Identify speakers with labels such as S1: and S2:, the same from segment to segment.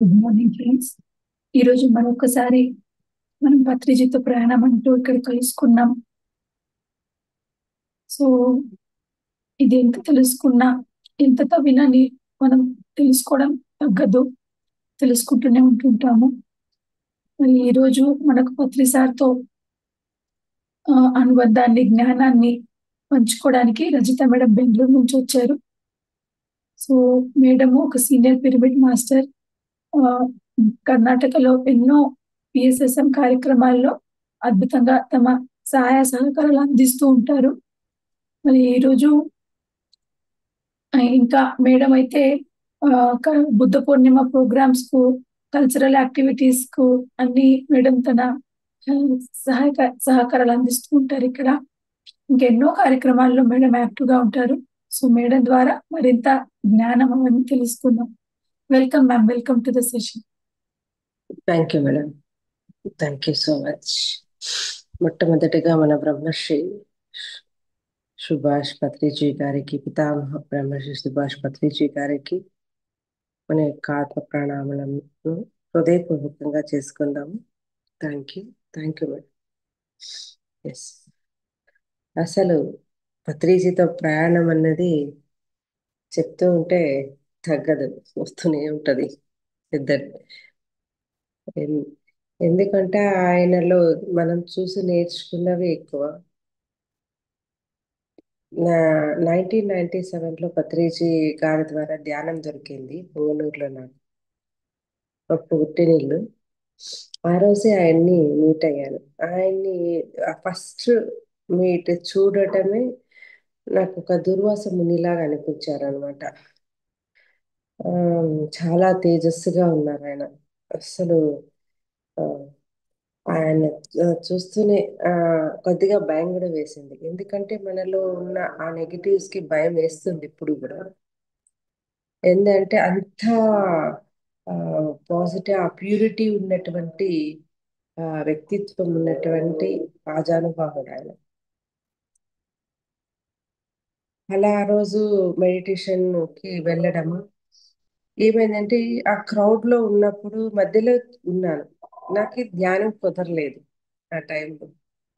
S1: Good morning friends. ఈరోజు మరొకసారి మనం పత్రిజిత్ ప్రయాణం అంటూ ఇక్కడ కలుసుకున్నాం. సో ఇది ఎంత తెలుసుకున్నా, ఎంత తవ్వినని మనం తెలుసుకోవడం తగ్గదు. తెలుసుకుంటూనే ఉంటుంటాము. మరి ఈరోజు మనకు పత్రి సార్‌తో అనుబంధాన్ని, జ్ఞానాన్ని పంచుకోవడానికి రజిత మేడం బెంగుళూరు నుంచి వచ్చారు. సో మేడము ఒక సీనియర్ పిరమిడ్ మాస్టర్. ఆహ్, కర్ణాటకలో ఎన్నో పిఎస్ఎస్ఎం కార్యక్రమాల్లో అద్భుతంగా తమ సహాయ సహకారాలు అందిస్తూ ఉంటారు. మరి ఈరోజు ఇంకా మేడం అయితే బుద్ధ పూర్ణిమ ప్రోగ్రామ్స్‌కు, కల్చరల్ యాక్టివిటీస్‌కు అన్నీ మేడం తన ఆహ్, సహకారాలు అందిస్తూ ఉంటారిక్కడ. ఇంకెన్నో కార్యక్రమాల్లో మేడం యాక్టివ్‌గా ఉంటారు. సో మేడం ద్వారా మరింత జ్ఞానం అవన్నీ తెలుసుకుందాం. Welcome ma'am. Welcome to the session.
S2: Thank you madam. Thank you so much. మొట్టమొదటిగా మన బ్రహ్మశ్రీ సుభాష్ పత్రిజీ గారికి, పితామహ బ్రహ్మశ్రీ సుభాష్ పత్రిజీ గారికి మన యొక్క ఆత్మ ప్రణామాలను హృదయపూర్వకంగా చేసుకుందాము. Thank you. Thank you madam. Yes, అసలు పత్రిజీతో ప్రయాణం అన్నది చెప్తూ ఉంటే తగ్గదు, వస్తూనే ఉంటది ఇద్దరు. ఎన్- ఎందుకంటే ఆయనలో మనం చూసి నేర్చుకున్నవి ఎక్కువ. 1997లో పత్రిజీ గారి ద్వారా ధ్యానం దొరికింది పుంగనూరులో. నాకు పుట్టినిల్లు. ఆ రోజే ఆయన్ని మీట్ అయ్యాను. ఆయన్ని ఫస్ట్ మీట్ చూడటమే నాకు ఒక దుర్వాస మునిలాగా అనిపించారు అనమాట. చాలా తేజస్సుగా ఉన్నారు ఆయన. అసలు ఆ, ఆయన చూస్తూనే కొద్దిగా భయం కూడా వేసింది. ఎందుకంటే మనలో ఉన్న ఆ నెగిటివ్స్ కి భయం వేస్తుంది ఇప్పుడు కూడా. ఏంటంటే అంత పాజిటివ్, ఆ ప్యూరిటీ ఉన్నటువంటి వ్యక్తిత్వం ఉన్నటువంటి ఆజానుభావుడు ఆయన. అలా ఆ రోజు మెడిటేషన్ కి వెళ్ళడము ఏమైందంటే, ఆ క్రౌడ్ లో ఉన్నప్పుడు మధ్యలో ఉన్నాను. నాకు ఈ ధ్యానం కుదరలేదు ఆ టైంలో.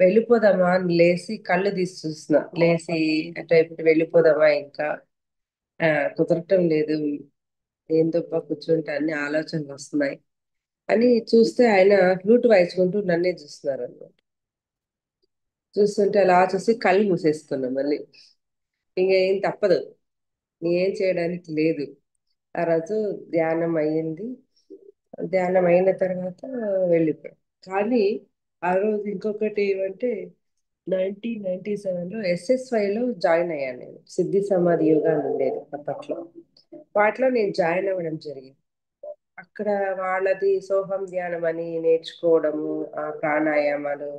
S2: వెళ్ళిపోదామా అని లేసి కళ్ళు తీసి చూసిన, లేసి అటువైపు వెళ్ళిపోదామా ఇంకా ఆ, కుదరటం లేదు, ఏందబ్బా కూర్చుంటే అన్ని ఆలోచనలు వస్తున్నాయి అని చూస్తే ఆయన ఫ్లూట్ వాయించుకుంటూ నన్నే చూస్తున్నారు అనమాట. చూస్తుంటే అలా చూసి కళ్ళు మూసేసుకున్నా మళ్ళీ. ఇంక ఏం తప్పదు, ఏం చేయడానికి లేదు. ఆ రోజు ధ్యానం అయ్యింది. ధ్యానం అయిన తర్వాత వెళ్ళిపోయాం. కానీ ఆ రోజు ఇంకొకటి ఏమంటే, 1997లో ఎస్ఎస్వైలో జాయిన్ అయ్యాను నేను. సిద్ధి సమాధి యోగా అని ఉండేది అప్పట్లో. వాటిలో నేను జాయిన్ అవ్వడం జరిగింది. అక్కడ వాళ్ళది సోహం ధ్యానం అని నేర్చుకోవడము, ఆ ప్రాణాయామాలు,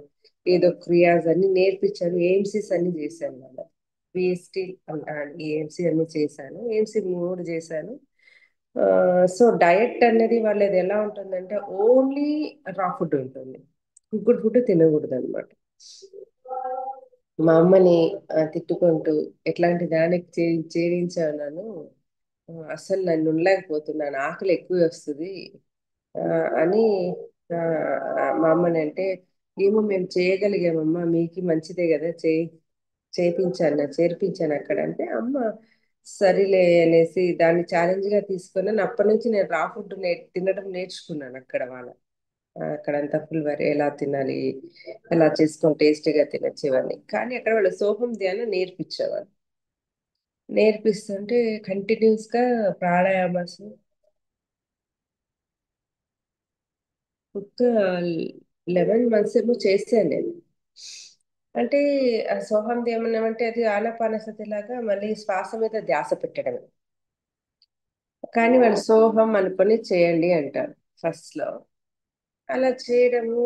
S2: ఏదో క్రియాస్ అన్ని నేర్పించారు. ఏఎంసీస్ అన్ని చేశాను వాళ్ళ. పిఎస్టి ఏఎంసీ అన్ని చేశాను. ఏఎంసీ 3 చేశాను. సో డయట్ అనేది వాళ్ళది ఎలా ఉంటుందంటే, ఓన్లీ రా ఫుడ్ ఉంటుంది, కుక్కుడు ఫుడ్ తినకూడదు అనమాట. మా అమ్మని తిట్టుకుంటూ ఎట్లాంటి దానికి చేయించాను నన్ను. అస్సలు నన్ను ఉండలేకపోతున్నాను, ఆకలి ఎక్కువ వస్తుంది ఆ, అని ఆ, మా అమ్మని అంటే, ఏమో మేము చేయగలిగామమ్మా, మీకు మంచిదే కదా, చేర్పించాను అక్కడ అంటే, అమ్మ సరిలే అనేసి దాన్ని ఛాలెంజ్ గా తీసుకున్నాను. అప్పటి నుంచి నేను రా ఫుడ్ తినడం నేర్చుకున్నాను అక్కడ వాళ్ళ. అక్కడంతా పులిహోర ఎలా తినాలి, ఎలా చేసుకొని టేస్టీగా తినచ్చు ఇవన్నీ. కానీ అక్కడ వాళ్ళు సోహం ధ్యానం నేర్పించేవారు. నేర్పిస్తుంటే కంటిన్యూస్ గా ప్రాణాయామాస్ ఒక 11 months ఏమో చేశాను నేను. అంటే ఆ సోహం ధ్యానం అంటే అది ఆనాపానసతి లాగా మళ్ళీ శ్వాస మీద ధ్యాస పెట్టడమే. కానీ వాళ్ళు సోహం అనుకొని చేయండి అంటారు ఫస్ట్ లో. అలా చేయడము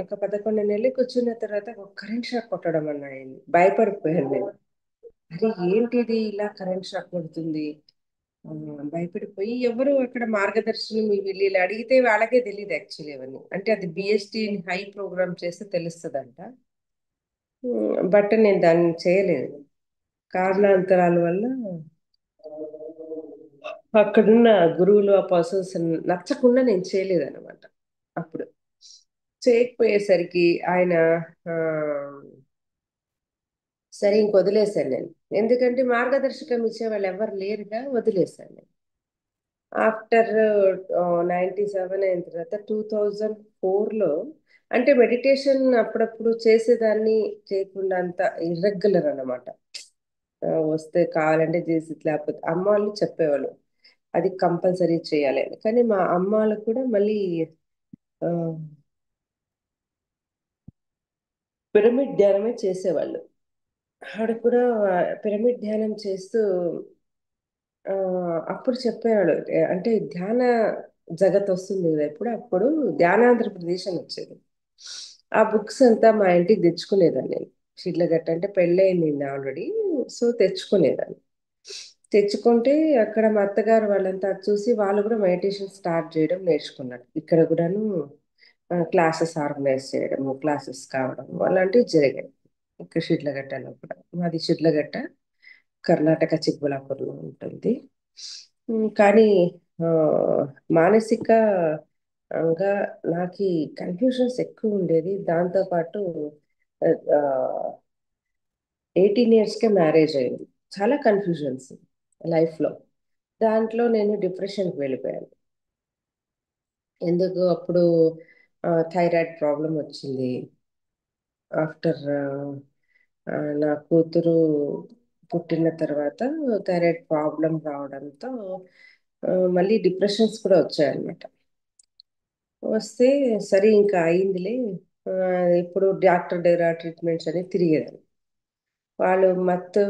S2: ఒక 11 నెలలు కూర్చున్న తర్వాత ఒక కరెంట్ షాక్ కొట్టడం అయింది. భయపడిపోయాను నేను. అరే ఏంటిది ఇలా కరెంట్ షాక్ కొడుతుంది. ఆ, భయపడిపోయి ఎవరు అక్కడ మార్గదర్శనం వీళ్ళు అడిగితే వాళ్ళకే తెలియదు యాక్చువల్లీ అవన్నీ. అంటే అది బిఎస్టి హై ప్రోగ్రామ్ చేస్తే తెలుస్తుందంట. బట్ నేను దాన్ని చేయలేదు కారణాంతరాల వల్ల. అక్కడున్న గురువులు ఆ పర్సన్స్ నచ్చకుండా నేను చేయలేదన్నమాట. అప్పుడు చేయకపోయేసరికి ఆయన ఆ, సరే ఇంక వదిలేశాను నేను. ఎందుకంటే మార్గదర్శకం ఇచ్చే వాళ్ళు ఎవరు లేరుగా వదిలేశాను నేను. ఆఫ్టర్ 97 అయిన తర్వాత 2004లో అంటే మెడిటేషన్ అప్పుడప్పుడు చేసేదాన్ని, చేయకుండా అంత ఇర్రెగ్యులర్ అన్నమాట. వస్తే కావాలంటే చేసి లేకపోతే అమ్మ వాళ్ళు చెప్పేవాళ్ళు అది కంపల్సరీ చేయాలి అని. కానీ మా అమ్మ వాళ్ళు కూడా మళ్ళీ ఆ, పిరమిడ్ ధ్యానమే చేసేవాళ్ళు. ఆవిడ కూడా పిరమిడ్ ధ్యానం చేస్తూ ఆ, అప్పుడు చెప్పేవాడు అంటే ధ్యాన జగత్ వస్తుంది కదా ఇప్పుడు, అప్పుడు ధ్యానాంధ్రప్రదేశ్ అని వచ్చేది. ఆ బుక్స్ అంతా మా ఇంటికి తెచ్చుకునేదాన్ని నేను. షిడ్లఘట్ట అంటే పెళ్ళయింది ఆల్రెడీ, సో తెచ్చుకునేదాన్ని. తెచ్చుకుంటే అక్కడ మా అత్తగారు వాళ్ళంతా అది చూసి వాళ్ళు కూడా మెడిటేషన్ స్టార్ట్ చేయడం నేర్చుకున్నారు. ఇక్కడ కూడాను క్లాసెస్ ఆర్గనైజ్ చేయడము, క్లాసెస్ కావడం అలాంటివి జరిగాయి. ఇక్కడ షిడ్లఘట్టలో కూడా. మాది షిడ్లఘట్ట, కర్ణాటక చిక్బళ్ళాపూర్లో ఉంటుంది. కానీ ఆ, మానసికంగా నాకు కన్ఫ్యూషన్స్ ఎక్కువ ఉండేది. దాంతోపాటు 18 ఇయర్స్కే మ్యారేజ్ అయింది. చాలా కన్ఫ్యూజన్స్ లైఫ్లో. దాంట్లో నేను డిప్రెషన్కి వెళ్ళిపోయాను. ఎందుకు అప్పుడు థైరాయిడ్ ప్రాబ్లం వచ్చింది. ఆఫ్టర్ నా కూతురు పుట్టిన తర్వాత థైరాయిడ్ ప్రాబ్లం రావడంతో మళ్ళీ డిప్రెషన్స్ కూడా వచ్చాయన్నమాట. వస్తే సరే ఇంకా అయిందిలే, ఆ, ఇప్పుడు డాక్టర్ దగ్గర ట్రీట్మెంట్స్ అని తిరిగేదాన్ని. వాళ్ళు మత్తు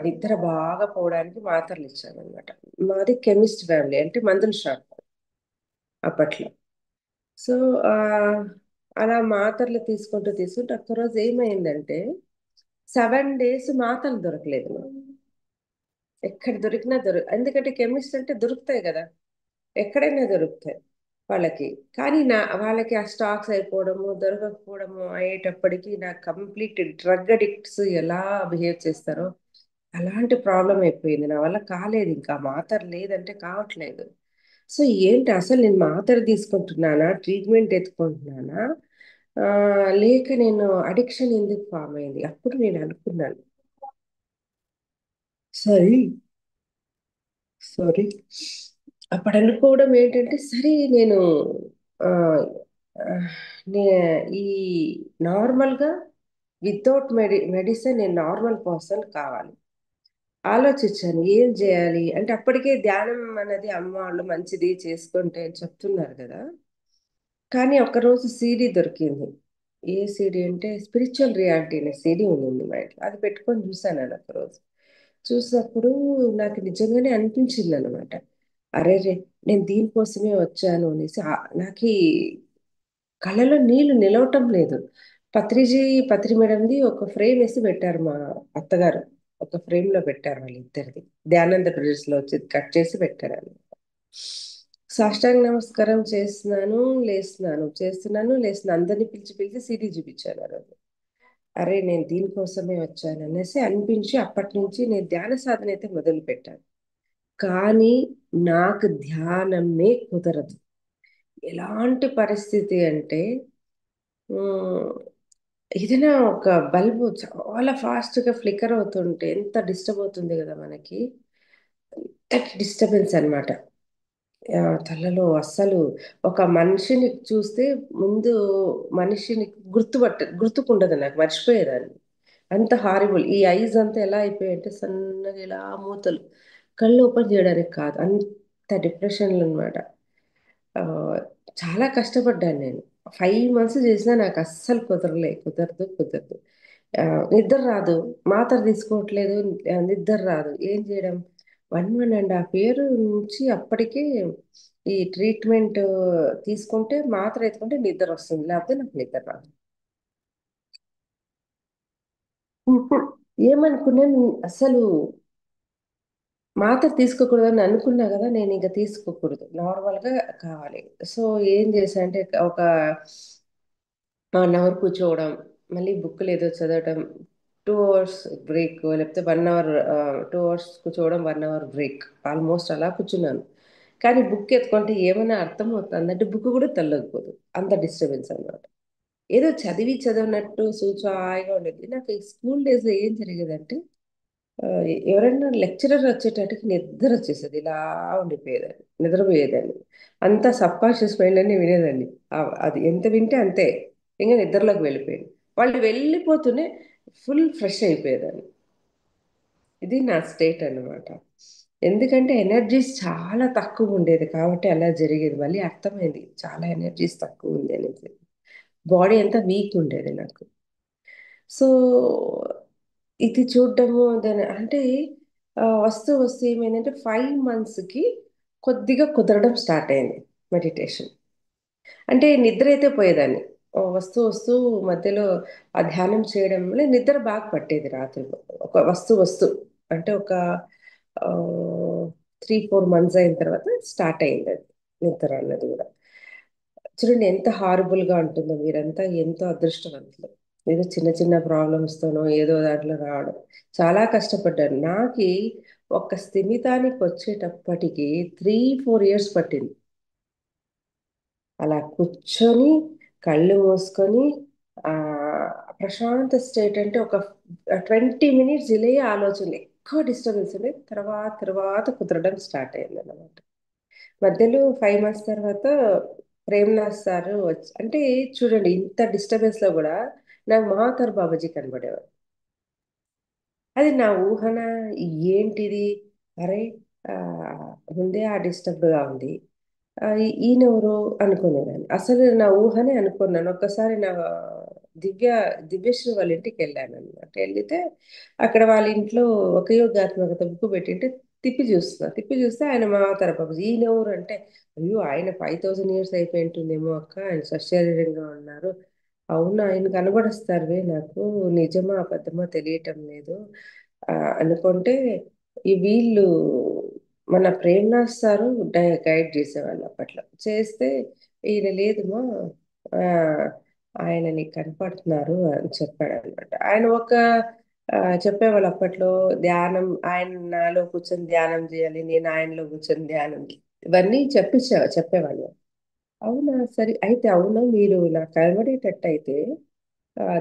S2: నిద్ర బాగా పోవడానికి మాత్రలు ఇచ్చారనమాట. మాది కెమిస్ట్ ఫ్యామిలీ అంటే మందుల షాప్ అప్పట్లో. సో ఆ, అలా మాత్రలు తీసుకుంటూ తీసుకుంటూ ఒక్కరోజు ఏమైందంటే 7 డేస్ మాత్రలు దొరకలేదు నాకు. ఎక్కడ దొరికినా ఎందుకంటే కెమిస్ట్ అంటే దొరుకుతాయి కదా, ఎక్కడైనా దొరుకుతాయి వాళ్ళకి. కానీ వాళ్ళకి ఆ స్టాక్స్ అయిపోవడము దొరకకపోవడము అయ్యేటప్పటికి నాకు కంప్లీట్ డ్రగ్ అడిక్ట్స్ ఎలా బిహేవ్ చేస్తారో అలాంటి ప్రాబ్లం అయిపోయింది. నా వల్ల కాలేదు, ఇంకా మాత్ర లేదంటే కావట్లేదు. సో ఏంటి అసలు నేను మాత్ర తీసుకుంటున్నానా, ట్రీట్మెంట్ ఎత్తుకుంటున్నానా, ఆ, లేక నేను అడిక్షన్ ఎందుకు ఫామ్ అయింది. అప్పుడు నేను అనుకున్నాను, సరే సారీ, అప్పుడు అనుకోవడం ఏంటంటే సరే నేను ఆ, ఆ, ఈ నార్మల్గా వితౌట్ మెడిసిన్ నేను నార్మల్ పర్సన్ కావాలి. ఆలోచించాను ఏం చేయాలి అంటే, అప్పటికే ధ్యానం అనేది అమ్మ వాళ్ళు మంచిది చేసుకుంటే అని చెప్తున్నారు కదా. కానీ ఒకరోజు సీడీ దొరికింది. ఏ సీడీ అంటే స్పిరిచువల్ రియాలిటీ అనే సీడీ ఉంది మా ఇంట్లో. అది పెట్టుకొని చూశాను నేను ఒకరోజు. చూసినప్పుడు నాకు నిజంగానే అనిపించింది అనమాట, అరే రే నేను దీనికోసమే వచ్చాను అనేసి. నాకు కళ్ళలో నీళ్లు నిలవటం లేదు. పత్రిజీ పత్రి మేడంది ఒక ఫ్రేమ్ వేసి పెట్టారు మా అత్తగారు. ఒక ఫ్రేమ్ లో పెట్టారు వాళ్ళిద్దరిది. ధ్యానంద బ్రదర్స్ లో వచ్చి కట్ చేసి పెట్టారు అని. సాష్టాంగ నమస్కారం చేస్తున్నాను, లేస్తున్నాను, చేస్తున్నాను, లేస్తున్నాను, అందరినీ పిలిచి పిలిచి సీడీ చూపించాను ఆ రోజు. అరే నేను దీనికోసమే వచ్చాను అనేసి అనిపించి అప్పటి నుంచి నేను ధ్యాన సాధన అయితే మొదలు పెట్టాను. కానీ నాకు ధ్యానమే కుదరదు. ఎలాంటి పరిస్థితి అంటే ఉమ్, ఏదైనా ఒక బల్బు చాలా ఫాస్ట్ గా ఫ్లికర్ అవుతుంటే ఎంత డిస్టర్బ్ అవుతుంది కదా మనకి. డిస్టర్బెన్స్ అన్నమాట. తలలో అస్సలు ఒక మనిషిని చూస్తే ముందు మనిషిని గుర్తుకుండదు, నాకు మర్చిపోయేదాన్ని. అంత హారిబుల్ ఈ ఐజ్ అంతా ఎలా అయిపోయాయంటే సన్నగా ఇలా మూతలు, కళ్ళు ఓపెన్ చేయడానికి కాదు, అంత డిప్రెషన్లు అనమాట. ఆ, చాలా కష్టపడ్డాను నేను. 5 మంత్స్ చేసినా నాకు అస్సలు కుదరదు కుదరదు. ఆ, నిద్ర రాదు, మాత్ర తీసుకోవట్లేదు, నిద్ర రాదు. ఏం చేయడం? 1.5 year నుంచి అప్పటికే ఈ ట్రీట్మెంట్ తీసుకుంటే, మాత్ర ఎత్తుకుంటే నిద్ర వస్తుంది, లేకపోతే నాకు నిద్ర రాదు. ఇప్పుడు ఏమనుకున్నాను అసలు, మాత్ర తీసుకోకూడదని అనుకున్నా కదా, నేను ఇంకా తీసుకోకూడదు, నార్మల్ గా కావాలి. సో ఏం చేశా అంటే ఒక 1 hour కూర్చోవడం, మళ్ళీ బుక్కులు ఏదో చదవటం, 2 అవర్స్ బ్రేక్, లేకపోతే 1 అవర్, 2 అవర్స్ కూర్చోవడం, 1 అవర్ బ్రేక్, ఆల్మోస్ట్ అలా కూర్చున్నాను. కానీ బుక్ ఎత్తుకుంటే ఏమైనా అర్థం అవుతుందంటే బుక్ కూడా తెల్లకపోదు, అంత డిస్టర్బెన్స్ అన్నమాట. ఏదో చదివినట్టు సూచాయిగా ఉండేది. నాకు ఈ స్కూల్ డేస్లో ఏం జరిగేదంటే ఆ, ఎవరైనా లెక్చరర్ వచ్చేటట్టుకి నిద్ర వచ్చేసేది, ఇలా ఉండిపోయేదాన్ని, నిద్రపోయేదాన్ని. అంతా సబ్ కాన్షియస్ మైండ్ అని వినేదాన్ని. అది ఎంత వింటే అంతే, ఇంకా నిద్రలోకి వెళ్ళిపోయింది. వాళ్ళు వెళ్ళిపోతూనే ఫుల్ ఫ్రెష్ అయిపోయేదాన్ని. ఇది నా స్టేట్ అన్నమాట. ఎందుకంటే ఎనర్జీస్ చాలా తక్కువ ఉండేది కాబట్టి అలా జరిగేది. మళ్ళీ అర్థమైంది చాలా ఎనర్జీస్ తక్కువ ఉంది అనేది. బాడీ అంతా వీక్ ఉండేది నాకు. సో ఇది చూడటము దాని అంటే వస్తూ వస్తూ ఏమైందంటే 5 మంత్స్కి కొద్దిగా కుదరడం స్టార్ట్ అయింది మెడిటేషన్. అంటే నిద్ర అయితే పోయేదాన్ని. వస్తూ వస్తూ మధ్యలో ఆ ధ్యానం చేయడం వల్ల నిద్ర బాగా పట్టేది రాత్రి. ఒక వస్తూ అంటే ఒక 3-4 మంత్స్ అయిన తర్వాత స్టార్ట్ అయింది అది, నిద్ర అన్నది కూడా. చూడండి ఎంత హారబుల్గా ఉంటుందో, మీరంతా ఎంతో అదృష్టవంతులు. ఏదో చిన్న చిన్న ప్రాబ్లమ్స్తోనో ఏదో దాంట్లో రావడం. చాలా కష్టపడ్డాను. నాకు ఒక స్థిమితానికి వచ్చేటప్పటికి 3-4 ఇయర్స్ పట్టింది. అలా కూర్చొని కళ్ళు మూసుకొని ఆ ప్రశాంత స్టేట్ అంటే ఒక 20 మినిట్స్ డిలే, ఆలోచనలు ఎక్కువ డిస్టర్బెన్స్ ఉంది. తర్వాత తర్వాత కుదరడం స్టార్ట్ అయింది అన్నమాట. మధ్యలో 5 మంత్స్ తర్వాత ప్రేమ్నాథ్ సార్ వచ్చి, అంటే చూడండి ఇంత డిస్టర్బెన్స్ లో కూడా నాకు మహాకర్ బాబాజీ కనబడేవారు. అది నా ఊహన, ఏంటిది, అరే ఆ, ముందే ఆ డిస్టర్బ్డ్ గా ఉంది, ఈయనెవరు అనుకునేదాన్ని. అసలు నా ఊహనే అనుకున్నాను. ఒక్కసారి నా దివ్య దివ్యశ్రీ వాళ్ళ ఇంటికి వెళ్ళాను అనమాట. వెళ్తే అక్కడ వాళ్ళ ఇంట్లో ఒక యోగాత్మకత బుక్ పెట్టింటే తిప్పి చూస్తే ఆయన మా తరపు ఈయనెవరు అంటే, అయ్యో ఆయన 5,000 ఇయర్స్ అయిపోయి ఉంటుందేమో అక్క, ఆయన సశరీరంగా ఉన్నారు. అవును, ఆయన కనబడుస్తారువే, నాకు నిజమా అబద్ధమా తెలియటం లేదు ఆ, అనుకుంటే ఈ వీళ్ళు మన ప్రేమ్నాథ్ సారు గైడ్ చేసేవాళ్ళు అప్పట్లో. చేస్తే ఈయన లేదుమా, ఆ, ఆయన నీకు కనపడుతున్నారు అని చెప్పాడు అనమాట. ఆయన ఒక చెప్పేవాళ్ళు అప్పట్లో, ధ్యానం ఆయన నాలో కూర్చొని ధ్యానం చేయాలి, నేను ఆయనలో కూర్చొని ధ్యానం ఇవన్నీ చెప్పేవాళ్ళు. అవునా సరే అయితే, అవునా మీరు నాకు కనబడేటట్టు అయితే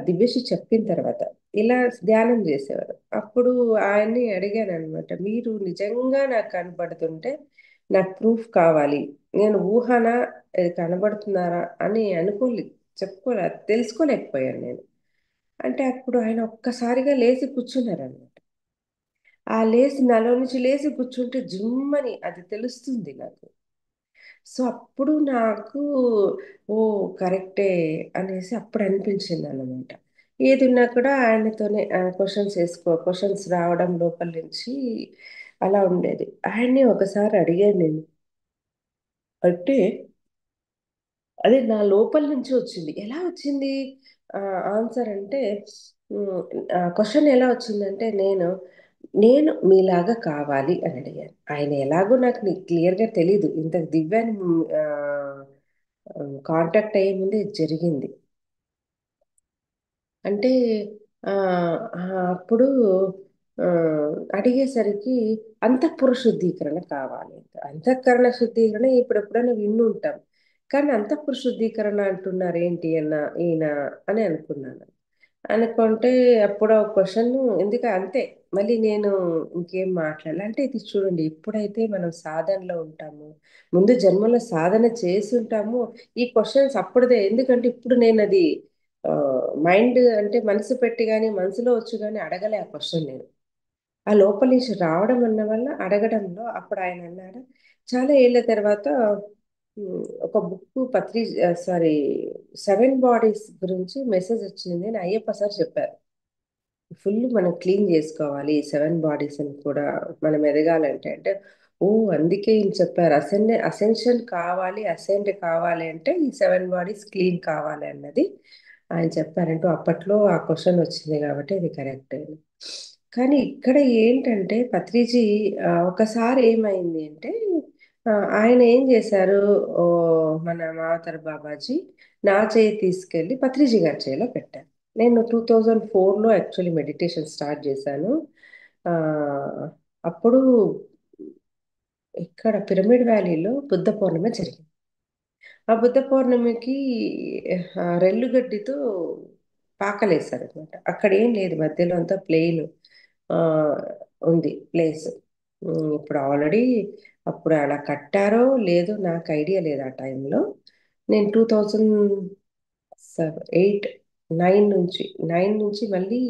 S2: దివ్యశ్రీ చెప్పిన తర్వాత ఇలా ధ్యానం చేసేవారు. అప్పుడు ఆయన్ని అడిగాను అనమాట, మీరు నిజంగా నాకు కనపడుతుంటే నాకు ప్రూఫ్ కావాలి, నేను ఊహన ఇది కనబడుతున్నారా అని తెలుసుకోలేకపోయాను నేను. అంటే అప్పుడు ఆయన ఒక్కసారిగా లేచి కూర్చున్నారు అనమాట. ఆ లేచి నాలో నుంచి లేచి కూర్చుంటే జుమ్మని అది తెలుస్తుంది నాకు. సో అప్పుడు నాకు ఓ కరెక్టే అనేసి అప్పుడు అనిపించింది అన్నమాట. ఏది ఉన్నా కూడా ఆయనతోనే క్వశ్చన్స్ రావడం లోపల నుంచి అలా ఉండేది. ఆయన్ని ఒకసారి అడిగాను నేను, అంటే అదే నా లోపల నుంచి వచ్చింది. ఎలా వచ్చింది ఆన్సర్ అంటే, క్వశ్చన్ ఎలా వచ్చిందంటే, నేను మీలాగా కావాలి అని అడిగాను. ఆయన ఎలాగో నాకు క్లియర్గా తెలీదు. ఇంత దివ్యాన్ని కాంటాక్ట్ అయ్యే ముందే ఇది జరిగింది. అంటే ఆ, ఆ, అప్పుడు ఆ, అడిగేసరికి అంతఃపుర శుద్ధీకరణ కావాలి. అంతఃకరణ శుద్ధీకరణ ఇప్పుడు ఎప్పుడైనా విన్ను ఉంటాం, కానీ అంతఃపుర శుద్ధీకరణ అంటున్నారు ఏంటి ఈయన అని అనుకున్నాను. అనుకుంటే అప్పుడు ఒక క్వశ్చన్, ఎందుకు అంతే. మళ్ళీ నేను ఇంకేం మాట్లాడాలి అంటే, ఇది చూడండి ఎప్పుడైతే మనం సాధనలో ఉంటామో, ముందు జన్మలో సాధన చేసి ఉంటామో ఈ క్వశ్చన్స్ అప్పుడుదే. ఎందుకంటే ఇప్పుడు నేను అది మైండ్ అంటే మనసు పెట్టి కానీ మనసులో వచ్చి కానీ అడగలే ఆ క్వశ్చన్ నేను. ఆ లోపల నుంచి రావడం అన్న వల్ల అడగడంలో అప్పుడు ఆయన అన్నాడు, చాలా ఏళ్ళ తర్వాత ఒక బుక్ సారీ 7 బాడీస్ గురించి మెసేజ్ వచ్చింది అని అయ్యప్ప సార్ చెప్పారు. ఫుల్ మనం క్లీన్ చేసుకోవాలి 7 బాడీస్ అని కూడా, మనం ఎదగాలంటే అంటే, ఓ అందుకే ఈయన చెప్పారు అసెన్షన్ కావాలి, అసెంట్ కావాలి అంటే ఈ 7 బాడీస్ క్లీన్ కావాలి అన్నది ఆయన చెప్పారంటూ. అప్పట్లో ఆ క్వశ్చన్ వచ్చింది కాబట్టి అది కరెక్ట్. కానీ ఇక్కడ ఏంటంటే పత్రిజీ ఒకసారి ఏమైంది అంటే, ఆ, ఆయన ఏం చేశారు, ఓ మన మావతర బాబాజీ నా చేయి తీసుకెళ్లి పత్రిజీ గారి చేతిలో పెట్టారు. నేను 2004లో యాక్చువల్లీ మెడిటేషన్ స్టార్ట్ చేశాను. ఆ, అప్పుడు ఇక్కడ పిరమిడ్ వ్యాలీలో బుద్ధ పౌర్ణమి జరిగింది. ఆ బుద్ధ పౌర్ణమికి రెల్లుగడ్డితో పాకలేశారనమాట. అక్కడ ఏం లేదు, మధ్యలో అంతా ప్లెయిన్ ఉంది ప్లేస్. ఇప్పుడు ఆల్రెడీ అప్పుడు అలా కట్టారో లేదో నాకు ఐడియా లేదు ఆ టైంలో. నేను 2008 నైన్ నుంచి మళ్ళీ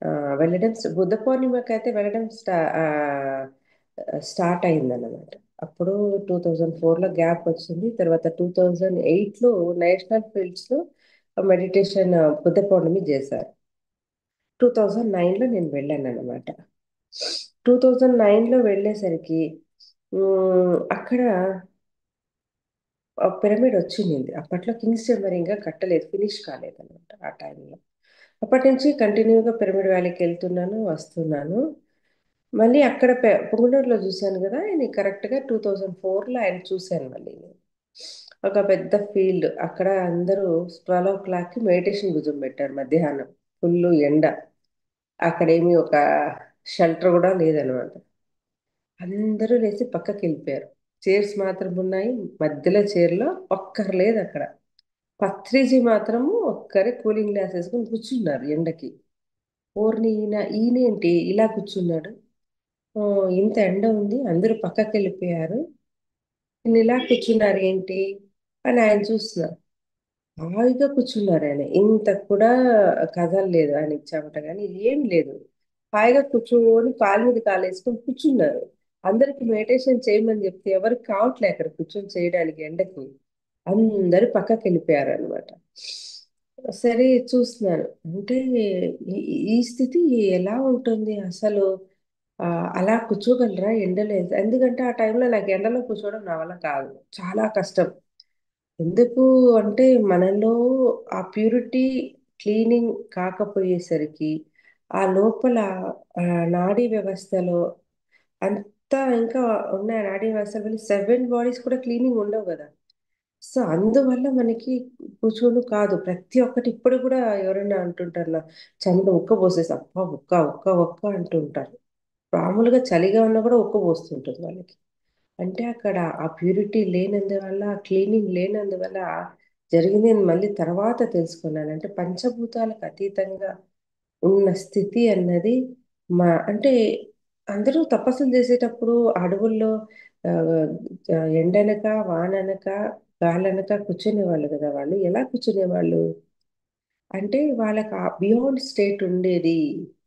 S2: ఆ, వెళ్ళడం బుద్ధ పౌర్ణిమకి అయితే వెళ్ళడం స్టార్ట్ అయిందన్నమాట. అప్పుడు 2004లో గ్యాప్ వచ్చింది. తర్వాత 2008లో నేషనల్ ఫీల్డ్స్లో మెడిటేషన్ బుద్ధ పౌర్ణమి చేశారు. 2009లో నేను వెళ్ళాను అనమాట. 2009లో వెళ్ళేసరికి అక్కడ పిరమిడ్ వచ్చింది. అప్పట్లో కింగ్స్ చెంబర్ ఇంకా కట్టలేదు, ఫినిష్ కాలేదు అనమాట ఆ టైంలో. అప్పటి నుంచి కంటిన్యూగా పిరమిడ్ వ్యాలీకి వెళ్తున్నాను, వస్తున్నాను. మళ్ళీ అక్కడ పుంగనూరులో చూశాను కదా ఆయన, కరెక్ట్గా 2004లో ఆయన చూశాను మళ్ళీ నేను. ఒక పెద్ద ఫీల్డ్ అక్కడ అందరూ 12 o'clockకి మెడిటేషన్ కూర్చోబెట్టారు మధ్యాహ్నం. ఫుల్ ఎండ. అక్కడేమి ఒక షెల్టర్ కూడా లేదనమాట. అందరూ లేచి పక్కకి వెళ్ళిపోయారు. చైర్స్ మాత్రం ఉన్నాయి. మధ్యలో చైర్లో ఒక్కరు లేదు అక్కడ. పత్రిజీ మాత్రము ఒక్కరే కూలింగ్ గ్లాస్ వేసుకొని కూర్చున్నారు ఎండకి. ఓర్ని ఈయనేంటి ఇలా కూర్చున్నాడు, "ఓ, ఇంత ఎండ ఉంది, అందరూ పక్కకి వెళ్ళిపోయారు, ఈయన ఇలా కూర్చున్నారు ఏంటి" అని ఆయన చూస్తున్నారు. హాయిగా కూర్చున్నారు ఆయన, ఇంత కూడా కదలలేదు ఆయనకి చెమట కానీ ఏం లేదు. హాయిగా కూర్చొని కాలు మీద కాలు వేసుకొని కూర్చున్నారు. అందరికి మెడిటేషన్ చేయమని చెప్తే ఎవరికి కావట్లే అక్కడ కూర్చొని చేయడానికి ఎండకి. అందరు పక్కకి వెళ్ళిపోయారు అనమాట. సరే చూస్తున్నాను, అంటే ఈ ఈ స్థితి ఎలా ఉంటుంది అసలు? ఆ, అలా కూర్చోగలరా ఎండలో? ఎందుకంటే ఆ టైంలో నాకు ఎండలో కూర్చోవడం నా వల్ల కాదు, చాలా కష్టం. ఎందుకు అంటే మనలో ఆ ప్యూరిటీ క్లీనింగ్ కాకపోయేసరికి ఆ లోపల ఆ, నాడీ వ్యవస్థలో అంతా ఇంకా ఉన్న నాడీ వ్యవస్థలో 7 బాడీస్ కూడా క్లీనింగ్ ఉండవు కదా. సో అందువల్ల మనకి కూర్చోను కాదు. ప్రతి ఒక్కటి ఇప్పుడు కూడా ఎవరైనా అంటుంటారు, నా చెమట ఉక్క పోసేసి అప్ప ఉక్క ఉక్క ఉక్క అంటుంటారు. మామూలుగా చలిగా ఉన్నా కూడా ఉక్క పోస్తుంటుంది వాళ్ళకి. అంటే అక్కడ ఆ ప్యూరిటీ లేనందువల్ల, ఆ క్లీనింగ్ లేనందువల్ల జరిగింది అని మళ్ళీ తర్వాత తెలుసుకున్నాను. అంటే పంచభూతాలకు అతీతంగా ఉన్న స్థితి అన్నది అంటే అందరూ తపస్సులు చేసేటప్పుడు అడవుల్లో ఆ, ఎండనక వాననక గాలనక కూర్చునేవాళ్ళు కదా. వాళ్ళు ఎలా కూర్చునేవాళ్ళు అంటే వాళ్ళకి ఆ బియాండ్ స్టేట్ ఉండేది.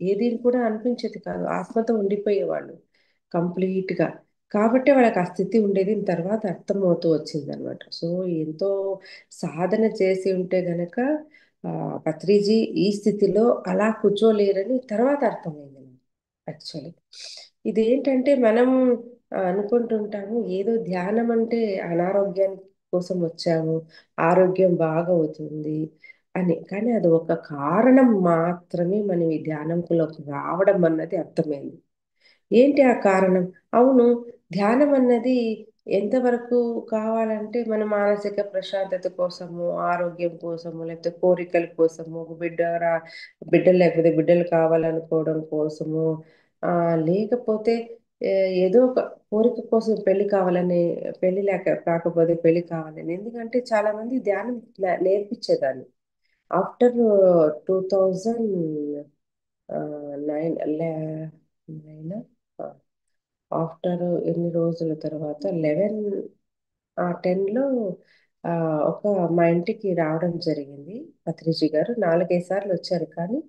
S2: ఏది కూడా అనిపించేది కాదు, ఆత్మతో ఉండిపోయేవాళ్ళు కంప్లీట్ గా. కాబట్టి వాళ్ళకి ఆ స్థితి ఉండేది తర్వాత అర్థమవుతూ వచ్చింది అనమాట. సో ఎంతో సాధన చేసి ఉంటే గనక ఆ, పత్రిజీ ఈ స్థితిలో అలా కూర్చోలేరని తర్వాత అర్థమైంది యాక్చువల్లీ. ఇదేంటంటే మనం అనుకుంటుంటాము ఏదో ధ్యానం అంటే అనారోగ్యానికి కోసం వచ్చాము, ఆరోగ్యం బాగా అవుతుంది అని. కానీ అది ఒక కారణం మాత్రమే మనం ఈ ధ్యానంలోకి రావడం అన్నది అర్థమైంది. ఏంటి ఆ కారణం? అవును, ధ్యానం అన్నది ఎంతవరకు కావాలంటే మన మానసిక ప్రశాంతత కోసము, ఆరోగ్యం కోసము, లేకపోతే కోరికల కోసము, ఒక బిడ్డలు లేకపోతే బిడ్డలు కావాలనుకోవడం కోసము, ఆ లేకపోతే ఏ, ఏదో ఒక కోరిక కోసం పెళ్లి కావాలని, పెళ్లి లేక కాకపోతే పెళ్లి కావాలని. ఎందుకంటే చాలా మంది ధ్యానం నేర్పించేదాన్ని ఆఫ్టర్ 2009 ఆఫ్టర్ ఎన్ని రోజుల తర్వాత 10లో ఒక మా ఇంటికి రావడం జరిగింది పత్రిజీ గారు. 4, 5 సార్లు వచ్చారు. కానీ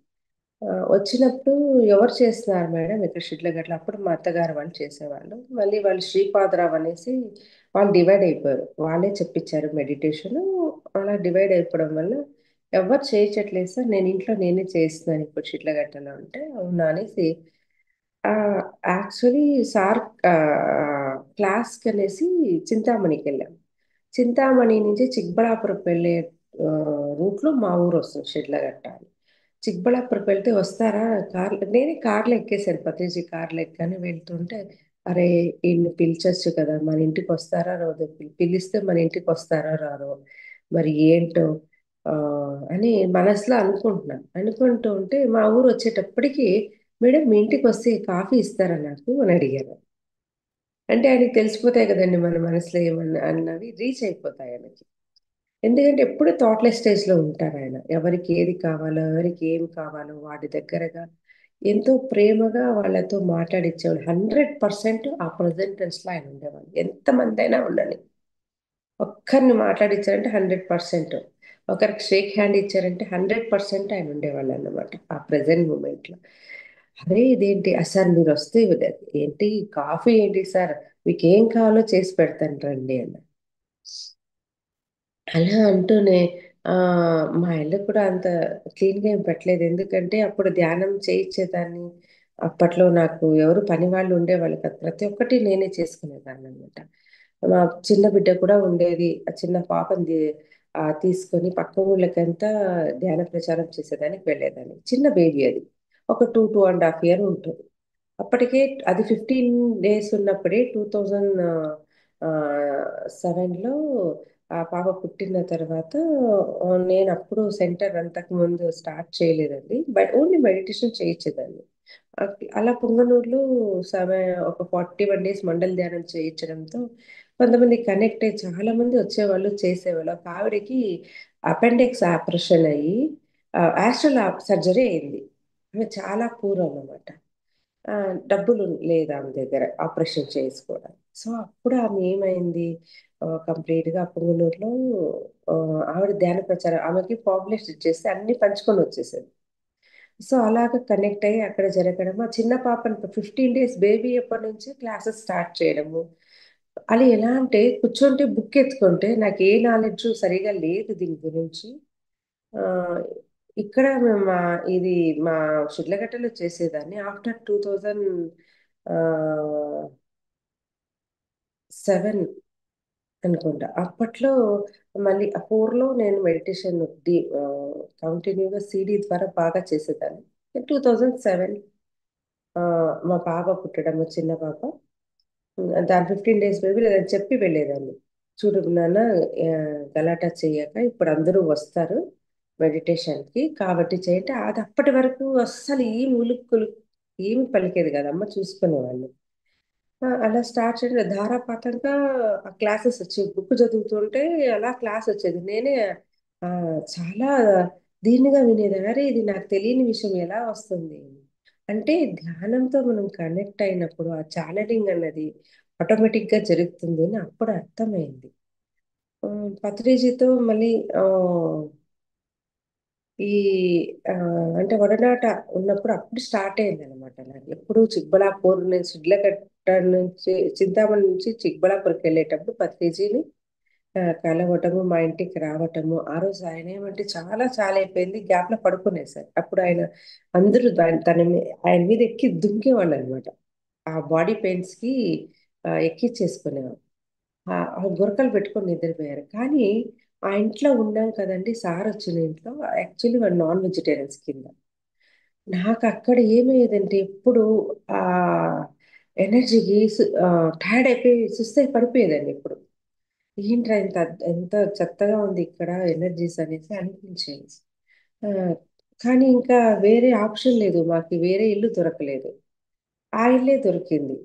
S2: వచ్చినప్పుడు ఎవరు చేస్తున్నారు మేడం ఇక్కడ షిడ్లగట్ల? అప్పుడు మా అత్తగారు వాళ్ళు చేసేవాళ్ళు. మళ్ళీ వాళ్ళు శ్రీపాదరావు అనేసి వాళ్ళు డివైడ్ అయిపోయారు. వాళ్ళే చెప్పించారు మెడిటేషన్. అలా డివైడ్ అయిపోవడం వల్ల ఎవరు చేయించట్లేదు సార్, నేను ఇంట్లో నేనే చేస్తున్నాను ఇప్పుడు షిడ్లగట్టలో అంటే, అవునా అనేసి యాక్చువల్లీ సార్ క్లాస్కి అనేసి చింతామణికి వెళ్ళాం. చింతామణి నుంచి చిక్బళాపురం వెళ్ళే రూట్లో మా ఊరు వస్తుంది షెడ్లగట్ట అని. చిక్బళాపురం వెళ్తే వస్తారా కార్, నేనే కార్లో ఎక్కేసాను, పతేజీ కార్లో ఎక్కాను. వెళ్తుంటే అరే ఈయన్ని పిలిచొచ్చు కదా, మన ఇంటికి వస్తారా రాదో, పిలిస్తే మన ఇంటికి వస్తారా రారో మరి ఏంటో. అని మనసులో అనుకుంటున్నాను. అనుకుంటూ ఉంటే మా ఊరు వచ్చేటప్పటికి, మేడం మీ ఇంటికి వస్తే కాఫీ ఇస్తారా నాకు అని అడిగారు. అంటే ఆయనకి తెలిసిపోతాయి కదండి మన మనసులో ఏమన్నా అన్నవి రీచ్ అయిపోతాయి ఆయనకి. ఎందుకంటే ఎప్పుడు థాట్లెస్ స్టేజ్లో ఉంటారు ఆయన. ఎవరికి ఏది కావాలో, ఎవరికి ఏం కావాలో వాటి దగ్గరగా ఎంతో ప్రేమగా వాళ్ళతో మాట్లాడిచ్చేవాళ్ళు. 100% ఆ ప్రెజెంటెన్స్లో ఆయన ఉండేవాళ్ళు. ఎంతమంది అయినా ఉండని. ఒక్కరిని మాట్లాడిచ్చారంటే 100%. ఒకరికి షేక్ హ్యాండ్ ఇచ్చారంటే 100% ఆయన ఉండేవాళ్ళు అన్నమాట ఆ ప్రెజెంట్ మూమెంట్లో. అరే ఇదేంటి సార్ మీరు వస్తే ఏంటి కాఫీ ఏంటి సార్, మీకు ఏం కావాలో చేసి పెడతాను రండి అన్న. అలా అంటూనే మా ఇల్లు కూడా అంత క్లీన్‌గా ఏం పెట్టలేదు. ఎందుకంటే అప్పుడు ధ్యానం చేయిచ్చేదాన్ని. అప్పట్లో నాకు ఎవరు పని వాళ్ళు ఉండేవాళ్ళు కాదు. ప్రతి ఒక్కటి నేనే చేసుకునేదాన్ననమాట. మా చిన్న బిడ్డ కూడా ఉండేది. ఆ చిన్న పాపని తీసుకొని పక్క ఊళ్ళకంతా ధ్యాన ప్రచారం చేసేదానికి వెళ్ళేదాన్ని. చిన్న బేబీ అది. ఒక 2, 2 ½ ఇయర్ ఉంటుంది. అప్పటికే అది 15 డేస్ ఉన్నప్పుడే 2007లో ఆ పాప పుట్టిన తర్వాత నేనప్పుడు సెంటర్ అంతకుముందు స్టార్ట్ చేయలేదండి. బట్ ఓన్లీ మెడిటేషన్ చేయించేదాన్ని. అలా పుంగనూరులో ఒక 41 డేస్ మండల ధ్యానం చేయించడంతో కొంతమంది కనెక్ట్ అయ్యి చాలామంది వచ్చేవాళ్ళు, చేసేవాళ్ళు. ఒక ఆవిడకి అపెండిక్స్ ఆపరేషన్ అయ్యి యాస్ట్రల్ సర్జరీ అయింది. ఆమె చాలా పూర్ అన్నమాట. డబ్బులు లేదు ఆమె దగ్గర ఆపరేషన్ చేసుకోవడానికి. సో, అప్పుడు ఆమె ఏమైంది కంప్లీట్‌గా పుంగనూరులో ఆవిడ ధ్యాన ప్రచారం ఆమెకి పాంప్లెట్స్ ఇచ్చేస్తే అన్నీ పంచుకొని వచ్చేసేది. సో, అలాగా కనెక్ట్ అయ్యి అక్కడ జరగడం. ఆ చిన్న పాపని 15 డేస్ బేబీ అప్పటినుంచి క్లాసెస్ స్టార్ట్ చేయడము. అది ఎలా అంటే కూర్చుంటే బుక్ ఎత్తుకుంటే నాకు ఏ నాలెడ్జ్ సరిగ్గా లేదు దీని గురించి. ఆహ్, ఇక్కడ మేము ఇది మా షిడ్లఘట్టలో చేసేదాన్ని. ఆఫ్టర్ 7 అనుకుంటా. అప్పట్లో మళ్ళీ ఆ 4లో నేను మెడిటేషన్ కంటిన్యూగా సీడీ ద్వారా బాగా చేసేదాన్ని. 2007 మా పాప పుట్టడము చిన్న పాప. దాని 15 డేస్ బేబీ లేదని చెప్పి వెళ్ళేదాన్ని. చూడు నాన్న గలాటా చెయ్యక ఇప్పుడు అందరూ వస్తారు మెడిటేషన్‌కి. కాబట్టి చేయంటే అది అప్పటి వరకు అస్సలు ఏం ఉలుక్కులు ఏమి పలికేది కాదు. అమ్మ చూసుకునేవాళ్ళు. అలా స్టార్ట్ చేయడం ధారాపాతంగా ఆ క్లాసెస్ వచ్చేవి. బుక్ చదువుతుంటే అలా క్లాస్ వచ్చేది. నేనే చాలా దీనిగా వినేదాన్ని. అరే! ఇది నాకు తెలియని విషయం ఎలా వస్తుంది? అంటే ధ్యానంతో మనం కనెక్ట్ అయినప్పుడు ఆ ఛానెలింగ్ అన్నది ఆటోమేటిక్‌గా జరుగుతుంది అని అప్పుడు అర్థమైంది. పత్రిజీతో మళ్ళీ ఆహ్, ఈ అంటే ఒడనాట ఉన్నప్పుడు అప్పుడు స్టార్ట్ అయిందనమాట నాది. ఎప్పుడు చిక్బళాపూర్ నేను శిడ్లఘట్ట నుంచి చింతామణి నుంచి చిక్బళాపూర్‌కెళ్ళేటప్పుడు పత్రిజీని కలవటము, మా ఇంటికి రావటము. ఆ రోజు ఆయనేమంటే చాలా చాలా అయిపోయింది. గ్యాప్‌లో పడుకునేసారు. అప్పుడు ఆయన అందరూ ఆయన మీద ఎక్కి దుంకేవాళ్ళనమాట. ఆ బాడీ పెయిన్స్‌కి ఎక్కిచ్చేసుకునేవారు. ఆ గురకలు పెట్టుకొని నిద్రపోయారు. కానీ ఆ ఇంట్లో ఉన్నాం కదండీ! సారొచ్చిన ఇంట్లో యాక్చువల్లీ వాళ్ళు నాన్ వెజిటేరియన్స్ కింద. నాకక్కడ ఏమయ్యేదంటే ఎప్పుడు ఆహ్, ఎనర్జీకి టైర్డ్ అయిపోయి సుస్తయి పడిపోయేదాన్ని ఎప్పుడు. ఏంట్రా ఎంత చెత్తగా ఉంది ఇక్కడ ఎనర్జీస్ అనేసి అనిపించేది. ఆహ్, కానీ ఇంకా వేరే ఆప్షన్ లేదు. మాకు వేరే ఇల్లు దొరకలేదు. ఆ ఇల్లే దొరికింది.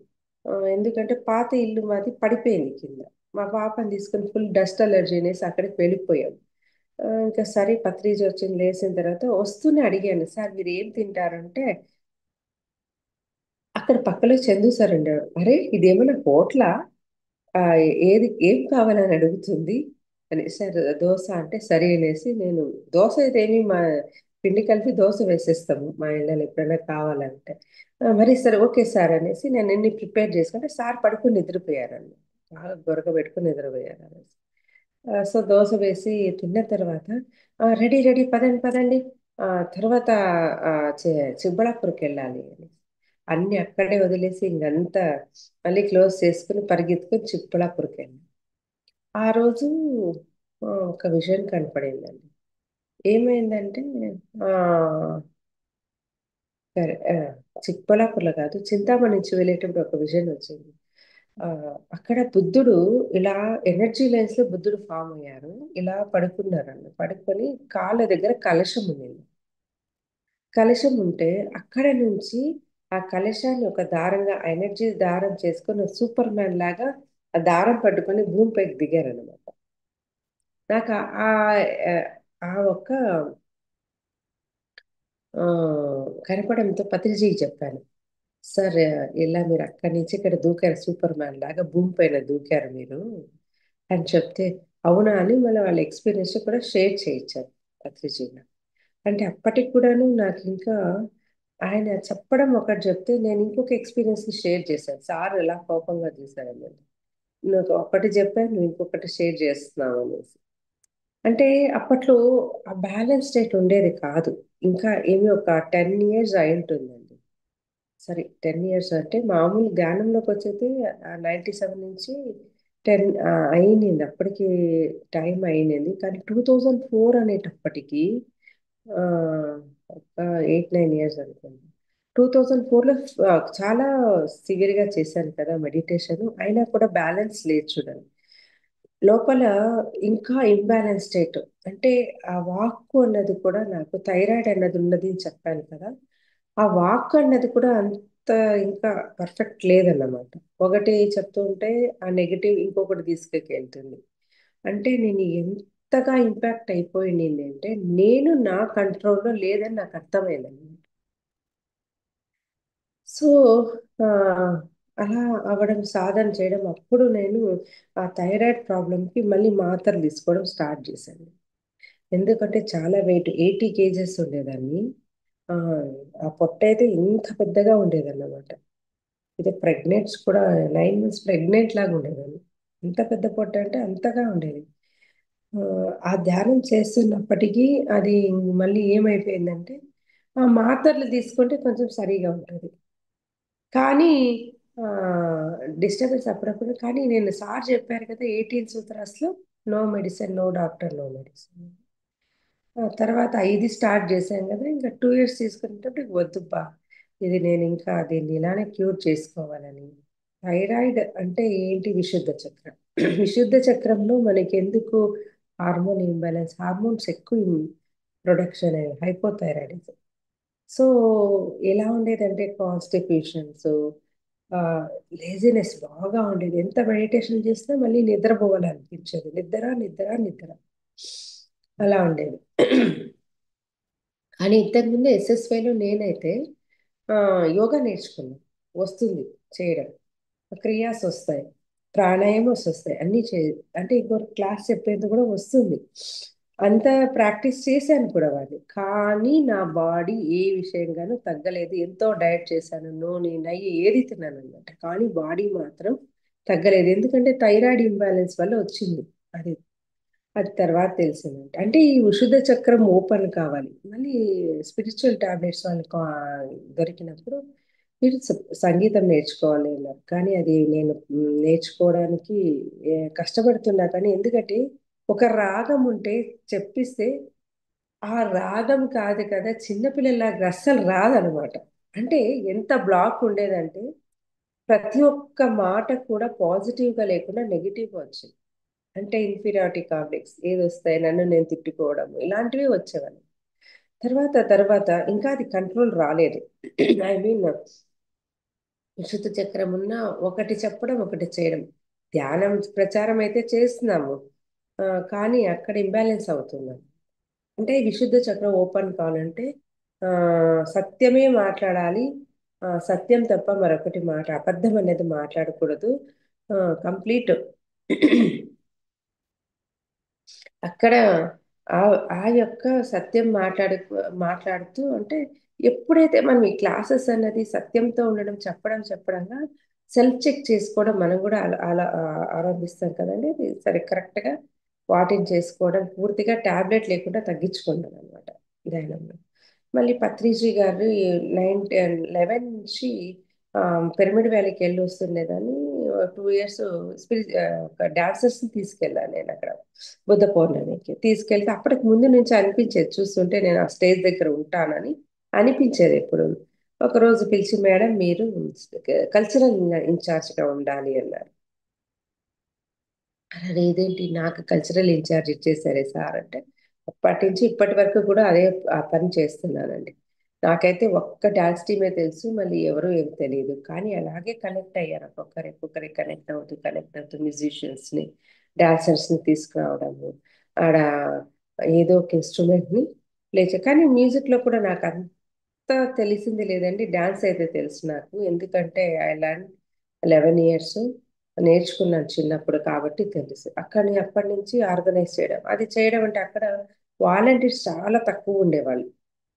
S2: ఎందుకంటే పాత ఇల్లు మాది పడిపోయింది కింద. మా పాపని తీసుకొని ఫుల్ డస్ట్ అలర్జీ అనేసి అక్కడికి వెళ్ళిపోయాం. ఇంకా సరే పత్రిజీ వచ్చింది లేసిన తర్వాత వస్తూనే అడిగాను. సార్ మీరేం తింటారంటే అక్కడ పక్కలో చందు సార్ ఉండేవారు. అరే! ఇదేమన్నా హోటలా? ఏం కావాలని అడుగుతుంది అని. సార్ దోస అంటే సరే అనేసి నేను దోస అయితే ఏమి పిండి కలిపి దోస వేసేస్తాము మా ఇళ్ళలో ఎప్పుడైనా కావాలంటే. మరి సరే ఓకే సార్ అనేసి నేను అన్ని ప్రిపేర్ చేసుకుంటే సార్ పడుకొని నిద్రపోయారండి. బాగా పెట్టుకొని నిద్రపోయారు అనేసి. సో దోస వేసి తిన్న తర్వాత రెడీ రెడీ పదండి పదండి తర్వాత చిబ్బళాపూర్‌కి వెళ్ళాలి అని. అన్నీ అక్కడే వదిలేసి ఇంకంతా మళ్ళీ క్లోజ్ చేసుకొని పరిగెత్తుకొని చిక్కబళ్ళాపూర్‌కెళ్ళాం. ఆ రోజు ఒక విజన్ కనపడిందండి. ఏమైందంటే ఆహ్, సరే చిక్కబళ్ళాపూర్‌లో కాదు చింతామణి నుంచి వెళ్ళేటప్పుడు ఒక విజన్ వచ్చింది. ఆ, అక్కడ బుద్ధుడు ఇలా ఎనర్జీ లైన్స్ లో బుద్ధుడు ఫామ్ అయ్యారు. ఇలా పడుకున్నారండి. పడుకొని కాళ్ళ దగ్గర కలశం ఉంది. కలశం ఉంటే అక్కడ నుంచి ఆ కలశాన్ని ఒక దారంగా ఎనర్జీ దారం చేసుకొని సూపర్ మ్యాన్ లాగా ఆ దారం పట్టుకొని భూమిపైకి దిగారనమాట. నాకు ఆ ఒక్క ఆ, కనపడంతో పత్రిజీకి చెప్పాను. సార్, ఇలా మీరు అక్కడి నుంచి ఇక్కడ దూకారు, సూపర్ మ్యాన్ లాగా భూమి పైన దూకారు మీరు అని చెప్తే, అవునా అని మళ్ళీ వాళ్ళ ఎక్స్పీరియన్స్ కూడా షేర్ చేయించారు పత్రిజీగా. అంటే అప్పటికి కూడాను నాకు ఇంకా ఆయన చెప్పడం ఒకటి చెప్తే నేను ఇంకొక ఎక్స్పీరియన్స్ షేర్ చేశాను. సార్ ఎలా కోపంగా చూశారని. నాకు ఒకటి చెప్పాను, నువ్వు ఇంకొకటి షేర్ చేస్తున్నావు అనేసి. అంటే అప్పట్లో ఆ బ్యాలెన్స్ స్టేట్ ఉండేది కాదు. ఇంకా ఏమి ఒక 10 years అయి ఉంటుందండి. సరే, 10 years అంటే మామూలు ధ్యానంలోకి వచ్చేది 97 నుంచి 10 అయినింది. అప్పటికి టైం అయినది. కానీ 2004 అనేటప్పటికి ఆ, ఒక 8-9 years అనుకోండి. 2004లో చాలా సివియర్గా చేశాను కదా మెడిటేషన్, అయినా కూడా బ్యాలెన్స్ లేదు చూడండి. లోపల ఇంకా ఇంబ్యాలెన్స్ స్టేట్. అంటే ఆ వాక్కు అన్నది కూడా, నాకు థైరాయిడ్ అన్నది ఉన్నది అని చెప్పాను కదా, ఆ వాక్ అన్నది కూడా అంత ఇంకా పర్ఫెక్ట్ లేదన్నమాట. ఒకటి చెప్తూ ఉంటే ఆ నెగిటివ్ ఇంకొకటి తీసుకెళ్తుంది. అంటే నేను ఎంతగా ఇంపాక్ట్ అయిపోయింది అంటే నేను నా కంట్రోల్లో లేదని నాకు అర్థమైందండి. సో ఆ, అలా అవ్వడం, సాధన చేయడం, అప్పుడు నేను ఆ థైరాయిడ్ ప్రాబ్లంకి మళ్ళీ మాత్రలు తీసుకోవడం స్టార్ట్ చేశాను. ఎందుకంటే చాలా వెయిట్ 80 kgs ఉండేదాన్ని. ఆ, ఆ పొట్ట అయితే ఇంత పెద్దగా ఉండేదన్నమాట. ఇది ప్రెగ్నెంట్స్ కూడా 9 months ప్రెగ్నెంట్ లాగా ఉండేదాన్ని. ఎంత పెద్ద పొట్ట అంటే అంతగా ఉండేది. ఆ, ఆ ధ్యానం చేస్తున్నప్పటికీ అది మళ్ళీ ఏమైపోయిందంటే, ఆ మాత్రలు తీసుకుంటే కొంచెం సరిగా ఉంటుంది. కానీ డిస్టర్బెన్స్ అప్పుడప్పుడు. కానీ నేను సార్ చెప్పారు కదా 18 సూత్రాస్లో, no medicine, no doctor, no medicine. తర్వాత 5 స్టార్ట్ చేశాం కదా, ఇంకా 2 years తీసుకునేటప్పుడు వద్దుబ్బా, ఇది నేను ఇంకా దీన్ని ఇలానే క్యూర్ చేసుకోవాలని. థైరాయిడ్ అంటే ఏంటి? విశుద్ధ చక్రం. విశుద్ధ చక్రంలో మనకి ఎందుకు హార్మోన్ ఇంబ్యాలెన్స్, హార్మోన్స్ ఎక్కువ ప్రొడక్షన్, హైపోథైరాయిడిజం. సో ఎలా ఉండేదంటే కాన్స్టిపేషన్స్, లేజినెస్ బాగా ఉండేది. ఎంత మెడిటేషన్ చేసినా మళ్ళీ నిద్రపోవాలనిపించేది. నిద్ర నిద్ర నిద్ర అలా ఉండేది. కానీ ఇంతకుముందు ఎస్ఎస్వైలో నేనైతే ఆ, యోగా నేర్చుకున్నాను. వస్తుంది చేయడం, క్రియాస్ వస్తాయి, ప్రాణాయామస్ వస్తాయి, అన్నీ అంటే ఇంకొక క్లాస్ చెప్పేది కూడా వస్తుంది. అంత ప్రాక్టీస్ చేశాను కూడా వాడిని. కానీ నా బాడీ ఏ విషయంగానూ తగ్గలేదు. ఎంతో డయట్ చేశాను, నూనె నెయ్యి ఏది తిన్నాను అనమాట, కానీ బాడీ మాత్రం తగ్గలేదు. ఎందుకంటే థైరాయిడ్ ఇంబ్యాలెన్స్ వల్ల వచ్చింది అది. అది తర్వాత తెలిసిందంటే, అంటే ఈ విశుద్ధ చక్రం ఓపెన్ కావాలి. మళ్ళీ స్పిరిచువల్ టాబ్లెట్స్ వాళ్ళకి దొరికినప్పుడు మీరు సంగీతం నేర్చుకోవాలి అన్నారు. కానీ అది నేను నేర్చుకోవడానికి కష్టపడుతున్నా. కానీ ఎందుకంటే ఒక రాగం ఉంటే చెప్పిస్తే ఆ రాగం కాదు కదా, చిన్నపిల్లలాగా అస్సలు రాదనమాట. అంటే ఎంత బ్లాక్ ఉండేదంటే ప్రతి ఒక్క మాట కూడా పాజిటివ్గా లేకుండా నెగిటివ్గా వచ్చింది. అంటే ఇన్ఫీరియారిటీ కాంప్లెక్స్ ఏది వస్తాయి, నన్ను నేను తిట్టుకోవడం, ఇలాంటివి వచ్చేవాళ్ళు. తర్వాత తర్వాత ఇంకా అది కంట్రోల్ రాలేదు. ఐ మీన్ విశుద్ధ చక్రం ఉన్న ఒకటి చెప్పడం ఒకటి చేయడం. ధ్యానం ప్రచారం అయితే చేస్తున్నాము, కానీ అక్కడ ఇంబ్యాలెన్స్ అవుతున్నాం. అంటే విశుద్ధ చక్రం ఓపెన్ కావాలంటే ఆ, సత్యమే మాట్లాడాలి. సత్యం తప్ప మరొకటి అబద్ధం అనేది మాట్లాడకూడదు. కంప్లీట్ అక్కడ ఆ ఆ యొక్క సత్యం మాట్లాడుతూ అంటే, ఎప్పుడైతే మనం ఈ క్లాసెస్ అన్నది సత్యంతో ఉండడం, చెప్పడంగా సెల్ఫ్ చెక్ చేసుకోవడం మనం కూడా అలా అలా ఆరంభిస్తాం కదండి. అది సరే, కరెక్ట్గా వాటిని చేసుకోవడం, పూర్తిగా టాబ్లెట్ లేకుండా తగ్గించుకుంటాం అనమాట ధ్యానంలో. మళ్ళీ పత్రిజీ గారు 9-11 నుంచి పిరమిడ్ వ్యాలీకి వెళ్ళి వస్తుండేదాన్ని. 2 years ఒక డాన్సర్స్ని తీసుకెళ్ళాను నేను అక్కడ. బుద్ధ పౌర్ణమికి తీసుకెళ్తే అప్పటికి ముందు నుంచి అనిపించేది, చూస్తుంటే నేను ఆ స్టేజ్ దగ్గర ఉంటానని అనిపించేది ఎప్పుడు. ఒకరోజు పిలిచి మేడం మీరు కల్చరల్ ఇన్ఛార్జ్గా ఉండాలి అన్నారు. అరే ఇదేంటి నాకు కల్చరల్ ఇన్ఛార్జ్ ఇచ్చేసారే సార్ అంటే, అప్పటి నుంచి ఇప్పటి వరకు కూడా అదే ఆ పని చేస్తున్నానండి. నాకైతే ఒక్క డాన్స్ టీమే తెలుసు, మళ్ళీ ఎవరో ఏం తెలియదు. కానీ అలాగే కనెక్ట్ అయ్యాను. ఒక్కొక్కరికి కనెక్ట్ అవుతూ మ్యూజిషియన్స్ని, డాన్సర్స్ని తీసుకురావడము. ఆడ ఏదో ఒక ఇన్స్ట్రుమెంట్ని ప్లే కానీ మ్యూజిక్లో కూడా నాకు అంత తెలిసింది లేదండి. డాన్స్ అయితే తెలుసు నాకు. ఎందుకంటే ఐ లర్న్ 11 ఇయర్స్ నేర్చుకున్నాను చిన్నప్పుడు కాబట్టి తెలుసు. అప్పటి నుంచి ఆర్గనైజ్ చేయడం. అది చేయడం అంటే అక్కడ వాలంటీర్స్ చాలా తక్కువ ఉండేవాళ్ళు.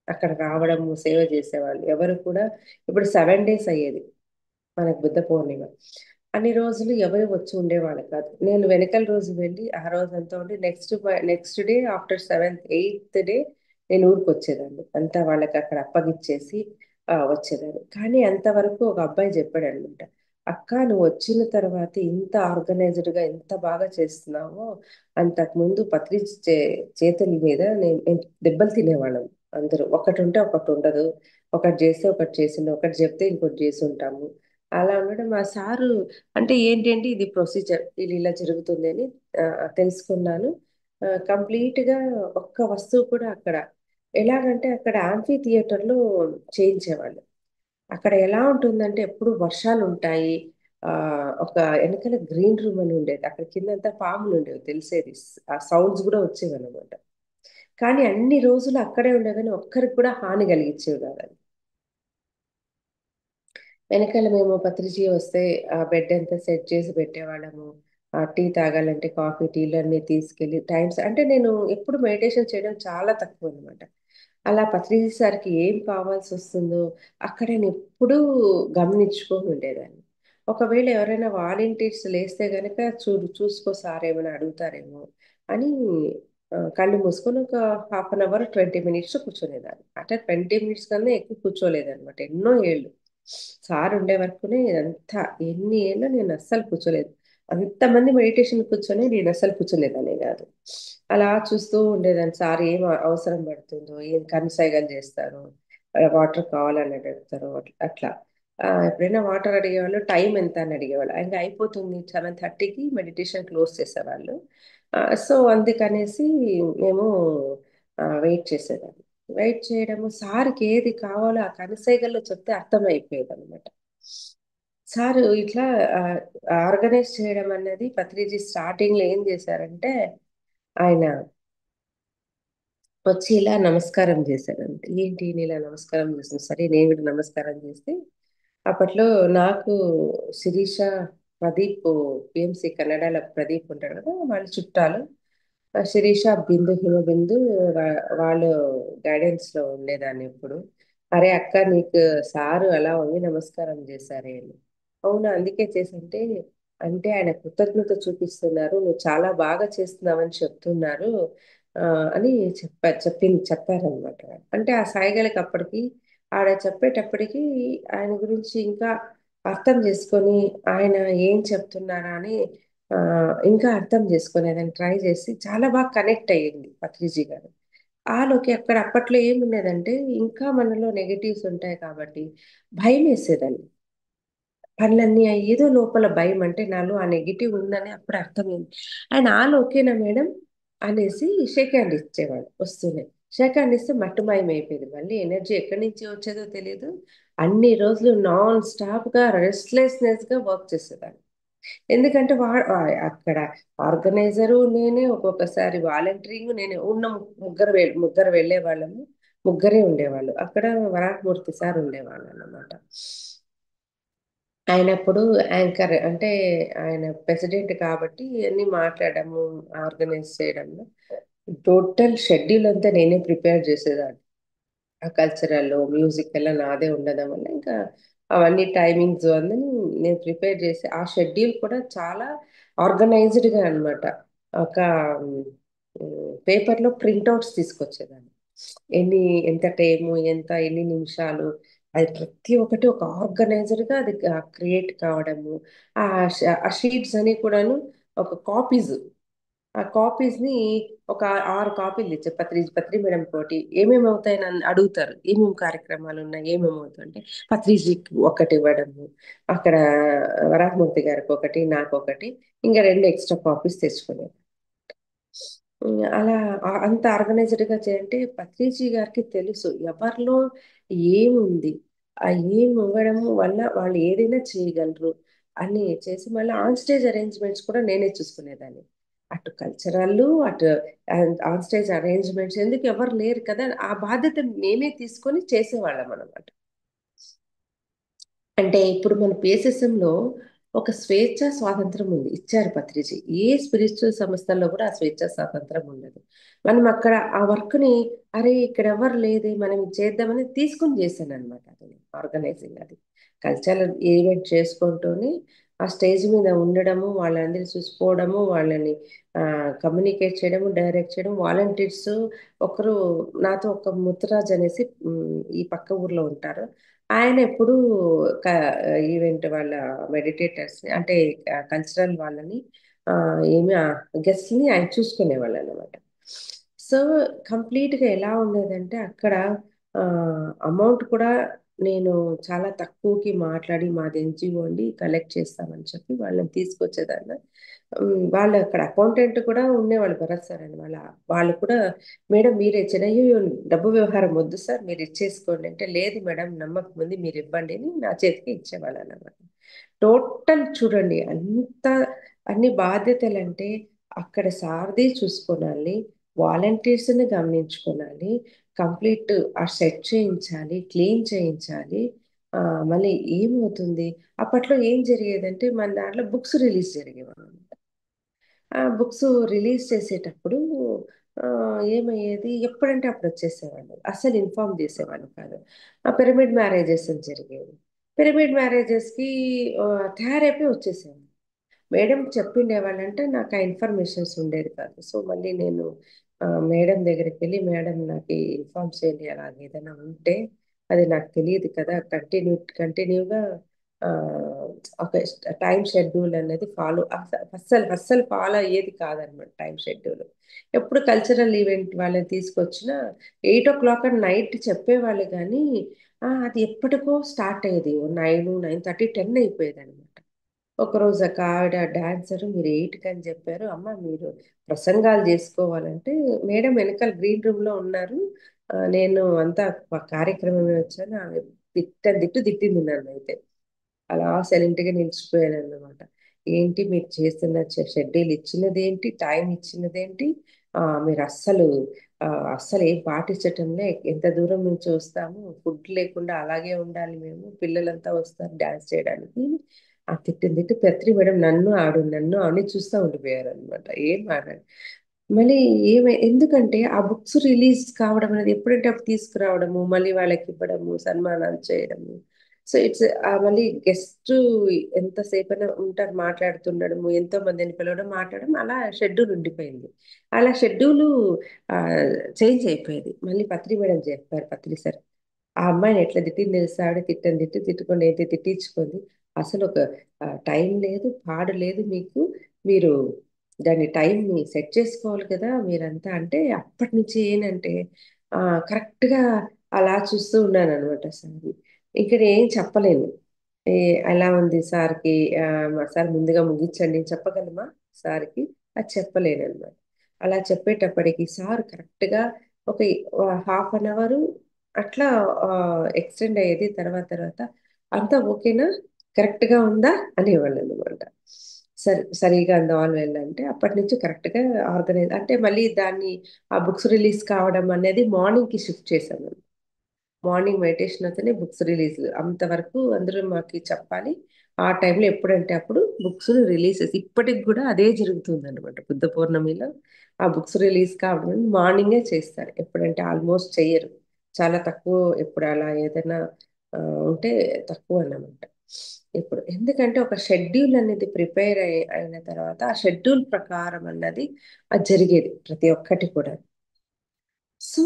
S2: అక్కడ రావడము, సేవ చేసేవాళ్ళు. ఎవరు కూడా ఇప్పుడు 7 డేస్ అయ్యేది. మనకు బుద్ధ పౌర్ణిమ. అన్ని రోజులు ఎవరు వచ్చి ఉండేవాళ్ళు కాదు. నేను వెనకల రోజు వెళ్ళి ఆ రోజంతా ఉండి next day after 8th day నేను ఊరికొచ్చేదాన్ని. అంతా వాళ్ళకి అక్కడ అప్పగిచ్చేసి వచ్చేదాన్ని. కానీ అంతవరకు ఒక అబ్బాయి చెప్పాడనమాట. "అక్క నువ్వు వచ్చిన తర్వాత ఇంత ఆర్గనైజ్డ్‌గా ఎంత బాగా చేస్తున్నావో, అంతకుముందు చేతుల మీద నేను దెబ్బలు తినేవాళ్ళం అందరూ. ఒకటుంటే ఒకటుండదు. ఒకటి చేస్తే ఒకటి చేసిండు. ఒకటి చెప్తే ఇంకోటి చేసుంటాము." అలా ఉండడం మా సారు అంటే ఏంటి అంటే ఇది ప్రొసీజర్. ఇది ఇలా జరుగుతుంది అని తెలుసుకున్నాను. కంప్లీట్‌గా ఒక్క వస్తువు కూడా అక్కడ ఎలాగంటే అక్కడ యాంఫీ థియేటర్‌లో చేయించేవాళ్ళు. అక్కడ ఎలా ఉంటుందంటే ఎప్పుడు వర్షాలుంటాయి. ఒక ఎనకాల గ్రీన్ రూమ్ అని ఉండేది. అక్కడ కిందంతా పాములుండేవి తెలిసేది. ఆ సౌండ్స్ గూడా వచ్చేవన్నమాట. కానీ అన్ని రోజులు అక్కడే ఉండేగాని ఒక్కరికి కూడా హాని కలిగించేవి కాదండి. వెనకాల మేము పత్రిజీ వస్తే ఆ బెడ్ అంతా సెట్ చేసి పెట్టేవాళ్ళము. టీ తాగాలంటే కాఫీ, టీలు అన్నీ తీసుకెళ్ళి టైమ్స్ అంటే నేను ఎప్పుడు మెడిటేషన్ చేయడం చాలా తక్కువనమాట. అలా పత్రిజీ సార్‌కి ఏం కావాల్సొస్తుందో అక్కడ నేనెప్పుడూ గమనించుకొని ఉండేదాన్ని. ఒకవేళ ఎవరైనా వాలంటీర్స్ లేస్తే గనక చూసుకో సార్ ఏమైనా అడుగుతారేమో అని కళ్ళు మూసుకొని ఒక హాఫ్ అన్ అవర్, 20 మినిట్స్ కూర్చునేదాన్ని. అంటే 20 మినిట్స్ కన్నా ఎక్కువ కూర్చోలేదనమాట. ఎన్నో ఏళ్ళు. సార్ ఉండే వరకునే ఇదంతా ఎన్ని ఏళ్ళు నేను అస్సలు కూర్చోలేదు. అంతమంది మెడిటేషన్ కూర్చొని నేను అస్సలు కూర్చునేదాన్నే గాదు. అలా చూస్తూ ఉండేదాన్ని. సార్ ఏం అవసరం పడుతుందో, ఏం కనుసైగలు జేస్తారో, వాటర్ కావాలని అడుగుతారో అట్లా. ఎప్పుడైనా వాటర్ అడిగేవాళ్ళు, టైం ఎంత అని అడిగేవాళ్ళు. ఇంక అయిపోతుంది 7:30కి మెడిటేషన్ క్లోజ్ చేసేవాళ్ళు. సో, అందుకనేసి మేము వెయిట్ చేసేదాన్ని. వెయిట్ చేయడము సార్‌కి ఏది కావాలో ఆ కనుసైగల్లో చెప్తే అర్థమైపోయేదనమాట. సారు ఇట్లా ఆహ్, ఆర్గనైజ్ చేయడం అన్నది పత్రిజీ స్టార్టింగ్‌లో ఏం చేశారంటే, ఆయన వచ్చి ఇలా నమస్కారం చేశారంతే. ఏంటి ఈయన ఇలా నమస్కారం చేస్తుంది. సరే నేను కూడా నమస్కారం చేస్తే, అప్పట్లో నాకు శిరీష, ప్రదీప్ పీఎంసీ కన్నడలో ప్రదీప్ ఉంటాడు కదా! వాళ్ళు చుట్టాలు. శిరీష, బిందు, హిమబిందు వాళ్ళు గైడెన్స్‌లో ఉండేదాన్ని ఎప్పుడు. "అరే అక్క నీకు సారు అలా వంగి నమస్కారం చేశారే" అని. అవునా! అందుకే చేసంటే, అంటే ఆయన కృతజ్ఞత చూపిస్తున్నారు. నువ్వు చాలా బాగా చేస్తున్నావని చెప్తున్నారు అని చెప్పారనమాట. అంటే ఆ సాయిగలకి అప్పటికి ఆడ చెప్పేటప్పటికి ఆయన గురించి ఇంకా అర్థం చేసుకొని, ఆయన ఏం చెప్తున్నారా అని ఇంకా అర్థం చేసుకునేదాన్ని ట్రై చేసి చాలా బాగా కనెక్ట్ అయ్యింది పత్రిజీ గారు. ఆలోకి అక్కడ అప్పట్లో ఏముండేదంటే ఇంకా మనలో నెగెటివ్స్ ఉంటాయి కాబట్టి భయమేసేదండి. పనులన్నీ ఏదో లోపల భయం అంటే నాలో ఆ నెగెటివ్ ఉందని అప్పుడు అర్థమైంది. ఆయన ఆల్ ఓకేనా మేడం అనేసి షేక్ హ్యాండ్ ఇచ్చేవాడు వస్తూనే. షేక్ హ్యాండ్ ఇస్తే మట్టుమాయమైపోయేది. మళ్ళీ ఎనర్జీ ఎక్కడి నుంచి వచ్చేదో తెలీదు. అన్ని రోజులు నాన్ స్టాప్‌గా రెస్ట్‌లెస్‌నెస్‌గా వర్క్ చేసేదాన్ని. ఎందుకంటే అక్కడ ఆర్గనైజరు నేనే, ఒక్కొక్కసారి వాలంటీరింగ్ నేనే. ఉన్న ముగ్గురు వెళ్ళేవాళ్ళము. ముగ్గురే ఉండేవాళ్ళు. అక్కడ వరాహమూర్తి సార్ ఉండేవాళ్ళనమాట. ఆయనప్పుడు యాంకర్ అంటే ఆయన ప్రెసిడెంట్ కాబట్టి అన్నీ మాట్లాడడము, ఆర్గనైజ్ చేయడంలో టోటల్ షెడ్యూల్ అంతా నేనే ప్రిపేర్ చేసేదాన్ని. ఆ కల్చరల్, మ్యూజిక్ ఎல்லாம் నాదే ఉండడం వల్ల ఇంకా అవన్నీ టైమింగ్స్ అన్నీ నేను ప్రిపేర్ చేసి ఆ షెడ్యూల్ కూడా చాలా ఆర్గనైజ్డ్‌గా అన్నమాట. ఒక పేపర్‌లో ప్రింటౌట్స్ తీసుకొచ్చేదాన్ని. ఎన్ని ఎంత టైము, ఎన్ని నిమిషాలు అది ప్రతి ఒక్కటి ఒక ఆర్గనైజర్‌గా అది క్రియేట్ కావడము. ఆ షీట్స్ అన్ని కూడాను ఒక కాపీస్. ఆ కాపీస్ ని ఒక 6 కాపీలు ఇచ్చే పత్రి మేడం తోటి ఏమేమి అవుతాయని అడుగుతారు. ఏమేమి కార్యక్రమాలు ఉన్నాయి, ఏమేమి అవుతాయి అంటే పత్రిజీకి ఒకటి ఇవ్వడము, అక్కడ వరాహమూర్తి గారికి ఒకటి, నాకు ఒకటి, ఇంకా 2 ఎక్స్ట్రా కాపీస్ తెచ్చుకునేది. అలా అంత ఆర్గనైజ్డ్ గా చేయంటే పత్రిజీ గారికి తెలుసు ఎవరిలో ఏముంది, ఆ ఏం ఇవ్వడం వల్ల వాళ్ళు ఏదైనా చేయగలరు అని చేసి మళ్ళీ ఆన్ స్టేజ్ అరేంజ్మెంట్స్ కూడా నేనే చూసుకునేదాన్ని. అటు కల్చరల్, అటు ఆన్ స్టేజ్ అరేంజ్మెంట్స్ ఎందుకు ఎవరు లేరు కదా, ఆ బాధ్యత మేమే తీసుకొని చేసేవాళ్ళం అనమాట. అంటే ఇప్పుడు మన PSSM లో ఒక స్వేచ్ఛ స్వాతంత్రం ఉంది, ఇచ్చారు పత్రిజీ. ఏ స్పిరిచువల్ సంస్థల్లో కూడా ఆ స్వేచ్ఛ స్వాతంత్రం ఉండదు. మనం అక్కడ ఆ వర్క్ ని అరే ఇక్కడ ఎవరు లేదే మనం ఇది చేద్దామని తీసుకుని చేశాను అనమాట. అది ఆర్గనైజింగ్, అది కల్చరల్ ఈవెంట్ చేసుకుంటూనే ఆ స్టేజ్ మీద ఉండడము, వాళ్ళందరినీ చూసుకోవడము, వాళ్ళని కమ్యూనికేట్ చేయడము, డైరెక్ట్ చేయడం. వాలంటీర్స్ ఒకరు నాతో, ఒక ముత్తరాజ్ అనేసి ఈ పక్క ఊర్లో ఉంటారు. ఆయన ఎప్పుడు ఈవెంట్ వాళ్ళ మెడిటేటర్స్ అంటే కల్చరల్ వాళ్ళని ఏమి గెస్ట్ ని ఆయన చూసుకునేవాళ్ళు అనమాట. సో కంప్లీట్ గా ఎలా ఉండేదంటే అక్కడ అమౌంట్ కూడా నేను చాలా తక్కువకి మాట్లాడి మాది ఎన్జిఓ అండి కలెక్ట్ చేస్తామని చెప్పి వాళ్ళని తీసుకొచ్చేదాన్ని. వాళ్ళు అక్కడ అకౌంటెంట్ కూడా ఉండేవాళ్ళు, భరత్ సార్ అని. వాళ్ళు కూడా మేడం మీరే చెన్నయ్య డబ్బు వ్యవహారం వద్దు సార్ మీరు ఇచ్చేసుకోండి అంటే, లేదు మేడం నమ్మకం ఉంది మీరు ఇవ్వండి అని నా చేతికి ఇచ్చేవాళ్ళు అన్నమాట. టోటల్ చూడండి అంత అన్ని బాధ్యతలు అంటే అక్కడ సారథి చూసుకోనాలి, వాలంటీర్స్ని గమనించుకోనాలి, కంప్లీట్ ఆ సెట్ చేయించాలి, క్లీన్ చేయించాలి. ఆ, మళ్ళీ ఏమవుతుంది అప్పట్లో ఏం జరిగేదంటే మన దాంట్లో బుక్స్ రిలీజ్ జరిగేవి. ఆ బుక్స్ రిలీజ్ చేసేటప్పుడు ఆ, ఏమయ్యేది ఎప్పుడంటే అప్పుడు వచ్చేసేవాళ్ళు, అస్సలు ఇన్ఫార్మ్ చేసేవాళ్ళు కాదు. ఆ పిరమిడ్ మ్యారేజెస్ జరిగేవి. పిరమిడ్ మ్యారేజెస్కి తయారైపోయి వచ్చేసేవాళ్ళు. మేడం చెప్పిండేవాళ్ళంటే నాకు ఆ ఇన్ఫర్మేషన్స్ ఉండేది కాదు. సో మళ్ళీ నేను మేడం దగ్గరికి వెళ్ళి, మేడం నాకు ఇన్ఫార్మ్ చేయండి అలాగే ఏదైనా ఉంటే, అది నాకు తెలియదు కదా, కంటిన్యూగా ఒక టైం షెడ్యూల్ అనేది ఫాలో అస్సలు అస్సలు ఫాలో అయ్యేది కాదనమాట. టైం షెడ్యూల్ ఎప్పుడు కల్చరల్ ఈవెంట్ వాళ్ళని తీసుకొచ్చినా 8 o'clock నైట్ చెప్పేవాళ్ళు కానీ అది ఎప్పటికో స్టార్ట్ అయ్యేది. 9, 9:30, 10 అయిపోయేది అనమాట. ఒకరోజు ఒక ఆవిడ డాన్సర్ మీరు 8కి అని చెప్పారు, అమ్మ మీరు ప్రసంగాలు చేసుకోవాలంటే మేడం వెనకాల గ్రీన్ రూమ్ లో ఉన్నారు. నేను అంతా కార్యక్రమం వచ్చాను, ఆమె తిట్టింది నన్ను అయితే. అలా సైలెంట్ గా నిలిచిపోయాను అన్నమాట. ఏంటి మీరు చేస్తున్న షెడ్యూల్ ఇచ్చినదేంటి, టైం ఇచ్చినదేంటి, మీరు ఆ, అస్సలు ఏం పాటించటంలే, ఎంత దూరం నుంచి వస్తాము, ఫుడ్ లేకుండా అలాగే ఉండాలి, మేము పిల్లలంతా వస్తారు డాన్స్ చేయడానికి. ఆ తిట్టి పత్రి మేడం నన్ను ఆవిడ చూస్తూ ఉండిపోయారు అనమాట, ఏం మాట్లాడు. మళ్ళీ ఎందుకంటే ఆ బుక్స్ రిలీజ్ కావడం అనేది ఎప్పుడంటే అప్పుడు తీసుకురావడము, మళ్ళీ వాళ్ళకి ఇవ్వడము, సన్మానాలు చేయడము. సో ఇట్స్ మళ్ళీ గెస్ట్ ఎంతసేపు అయినా ఉంటారు మాట్లాడుతుండడము, ఎంతో మందిని పిలవడం, మాట్లాడడం, అలా షెడ్యూల్ ఉండిపోయింది. అలా షెడ్యూల్ చేంజ్ అయిపోయేది. మళ్ళీ పత్రి మేడం చెప్పారు, పత్రి సార్ ఆ అమ్మాయిని ఎట్లా తిట్టింది తెలుసా, ఆవిడ తిట్టుకొని అయితే తిట్టించుకుంది. అసలు ఒక టైం లేదు పాడు లేదు మీకు, మీరు దాన్ని టైంని సెట్ చేసుకోవాలి కదా మీరంతా అంటే, అప్పటి నుంచి ఏంటంటే ఆ, కరెక్ట్ గా అలా చూస్తూ ఉన్నాను అనమాట సార్. ఇక్కడ ఏం చెప్పలేను. ఏ ఎలా ఉంది సార్కి, మా సార్ ముందుగా ముగించండి చెప్పగలమా సార్కి, అది చెప్పలేను అనమాట. అలా చెప్పేటప్పటికి సార్ కరెక్ట్ గా ఒక హాఫ్ 1 hour అట్లా ఎక్స్టెండ్ అయ్యేది. తర్వాత తర్వాత అంతా ఓకేనా, కరెక్ట్ గా ఉందా అనేవాళ్ళు అనమాట. సరిగా అందాలు వెళ్ళంటే అప్పటి నుంచి కరెక్ట్ గా ఆర్గనైజ్ అంటే మళ్ళీ దాన్ని ఆ బుక్స్ రిలీజ్ కావడం అనేది మార్నింగ్ కి షిఫ్ట్ చేశాను. మార్నింగ్ మెడిటేషన్ అవుతూనే బుక్స్ రిలీజ్ అంతవరకు అందరూ మాకు చెప్పాలి. ఆ టైంలో ఎప్పుడంటే అప్పుడు బుక్స్ రిలీజెస్ ఇప్పటికి కూడా అదే జరుగుతుంది అనమాట. బుద్ధ పౌర్ణమిలో ఆ బుక్స్ రిలీజ్ కావడం మార్నింగే చేస్తారు. ఎప్పుడంటే ఆల్మోస్ట్ చెయ్యరు, చాలా తక్కువ. ఎప్పుడు అలా ఏదైనా ఆ, ఉంటే తక్కువ అన్నమాట. ఇప్పుడు ఎందుకంటే ఒక షెడ్యూల్ అనేది ప్రిపేర్ అయిన తర్వాత ఆ షెడ్యూల్ ప్రకారం అన్నది అది జరిగేది ప్రతి ఒక్కటి కూడా. సో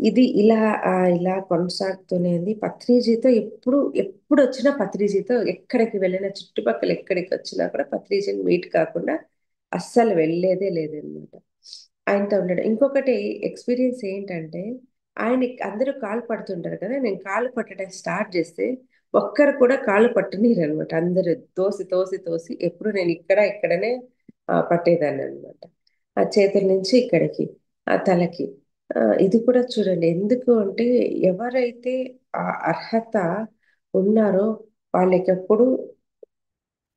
S2: ఇది ఇలా కొనసాగుతూనే ఉంది. పత్రిజీతో ఎప్పుడు ఎప్పుడు వచ్చినా, పత్రిజీతో ఎక్కడికి వెళ్ళినా, చుట్టుపక్కల ఎక్కడికి వచ్చినా కూడా పత్రిజీని మీట్ కాకుండా అస్సలు వెళ్ళేదే లేదనమాట. ఆయనతో ఉండడం. ఇంకొకటి ఎక్స్పీరియన్స్ ఏంటంటే, ఆయనకి అందరూ కాళ్ళు పడుతుంటారు కదా! నేను కాళ్ళు పట్టడం స్టార్ట్ చేస్తే, ఒక్కరు కూడా కాళ్ళు పట్టనీయరనమాట. అందరూ తోసి, తోసి, తోసి ఎప్పుడు నేను ఇక్కడనే పట్టేదాన్ననమాట. ఆ చేతుల నుంచి ఇక్కడికి, ఆ తలకి. ఇది కూడా చూడండి. ఎందుకు అంటే, ఎవరైతే ఆ అర్హత ఉన్నారో వాళ్ళకెప్పుడు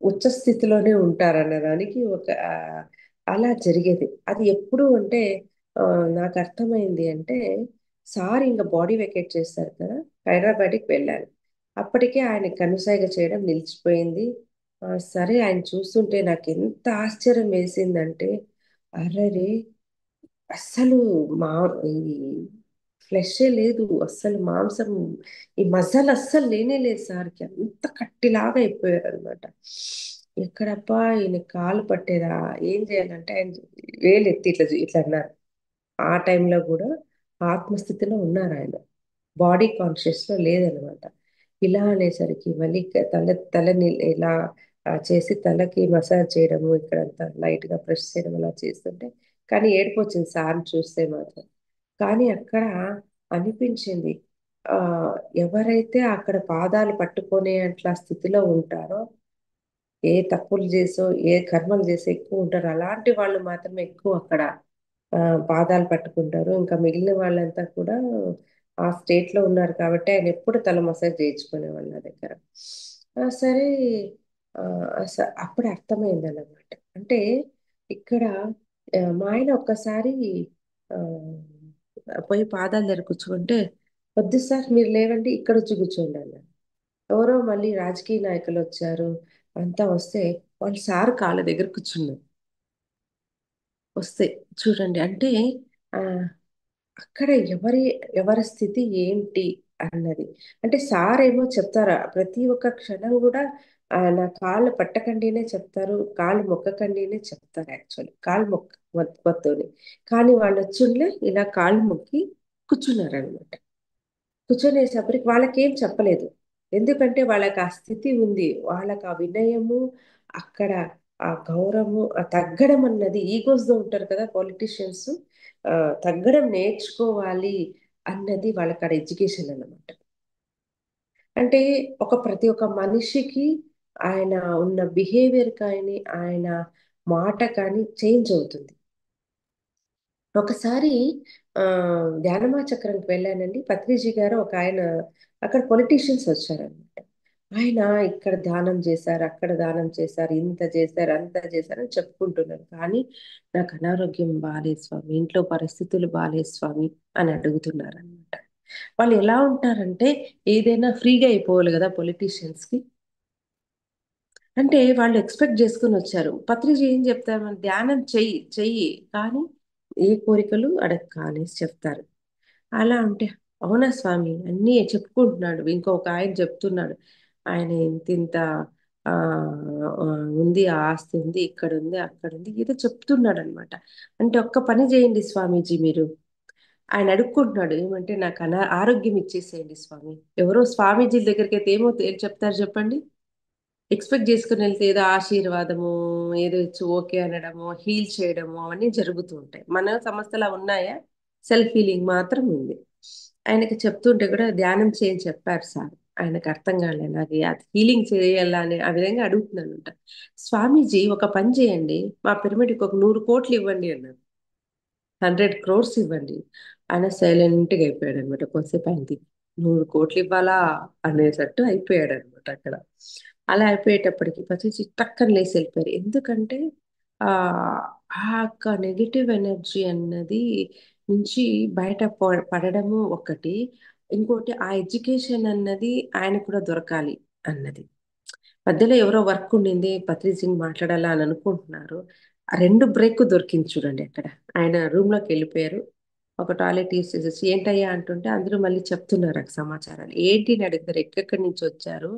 S2: ఉచ్చ స్థితిలోనే ఉంటారన్నదానికి అలా జరిగేది. అది ఎప్పుడు అంటే నాకు అర్థమైంది అంటే సార్ ఇంక బాడీ వెకేట్ చేస్తారు కదా! హైదరాబాద్‌కి వెళ్ళాను. అప్పటికే ఆయన కనుసైగ చేయడం నిలిచిపోయింది. సరే ఆయన చూస్తుంటే నాకెంత ఆశ్చర్యం వేసిందంటే, అరెరే! అస్సలు మా ఈ ఫ్లెషే లేదు. అస్సలు మాంసం ఈ మసాలా అస్సలు లేనే లేదు సార్‌కి. అంత కట్టిలాగా అయిపోయారనమాట. ఎక్కడబ్బా ఈయన కాలు పట్టేదా? ఏం చేయాలంటే ఆయన వేలెత్తి ఇట్లా అన్నారు. ఆ టైంలో గూడా ఆత్మస్థితిలో ఉన్నారాయన. బాడీ కాన్షియస్‌లో లేదనమాట. ఇలా అనేసరికి మళ్ళీ తలని ఇలా చేసి తలకి మసాజ్ చేయడము, ఇక్కడంతా లైట్‌గా ప్రెస్ చేయడం అలా చేస్తుంటే కానీ ఏడుపొచ్చింది సార్‌ని చూస్తే మాత్రం. కానీ అక్కడ అనిపించింది. ఆహ్, ఎవరైతే అక్కడ పాదాలు పట్టుకునే అట్లా స్థితిలో ఉంటారో, ఏ తప్పులు చేసో, ఏ కర్మలు చేసో ఎక్కువుంటారో, అలాంటి వాళ్ళు మాత్రమే ఎక్కువ అక్కడ పాదాలు పట్టుకుంటారు. ఇంకా మిగిలిన వాళ్ళంతా కూడా ఆ స్టేట్‌లో ఉన్నారు కాబట్టి ఆయనెప్పుడు తల మసాజ్ చేయించుకునేవాళ్ళు నా దగ్గర. సరే అప్పుడు అర్థమైందనమాట. అంటే ఇక్కడ మా ఆయన ఒక్కసారి ఆహ్, పోయి పాదాల దగ్గర కూర్చుంటే, "వద్దు సార్ మీరు లేవండి ఇక్కడొచ్చి కూర్చోండి" అన్నారు. ఎవరో మళ్ళీ రాజకీయ నాయకులొచ్చారు. అంతా వస్తే వాళ్ళు సార్ కాళ్ళ దగ్గర కూర్చున్నారు. వస్తే చూడండి అంటే ఆహ్, అక్కడ ఎవరి స్థితి ఏంటి అన్నది. అంటే సారేమో చెప్తారా ప్రతి ఒక్క క్షణం గూడా నా కాళ్ళు పట్టకండినే చెప్తారు. కాళ్ళు మొక్కకండినే చెప్తారు యాక్చువల్లీ. కాళ్ళు మొక్కవద్దని. కానీ వాళ్ళొచ్చుండ్లే ఇలా కాళ్ళు మొక్కి కూర్చున్నారనమాట. కూర్చొనేసప్పటికి వాళ్ళకేం చెప్పలేదు. ఎందుకంటే వాళ్ళకి ఆ స్థితి ఉంది. వాళ్ళకి ఆ వినయము, అక్కడ ఆ గౌరవము, ఆ తగ్గడం అన్నది ఈగోస్‌తో ఉంటారు కదా! పొలిటీషియన్స్. తగ్గడం నేర్చుకోవాలి అన్నది వాళ్ళకాడ ఎడ్యుకేషన్ అన్నమాట. అంటే ప్రతి ఒక్క మనిషికి ఆయన ఉన్న బిహేవియర్ కానీ, ఆయన మాట కానీ చేంజ్ అవుతుంది. ఒకసారి ధ్యానమా చక్రంకి వెళ్ళానండి. పత్రిజీ గారు ఒకాయన అక్కడ పొలిటీషియన్స్ వచ్చారనమాట. ఆయన ఇక్కడ దానం చేశారు, అక్కడ దానం చేశారు, ఇంత చేశారు, అంత చేశారు అని చెప్పుకుంటున్నారు. కానీ నాకు అనారోగ్యం బాలేదు స్వామి, ఇంట్లో పరిస్థితులు బాలేదు స్వామి అని అడుగుతున్నారనమాట. వాళ్ళు ఎలా ఉంటారంటే ఏదైనా ఫ్రీగా అయిపోవాలి గదా! పొలిటీషియన్స్‌కి. అంటే వాళ్ళు ఎక్స్‌పెక్ట్ జేసుకొనొచ్చారు. పత్రిజీ ఏం చెప్తారు? "మనం ధ్యానం చెయ్యి, చెయ్యి కానీ ఏ కోరికలు అడగకు" అనేసి చెప్తారు. అలా అంటే, అవునా స్వామి అన్నీ చెప్పుకుంటున్నాడు. ఇంకొక ఆయన చెప్తున్నాడు. ఆయన ఇంతింత ఉంది, ఆస్తి ఉంది, ఇక్కడుంది, అక్కడుంది ఏదో చెప్తున్నాడనమాట. అంటే ఒక్క పని చేయండి స్వామీజీ మీరు. ఆయన అడుక్కుంటున్నాడు. ఏమంటే నాకు ఆరోగ్యం ఇచ్చేసేయండి స్వామి. ఎవరో స్వామీజీల దగ్గరికైతే ఏం చెప్తారు చెప్పండి? ఎక్స్‌పెక్ట్ జేసుకొనెళ్తే ఏదో ఆశీర్వాదము, ఏదో ఇచ్చి ఓకే అనడము, హీల్ చేయడము అవన్నీ జరుగుతూ ఉంటాయి. మన సమస్యలు అవున్నాయా? సెల్ఫ్ హీలింగ్ మాత్రం ఉంది. ఆయనకి చెప్తుంటే కూడా ధ్యానం చేయని చెప్పారు సార్. ఆయనకు అర్థం కాలే. నాకు అది హీలింగ్ చేయాలా అని ఆ విధంగా అడుగుతున్నానంట. స్వామీజీ ఒక పని చేయండి. మా పిరమిడ్‌కి ఒక 100,00,00,000 ఇవ్వండి అన్నారు. 100 crores ఇవ్వండి. ఆయన సైలెంట్‌గా అయిపోయాడనమాట. కొంసేపు ఆయనకి 100,00,00,000 ఇవ్వాలా అనేసట్టు అయిపోయాడనమాట అక్కడ. అలా అయిపోయేటప్పటికి పచ్చిచి టక్కన లేసి ఎళ్ళిపోయారు. ఎందుకంటే ఆహ్, ఆ యొక్క నెగెటివ్ ఎనర్జీ అన్నది నుంచి బయట పడడము ఒకటి. ఇంకోటి ఆ ఎడ్యుకేషన్ అన్నది ఆయనకు కూడా దొరకాలి అన్నది. మధ్యలో ఎవరో వర్క్ ఉండింది. పత్రిజిని మాట్లాడాలా అని అనుకుంటున్నారు. ఆ 2 బ్రేక్ దొరికింది చూడండి అక్కడ. ఆయన రూమ్‌లోకెళ్ళిపోయారు. ఒక టాయిలెట్ యూజ్ చేసేసి ఏంటయ్యా అంటుంటే అందరూ మళ్ళీ చెప్తున్నారు ఆ సమాచారాలు. ఏంటి అని అడుగుతారు. ఎక్కడి నుంచొచ్చారు?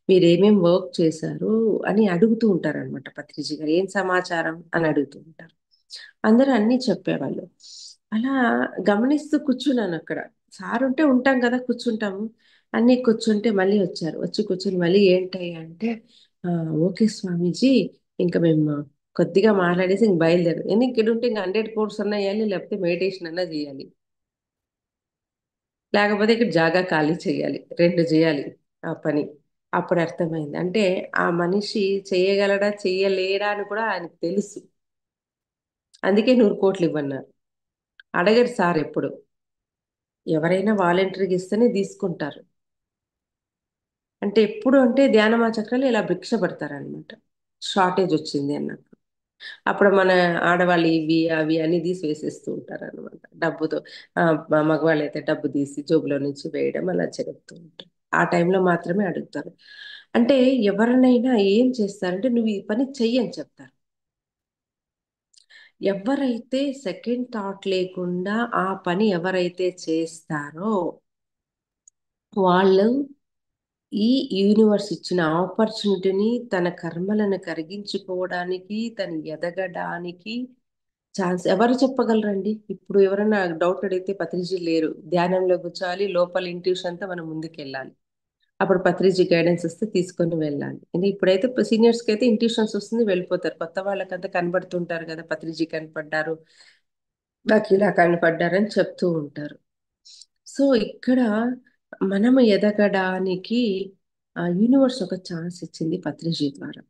S2: మీరేమేం వర్క్ చేశారు? అని అడుగుతూ ఉంటారనమాట పత్రిజీ గారు. ఏం సమాచారం అని అడుగుతూ ఉంటారు. అందరూ అన్నీ చెప్పేవాళ్ళు. అలా గమనిస్తూ కూర్చున్నానక్కడ. సారుంటే ఉంటాం కదా! కూర్చుంటాము. అన్నీ కూర్చుంటే మళ్ళీ వచ్చారు. వచ్చి కూర్చొని మళ్ళీ ఏంటయ్యా అంటే ఓకే స్వామీజీ ఇంక మేము కొద్దిగా మాట్లాడేసి ఇంక బయలుదేరు. ఇక్కడ ఉంటే ఇంక 100 కోర్స్ అన్నా వేయాలి, లేకపోతే మెడిటేషన్ అన్నా చేయాలి, లేకపోతే ఇక్కడ జాగా ఖాళీ చేయాలి. 2 చేయాలి ఆ పని. అప్పుడు అర్థమైంది. అంటే ఆ మనిషి చేయగలడా చెయ్యలేడా అని కూడా ఆయనకు తెలుసు. అందుకే 100 కోట్లు ఇవ్వన్నారు. అడగరు సార్ ఎప్పుడు. ఎవరైనా వాలంటరీగా ఇస్తేనే తీసుకుంటారు. అంటే ఎప్పుడు అంటే ధ్యానమా చక్రాలు ఇలా భిక్ష పడతారనమాట. షార్టేజ్ వచ్చింది అన్నట్టు. అప్పుడు మన ఆడవాళ్ళు ఇవి అవి అని తీసి వేసేస్తూ ఉంటారు అనమాట డబ్బుతో. మగవాళ్ళు అయితే డబ్బు తీసి జోబులో నుంచి వేయడం అలా జరుగుతూ ఉంటారు. ఆ టైంలో మాత్రమే అడుగుతారు. అంటే ఎవరినైనా ఏం చేస్తారంటే నువ్వు ఈ పని చెయ్యి అని చెప్తారు. ఎవరైతే సెకండ్ థాట్ లేకుండా ఆ పని ఎవరైతే చేస్తారో వాళ్ళు ఈ యూనివర్స్ ఇచ్చిన ఆపర్చునిటీని తన కర్మలను కరిగించుకోవడానికి, తను ఎదగడానికి ఛాన్స్ ఎవరు చెప్పగలరండి? ఇప్పుడు ఎవరైనా డౌట్ అడిగితే పత్రిజీ లేరు. ధ్యానంలో కూర్చోవాలి, లోపల ఇంట్యూషన్ అంతా మనం ముందుకెళ్ళాలి. అప్పుడు పత్రిజీ గైడెన్స్ వస్తే తీసుకొని వెళ్ళాలి. అంటే ఇప్పుడైతే సీనియర్స్కి అయితే ఇంట్యూషన్స్ వస్తుంది, వెళ్ళిపోతారు. కొత్త వాళ్ళకంతా కనబడుతుంటారు కదా, పత్రిజీ కనపడ్డారు, నాకు ఇలా కనపడ్డారని చెప్తూ ఉంటారు. సో ఇక్కడ మనము ఎదగడానికి యూనివర్స్ ఒక ఛాన్స్ ఇచ్చింది పత్రిజీ ద్వారా.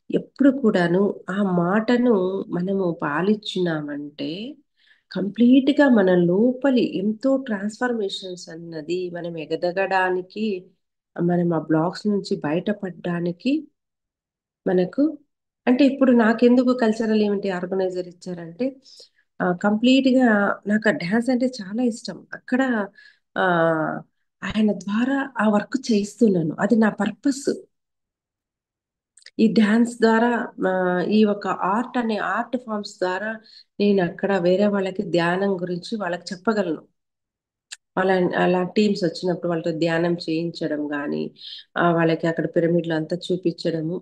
S2: ఎప్పుడు కూడాను ఆ మాటను మనము పాలించున్నామంటే కంప్లీట్ గా మన లోపలి ఎంతో ట్రాన్స్ఫర్మేషన్స్ అన్నది మనం ఎదగడానికి, మనం ఆ బ్లాక్స్ నుంచి బయటపడడానికి మనకు. అంటే ఇప్పుడు నాకెందుకు కల్చరల్ ఈవెంట్ ఆర్గనైజర్ ఇచ్చారంటే కంప్లీట్ గా నాకు ఆ డ్యాన్స్ అంటే చాలా ఇష్టం. అక్కడ ఆ ఆయన ద్వారా ఆ వర్క్ చేయిస్తున్నాను, అది నా పర్పస్. ఈ డ్యాన్స్ ద్వారా ఈ ఒక ఆర్ట్ అనే ఆర్ట్ ఫామ్స్ ద్వారా నేను అక్కడ వేరే వాళ్ళకి ధ్యానం గురించి వాళ్ళకి చెప్పగలను. అలా అలా టీమ్స్ వచ్చినప్పుడు వాళ్ళతో ధ్యానం చేయించడం కానీ, వాళ్ళకి అక్కడ పిరమిడ్లు అంతా చూపించడము.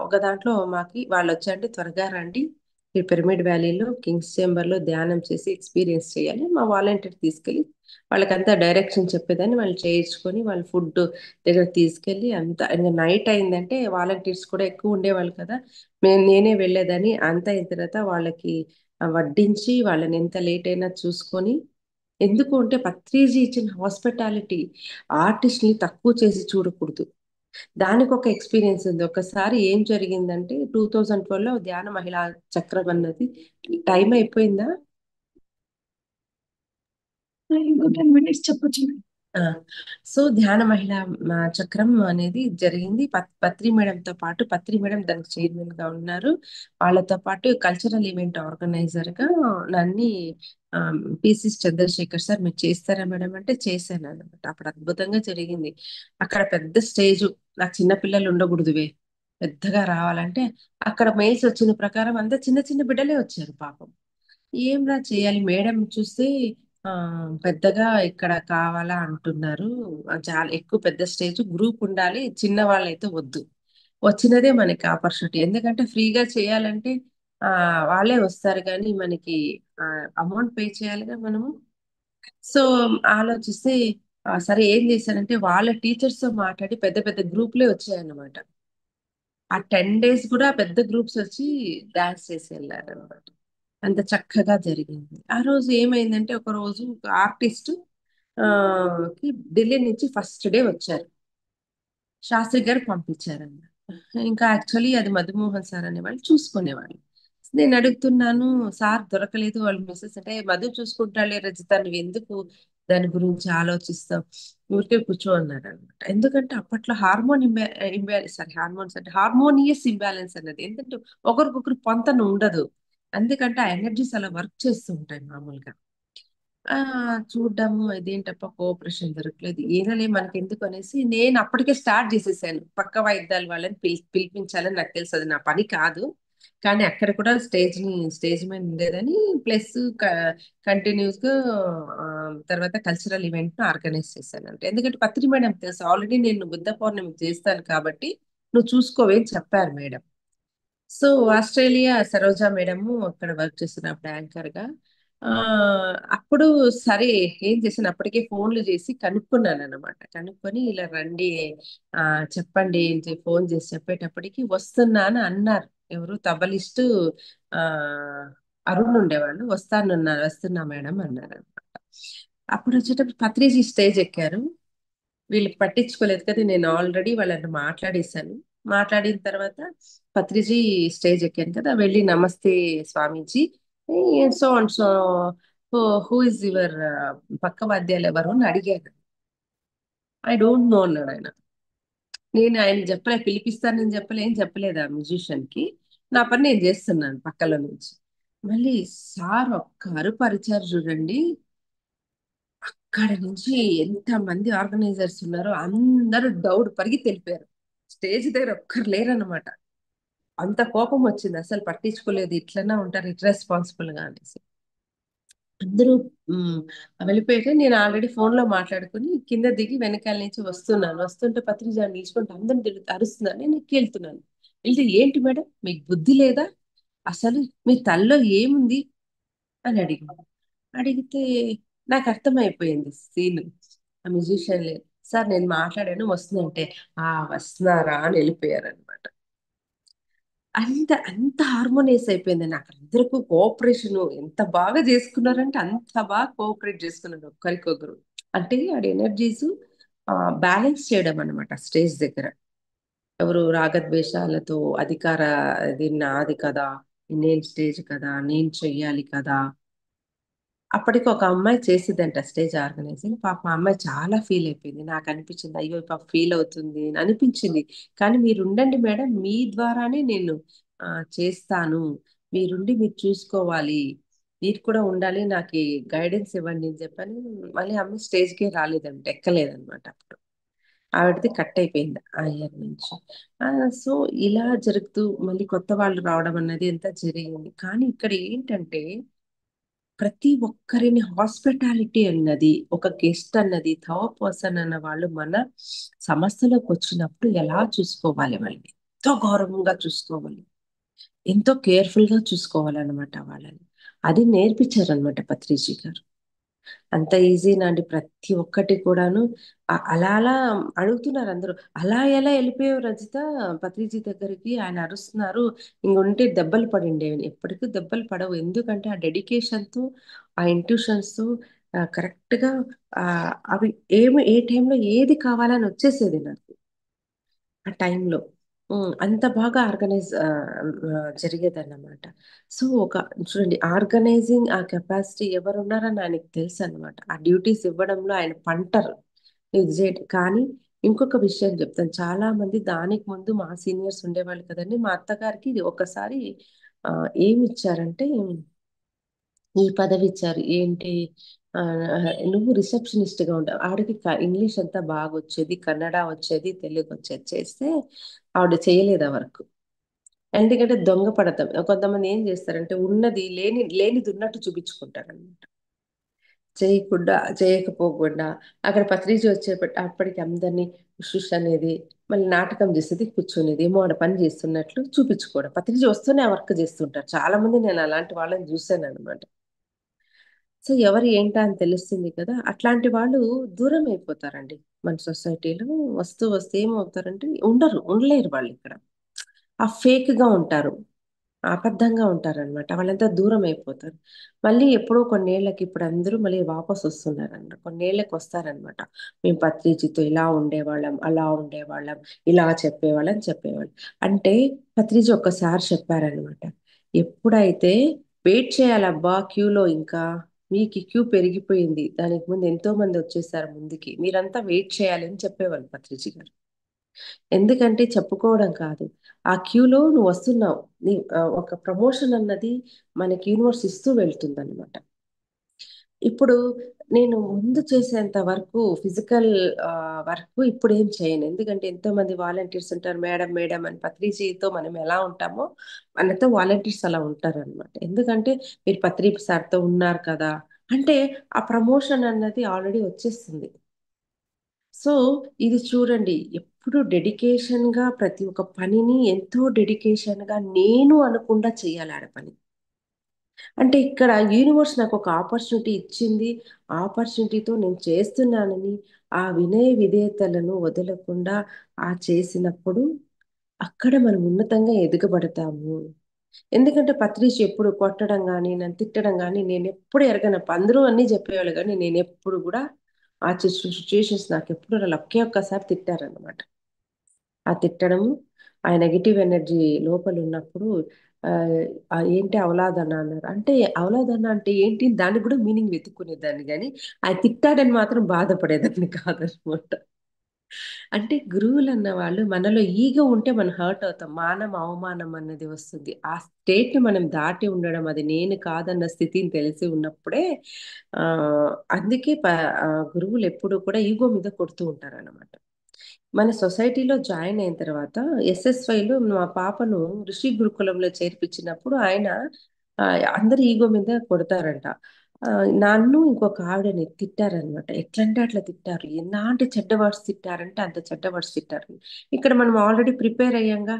S2: ఒక దాంట్లో మాకి వాళ్ళు వచ్చారంటే త్వరగా రండి, ఈ పిరమిడ్ వ్యాలీలో కింగ్స్ చేంబర్లో ధ్యానం చేసి ఎక్స్పీరియన్స్ చేయాలి. మా వాలంటీర్ తీసుకెళ్ళి వాళ్ళకంతా డైరెక్షన్ చెప్పేదాన్ని వాళ్ళు చేయించుకొని వాళ్ళ ఫుడ్ దగ్గర తీసుకెళ్ళి అంతా ఇంకా నైట్ అయిందంటే వాలంటీర్స్ కూడా ఎక్కువ ఉండేవాళ్ళు కదా, నేనే వెళ్ళేదాన్ని. అంతా అయిన తర్వాత వాళ్ళకి వడ్డించి వాళ్ళని ఎంత లేట్ అయినా చూసుకొని. ఎందుకు అంటే పత్రిజీ ఇచ్చిన హాస్పిటాలిటీ ఆర్టిస్ట్ ని తక్కువ చేసి చూడకూడదు. దానికి ఒక ఎక్స్పీరియన్స్ ఉంది. ఒకసారి ఏం జరిగిందంటే 2012లో ధ్యాన మహిళా చక్రం అన్నది టైం అయిపోయిందా?
S1: ఇంకో 10 minutes చెప్పొచ్చు మేడం.
S2: ఆ, సో ధ్యాన మహిళా చక్రం అనేది జరిగింది. పత్రి మేడంతో పాటు, పత్రి మేడం దానికి చైర్మన్ గా ఉన్నారు. వాళ్ళతో పాటు కల్చరల్ ఈవెంట్ ఆర్గనైజర్ గా నన్ను పిసిస్ చంద్రశేఖర్ సార్ మీరు చేస్తారా మేడం అంటే చేశాను అనమాట. అప్పుడు అద్భుతంగా జరిగింది. అక్కడ పెద్ద స్టేజ్, నాకు చిన్నపిల్లలు ఉండకూడదువే, పెద్దగా రావాలంటే అక్కడ మెయిల్స్ వచ్చిన ప్రకారం అంతా చిన్న చిన్న బిడ్డలే వచ్చారు పాపం. ఏం రా చేయాలి మేడం చూస్తే ఆ పెద్దగా ఇక్కడ కావాలా అంటున్నారు, చాలా ఎక్కువ పెద్ద స్టేజ్ గ్రూప్ ఉండాలి, చిన్న వాళ్ళైతే వద్దు. వచ్చినదే మనకి ఆపర్చునిటీ, ఎందుకంటే ఫ్రీగా చేయాలంటే ఆ వాళ్ళే వస్తారు కానీ మనకి అమౌంట్ పే చేయాలిగా మనము. సో ఆలోచిస్తే సరే ఏం చేశారంటే వాళ్ళ టీచర్స్ తో మాట్లాడి పెద్ద పెద్ద గ్రూప్లే వచ్చాయన్నమాట. ఆ 10 days కూడా పెద్ద గ్రూప్స్ వచ్చి డాన్స్ చేసి వెళ్ళారు అనమాట. అంత చక్కగా జరిగింది. ఆ రోజు ఏమైందంటే ఒక రోజు ఒక ఆర్టిస్ట్ కి ఢిల్లీ నుంచి ఫస్ట్ డే వచ్చారు, శాస్త్రి గారు పంపించారన్నమాట. ఇంకా యాక్చువల్లీ అది మధుమోహన్ సార్ అనే వాళ్ళు చూసుకునేవాళ్ళు. నేను అడుగుతున్నాను, సార్ దొరకలేదు వాళ్ళు మిస్సెస్ అంటే, మధు చూసుకుంటాలే రజిత, నువ్వు ఎందుకు దాని గురించి ఆలోచిస్తావు, ఊరికే కూర్చో అన్నారు అనమాట. ఎందుకంటే అప్పట్లో ఇంబ్యాలెన్స్, సారీ హార్మోన్స్ అంటే హార్మోనియస్ ఇంబ్యాలెన్స్ అన్నది, ఎందుకంటే ఒకరికొకరు పొంతన ఉండదు. ఎందుకంటే ఆ ఎనర్జీస్ అలా వర్క్ చేస్తూ ఉంటాయి మామూలుగా. ఆ చూడ్డము ఇదేంటప్ప కోఆపరేషన్ దొరకలేదు, ఏదలే మనకి ఎందుకు అనేసి నేను అప్పటికే స్టార్ట్ చేసేసాను. పక్క వాయిద్యాల వాళ్ళని పిలిపించాలని నాకు తెలుసు అది నా పని కాదు. కానీ అక్కడ కూడా స్టేజ్ మీద ఉండేదని, ప్లస్ కంటిన్యూస్ గా ఆ, తర్వాత కల్చరల్ ఈవెంట్ ను ఆర్గనైజ్ చేశాను. అంటే ఎందుకంటే పత్రి మేడం తెలుసు ఆల్రెడీ నేను బుద్ధ పౌర్ణమి చేస్తాను కాబట్టి నువ్వు చూసుకోవే అని చెప్పారు madam. So Australia Saroja madam అక్కడ వర్క్ చేస్తున్నప్పుడు యాంకర్ గా ఆ అప్పుడు సరే ఏం చేశాను, అప్పటికే ఫోన్లు చేసి కనుక్కున్నాను అనమాట. కనుక్కొని ఇలా రండి, ఆ చెప్పండి ఏంటి ఫోన్ చేసి చెప్పేటప్పటికి వస్తున్నా అని అన్నారు ఎవరు తబలిస్ట్ ఆ అరుణ్ ఉండేవాళ్ళు. వస్తున్నా మేడం అన్నారు అనమాట. అప్పుడు వచ్చేటప్పుడు పత్రిజీ స్టేజ్ ఎక్కారు. వీళ్ళకి పట్టించుకోలేదు కదా, నేను ఆల్రెడీ వాళ్ళని మాట్లాడేశాను. మాట్లాడిన తర్వాత పత్రిజీ స్టేజ్ ఎక్కాను కదా, వెళ్ళి నమస్తే స్వామీజీ, so and so, who is your పక్క వాద్యాలు ఎవరు అని అడిగాను. ఐ డోంట్ నో అన్నాడు ఆయన. నేను ఆయనకి చెప్పలే, పిలిపిస్తానని చెప్పలే, ఏం చెప్పలేదు ఆ మ్యూజిషియన్ కి. నా పని నేను చేస్తున్నాను పక్కల నుంచి. మళ్ళీ సార్ ఒక్క అరుపు అరిచారు చూడండి. అక్కడ నుంచి ఎంత మంది ఆర్గనైజర్స్ ఉన్నారో అందరూ దౌడు పరిగి తెలిపారు. స్టేజ్ దగ్గర ఒక్కరు లేరన్నమాట. అంత కోపం వచ్చింది, అసలు పట్టించుకోలేదు, ఇట్లనే ఉంటారు ఇర్రెస్పాన్సిబుల్ గా అనేసి. అందరూ ఉమ్, వెళ్ళిపోయాక నేను ఆల్రెడీ ఫోన్ లో మాట్లాడుకుని కింద దిగి వెనకాల నుంచి వస్తున్నాను. వస్తుంటే పత్రిజా నిల్చుకుంటే అందరిని అరుస్తున్నాను. నేను ఎక్కి వెళ్తున్నాను. వెళ్తే ఏంటి మేడం మీకు బుద్ధి లేదా, అసలు మీ తల్లో ఏముంది అని అడిగాను. అడిగితే నాకు అర్థమైపోయింది సీన్. ఆ మ్యూజిషియన్ లేదు సార్, నేను మాట్లాడాను వస్తుందంటే వస్తున్నారా అని వెళ్ళిపోయారు అనమాట. అంత అంత హార్మోనియస్ అయిపోయింది నాకు. అందరికీ కోఆపరేషన్ ఎంత బాగా చేసుకున్నారంటే అంత బాగా కోఆపరేట్ చేసుకున్నారు ఒకరికొకరు. అంటే ఆడ ఎనర్జీస్ బ్యాలెన్స్ చేయడం అనమాట స్టేజ్ దగ్గర. ఎవరు రాగద్వేషాలతో అధికార, ఇది నాది కదా, నేను స్టేజ్ కదా, నేను చెయ్యాలి కదా. అప్పటికి ఒక అమ్మాయి చేసిద్దంట స్టేజ్ ఆర్గనైజింగ్. పాప ఆ అమ్మాయి చాలా ఫీల్ అయిపోయింది. నాకు అనిపించింది అయ్యో పాప ఫీల్ అవుతుంది అని అనిపించింది. కానీ మీరు ఉండండి మేడం, మీ ద్వారానే నేను చేస్తాను, మీరుండి మీరు చూసుకోవాలి, మీరు కూడా ఉండాలి, నాకు గైడెన్స్ ఇవ్వండి అని చెప్పని. మళ్ళీ ఆమె స్టేజ్కే రాలేదంట, ఎక్కలేదన్నమాట. అప్పుడు ఆవిడది కట్ అయిపోయింది ఆ ఇయర్ నుంచి. సో ఇలా జరుగుతూ మళ్ళీ కొత్త వాళ్ళు రావడం అన్నది ఎంత జరిగింది. కానీ ఇక్కడ ఏంటంటే ప్రతి ఒక్కరిని హాస్పిటాలిటీ అన్నది, ఒక గెస్ట్ అన్నది, థర్డ్ పర్సన్ అన్న వాళ్ళు మన సమస్యలోకి వచ్చినప్పుడు ఎలా చూసుకోవాలి, వాళ్ళని ఎంతో గౌరవంగా చూసుకోవాలి, ఎంతో కేర్ఫుల్ గా చూసుకోవాలన్నమాట వాళ్ళని. అది నేర్పించారనమాట పత్రిజీ గారు. అంత ఈజీనా అండి ప్రతి ఒక్కటి కూడాను. అలా అలా అడుగుతున్నారు అందరూ. అలా ఎలా వెళ్ళిపోయావు రజిత పత్రిజీ దగ్గరికి, ఆయన అరుస్తున్నారు, ఇంకొంటే దెబ్బలు పడిండేవి. ఎప్పటికీ దెబ్బలు పడవు, ఎందుకంటే ఆ డెడికేషన్ తో, ఆ ఇంట్యూషన్స్ తో కరెక్ట్ గా ఆ అవి ఏ టైంలో ఏది కావాలని వచ్చేసేది నాకు ఆ టైంలో. అంత బాగా ఆర్గనైజ్ జరిగేదన్నమాట. సో ఒక చూడండి, ఆర్గనైజింగ్ ఆ కెపాసిటీ ఎవరు ఉన్నారని ఆయనకు తెలుసు అనమాట. ఆ డ్యూటీస్ ఇవ్వడంలో ఆయన పంటరు ఇది చేయడం. కానీ ఇంకొక విషయం చెప్తాను, చాలా మంది దానికి ముందు మా సీనియర్స్ ఉండేవాళ్ళు కదండి. మా అత్తగారికి ఇది ఒకసారి ఆ, ఏమి ఇచ్చారంటే ఈ పదవి ఇచ్చారు. ఏంటి, ఆ, నువ్వు రిసెప్షనిస్ట్ గా ఉంటావు. ఆవిడకి ఇంగ్లీష్ అంతా బాగా వచ్చేది, కన్నడ వచ్చేది, తెలుగు వచ్చేది. చేస్తే ఆవిడ చేయలేదు ఆ వర్క్. ఎందుకంటే దొంగ పడతాం. కొంతమంది ఏం చేస్తారంటే ఉన్నది లేనిది ఉన్నట్టు చూపించుకుంటారు అనమాట. చేయకపోకుండా అక్కడ పత్రిక అప్పటికి అందరినీ ఉషుష్ అనేది, మళ్ళీ నాటకం చేసేది, కూర్చునేది, ఏమో ఆడ పని చేస్తున్నట్లు చూపించుకోవడం. పత్రిక వస్తూనే ఆ వర్క్ చేస్తుంటారు చాలా మంది. నేను అలాంటి వాళ్ళని చూశాను అనమాట. సో ఎవరు ఏంటా అని తెలుస్తుంది కదా, అట్లాంటి వాళ్ళు దూరం అయిపోతారండి మన సొసైటీలో. వస్తూ వస్తూ ఏమవుతారంటే ఉండలేరు వాళ్ళు ఇక్కడ. ఆ ఫేక్ గా ఉంటారు, అబద్ధంగా ఉంటారన్నమాట. వాళ్ళంతా దూరం అయిపోతారు. మళ్ళీ ఎప్పుడో కొన్నేళ్లకి ఇప్పుడు అందరూ మళ్ళీ వాపస్ వస్తున్నారన్నమాట. కొన్నేళ్లకి వస్తారనమాట. మేము పత్రిజితో ఇలా ఉండేవాళ్ళం, అలా ఉండేవాళ్ళం, ఇలా చెప్పేవాళ్ళం. అంటే పత్రిజీ ఒక్కసారి చెప్పారనమాట, ఎప్పుడైతే వెయిట్ చేయాలబ్బా క్యూలో, ఇంకా మీకు క్యూ పెరిగిపోయింది, దానికి ముందు ఎంతో మంది వచ్చేసారు ముందుకి, మీరంతా వెయిట్ చేయాలి అని చెప్పేవాళ్ళు పత్రిజీ గారు. ఎందుకంటే చెప్పుకోవడం కాదు, ఆ క్యూలో నువ్వు వస్తున్నావు, ఒక ప్రమోషన్ అన్నది మనకి యూనివర్స్ ఇస్తూ వెళ్తుంది అనమాట. ఇప్పుడు నేను ముందు చేసేంత వరకు ఫిజికల్ వర్క్ ఇప్పుడు ఏం చేయను. ఎందుకంటే ఎంతో మంది వాలంటీర్స్ ఉంటారు, మేడం మేడం అని. పత్రిజీతో మనం ఎలా ఉంటామో మనతో వాలంటీర్స్ అలా ఉంటారు అనమాట. ఎందుకంటే మీరు పత్రి సార్తో ఉన్నారు కదా అంటే ఆ ప్రమోషన్ అన్నది ఆల్రెడీ వచ్చేస్తుంది. సో ఇది చూడండి, ఎప్పుడు డెడికేషన్ గా ప్రతి ఒక్క పనిని ఎంతో డెడికేషన్ గా నేను అనకుండా చేయాలి ఆడ పని. అంటే ఇక్కడ యూనివర్స్ నాకు ఒక ఆపర్చునిటీ ఇచ్చింది, ఆపర్చునిటీతో నేను చేస్తున్నానని ఆ వినయ విధేయతలను వదలకుండా చేసినప్పుడు అక్కడ మనం ఉన్నతంగా ఎదుగబడతాము. ఎందుకంటే పత్రిష ఎప్పుడు కొట్టడం గాని, నన్ను తిట్టడం గాని నేనెప్పుడు ఎరగనప్ప. అందరూ అన్నీ చెప్పేవాళ్ళు గానీ, నేనెప్పుడు గూడా ఆ సిట్యుయేషన్స్ నాకెప్పుడు రాలే. ఒకే ఒక్కసారి తిట్టారనమాట. ఆ తిట్టడము, ఆ నెగెటివ్ ఎనర్జీ లోపలున్నప్పుడు ఆహ్, ఏంటి ఔలాదనా అన్నారు. అంటే ఔలాదనా అంటే ఏంటి? దానికి గూడా మీనింగ్ వెతుక్కునేదాన్ని గానీ, ఆయన తిట్టాడని మాత్రం బాధపడేదాన్ని కాదనమాట. అంటే గురువులన్న వాళ్ళు మనలో ఈగో ఉంటే మనం హర్ట్ అవుతాం. మానం, అవమానం అన్నది వస్తుంది. ఆ స్టేట్‌ని మనం దాటి ఉండడం, అది నేను కాదన్న స్థితిని తెలిసి ఉన్నప్పుడే అందుకే గురువులెప్పుడూ కూడా ఈగో మీద కొడుతూ ఉంటారనమాట. మన సొసైటీలో జాయిన్ అయిన తర్వాత ఎస్ఎస్‌వైలో మా పాపను ఋషి గురుకులంలో చేర్పించినప్పుడు ఆయన అందరి ఈగో మీద కొడతారంట. నన్ను ఇంకొక ఆవిడని తిట్టారనమాట. ఎట్లంటే అట్లా తిట్టారు. ఎలాంటి చెడ్డ వర్డ్స్ తిట్టారంటే అంత చెడ్డ వర్డ్స్ తిట్టారు. ఇక్కడ మనం ఆల్రెడీ ప్రిపేర్ అయ్యాంగా.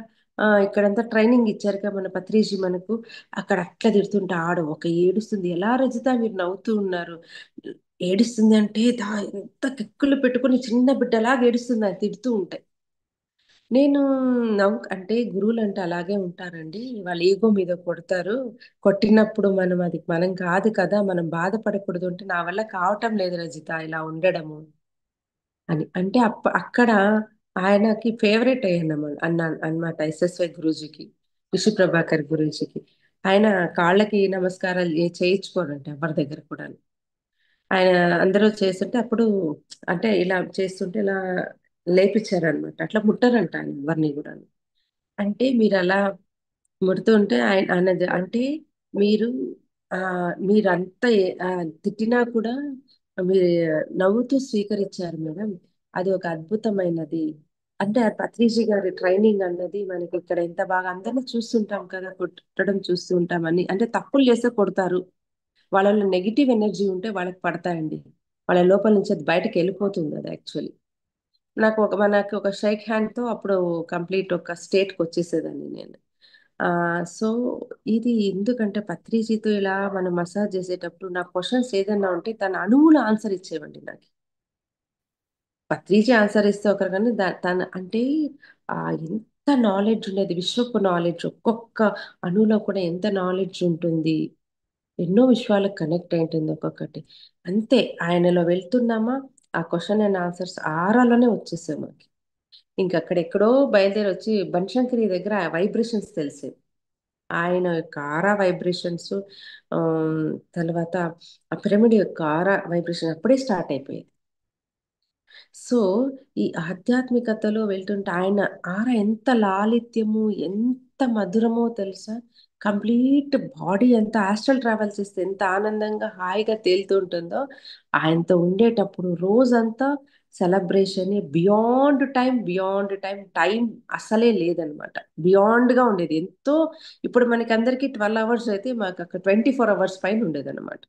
S2: ఇక్కడంతా ట్రైనింగ్ ఇచ్చారుగా మన పత్రిజీ మనకు. అక్కడ అట్లా తిడుతుంటే ఆడ ఒక ఏడుస్తుంది. "ఎలా రజిత మీరు నవ్వుతూ ఉన్నారు?" ఏడుస్తుంది అంటే ఎంత కిక్కులు పెట్టుకొని చిన్న బిడ్డలాగా ఏడుస్తుంది అది తిడుతూ ఉంటే. నేను అంటే గురువులంటే అలాగే ఉంటారండి. వాళ్ళ ఈగో మీద కొడతారు. కొట్టినప్పుడు మనం అది మనం కాదు కదా! మనం బాధపడకూడదు అంటే, నా వల్ల కావటం లేదు రజిత ఇలా ఉండడము అని. అంటే అక్కడ ఆయనకి ఫేవరెట్ అన్నమాట ఎస్ఎస్‌వై గురూజీకి. రిషి ప్రభాకర్ గురూజీకి. ఆయన కాళ్ళకి నమస్కారాలు చేయించుకోడంట ఎవరి దగ్గర కూడాను. ఆయన అందరూ చేస్తుంటే అప్పుడు అంటే ఇలా చేస్తుంటే ఇలా లేపిచ్చారనమాట. అట్లా ముట్టరంట ఆయన ఎవరిని గూడాను. అంటే మీరలా ముడుతుంటే అన్నది అంటే మీరు మీరంత తిట్టినా కూడా మీరు నవ్వుతూ స్వీకరించారు మేడం. అది ఒక అద్భుతమైనది. అంటే ఆ పత్రిజీ గారి ట్రైనింగ్ అన్నది మనకి ఇక్కడ ఎంత బాగా అందరిని చూస్తుంటాం కదా! కొట్టడం చూస్తూ ఉంటాం అన్ని. అంటే తప్పులు చేస్తే కొడతారు. వాళ్ళలో నెగెటివ్ ఎనర్జీ ఉంటే వాళ్ళకి పడతాయండి. వాళ్ళ లోపల నుంచి అది బయటకెళ్ళిపోతుంది అది యాక్చువల్లీ. మనకి ఒక షేక్ హ్యాండ్‌తో అప్పుడు కంప్లీట్ ఒక స్టేట్‌కొచ్చేసేదాన్ని నేను. సో, ఇది ఎందుకంటే పత్రిజితో ఇలా మనం మసాజ్ చేసేటప్పుడు నా క్వెషన్స్ ఏదన్నా ఉంటే తను అణువులో ఆన్సర్ ఇచ్చేవండి నాకు. పత్రిజీ ఆన్సర్ ఇస్తే ఒకరు గాని తను అంటే ఎంత నాలెడ్జ్ ఉండేది. విశ్వపు నాలెడ్జ్ ఒక్కొక్క అణువులో కూడా ఎంత నాలెడ్జ్ ఉంటుంది. ఎన్నో విషయాలకు కనెక్ట్ అయుంటుంది ఒక్కొక్కటి. అంతే ఆయనలో వెళ్తున్నామా, ఆ క్వెషన్ అండ్ ఆన్సర్స్ ఆరాలోనే వచ్చేసాయి మనకి. ఇంకక్కడెక్కడో బయలుదేరొచ్చి బనశంకరి దగ్గర వైబ్రేషన్స్ తెలిసేవి. ఆయన యొక్క ఆరా వైబ్రేషన్స్ ఆహ్, తర్వాత ఆ పిరమిడ్ యొక్క ఆరా వైబ్రేషన్ అప్పుడే స్టార్ట్ అయిపోయేది. సో, ఈ ఆధ్యాత్మికతలో వెళ్తుంటే ఆయన ఎంత లాలిత్యము, ఎంత మధురమో తెలుసా? కంప్లీట్ బాడీ ఎంత ఆస్ట్రల్ ట్రావెల్ చేస్తే ఎంత ఆనందంగా, హాయిగా తేలుతూ ఉంటుందో, ఆయనతో ఉండేటప్పుడు రోజంతా సెలబ్రేషనే బియాండ్ టైమ్, టైం అసలే లేదనమాట. బియాండ్‌గా ఉండేది. ఎంతో ఇప్పుడు మనకందరికి 12 అవర్స్ అయితే మాకక్కడ 24 అవర్స్ పైన ఉండేదనమాట.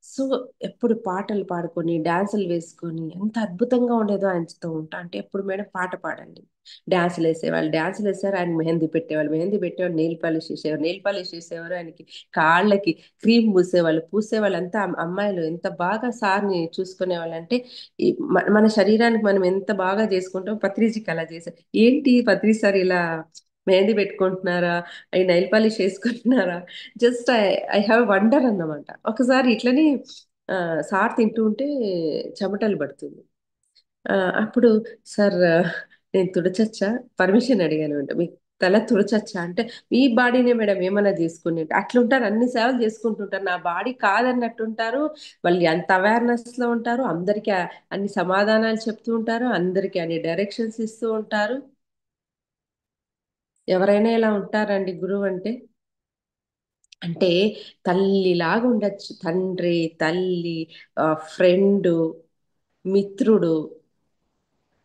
S2: సో, ఎప్పుడు పాటలు పాడుకొని, డాన్సులు వేసుకొని ఎంత అద్భుతంగా ఉండేదో ఆయనతో ఉంటా అంటే, "ఎప్పుడు మేడం పాట పాడండి." డాన్సులేసేవాళ్ళు, డాన్సులేసారు. ఆయన మెహందీ పెట్టేవాళ్ళు, మెహందీ పెట్టేవాళ్ళు. నెయిల్ పాలిష్ చేసేవారు, నెయిల్ పాలిష్ చేసేవారు. ఆయనకి కాళ్ళకి క్రీమ్ పూసేవాళ్ళు, పూసేవాళ్ళంతా అమ్మాయిలు ఎంత బాగా సార్‌ని చూసుకునేవాళ్ళంటే, ఈ మన శరీరానికి మనం ఎంత బాగా చేసుకుంటామో పత్రిజికి అలా చేశారు. "ఏంటి పత్రి సార్ ఇలా మెహందీ పెట్టుకుంటున్నారా? ఈ నెయిల్ పాలిష్ చేసుకుంటున్నారా?" జస్ట్ ఐ హావ్ వండర్ అన్నమాట. ఒకసారి ఇట్లనే సార్ తింటూ ఉంటే చెమటలు పడుతుంది. అప్పుడు "సార్ నేను తుడచొచ్చా?" పర్మిషన్ అడిగాననమాట. "మీకు తల తుడచొచ్చా?" అంటే, "మీ బాడీనే మేడం ఏమన్నా జేసుకోండి" అంటే అట్లుంటారు. అన్ని సేవలు జేసుకుంటుంటారు. నా బాడీ కాదన్నట్టుంటారు. మళ్ళీ అంత అవేర్‌నెస్‌లో ఉంటారు. అందరికి అన్ని సమాధానాలు చెప్తూ ఉంటారు. అందరికి అన్ని డైరెక్షన్స్ ఇస్తూ ఉంటారు. ఎవరైనా ఇలా ఉంటారండి గురువంటే. అంటే తల్లిలాగా ఉండొచ్చు. తండ్రి, తల్లి, ఫ్రెండు, మిత్రుడు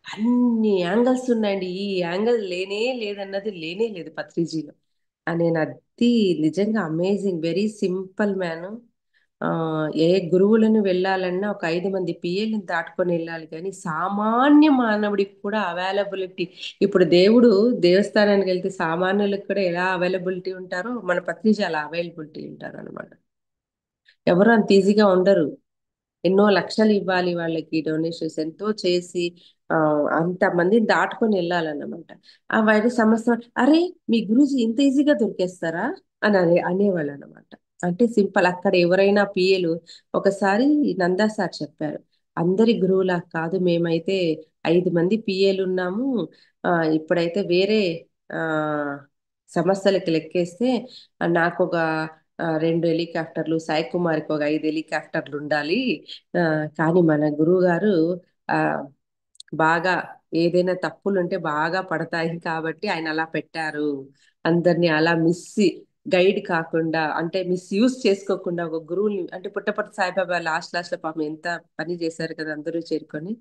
S2: అన్ని యాంగిల్స్ ఉన్నాయండి. ఈ యాంగిల్ లేనే లేదన్నది లేనే లేదు పత్రిజీలో. నేనది నిజంగా అమేజింగ్. Very simple man. ఏ గురువులను వెళ్ళాలన్నా ఒక 5 మంది పీఏలని దాటుకొని వెళ్ళాలి గానీ, సామాన్య మానవుడికి కూడా అవైలబిలిటీ ఇప్పుడు దేవుడు దేవస్థానానికెళ్తే సామాన్యులకు కూడా ఎలా అవైలబిలిటీ ఉంటారో, మన పత్రిజీ అలా అవైలబిలిటీ ఉంటారనమాట. ఎవరు అంత ఈజీగా ఉండరు. ఎన్నో లక్షలు ఇవ్వాలి వాళ్ళకి డొనేషన్స్ ఎంతో చేసి ఆ అంతమందిని దాటుకొని వెళ్ళాలన్నమాట. ఆ వైరస్ సమస్య అరే మీ గురూజీ ఇంత ఈజీగా దొరికేస్తారా అని అనేవాళ్ళు అనమాట. అంటే సింపుల్ అక్కడ ఎవరైనా పిఏలు ఒకసారి నందా సార్ చెప్పారు, అందరి గురువులా కాదు, మేమైతే 5 మంది పిఏలు ఉన్నాము. ఇప్పుడైతే వేరే ఆ సమస్యలకి లెక్కేస్తే నాకు ఒక 2 హెలికాప్టర్లు, సాయి కుమార్కి ఒక 5 హెలికాప్టర్లు ఉండాలి. ఆ, కానీ మన గురువు గారు ఆ బాగా ఏదైనా తప్పులు ఉంటే బాగా పడతాయి కాబట్టి ఆయన అలా పెట్టారు. అందరినీ అలా గైడ్ కాకుండా అంటే మిస్యూజ్ చేసుకోకుండా ఒక గురువుని అంటే పుట్టపర్తి సాయిబాబా లాస్ట్ లో పాపం ఎంత పని చేశారు కదా అందరూ చేరుకొని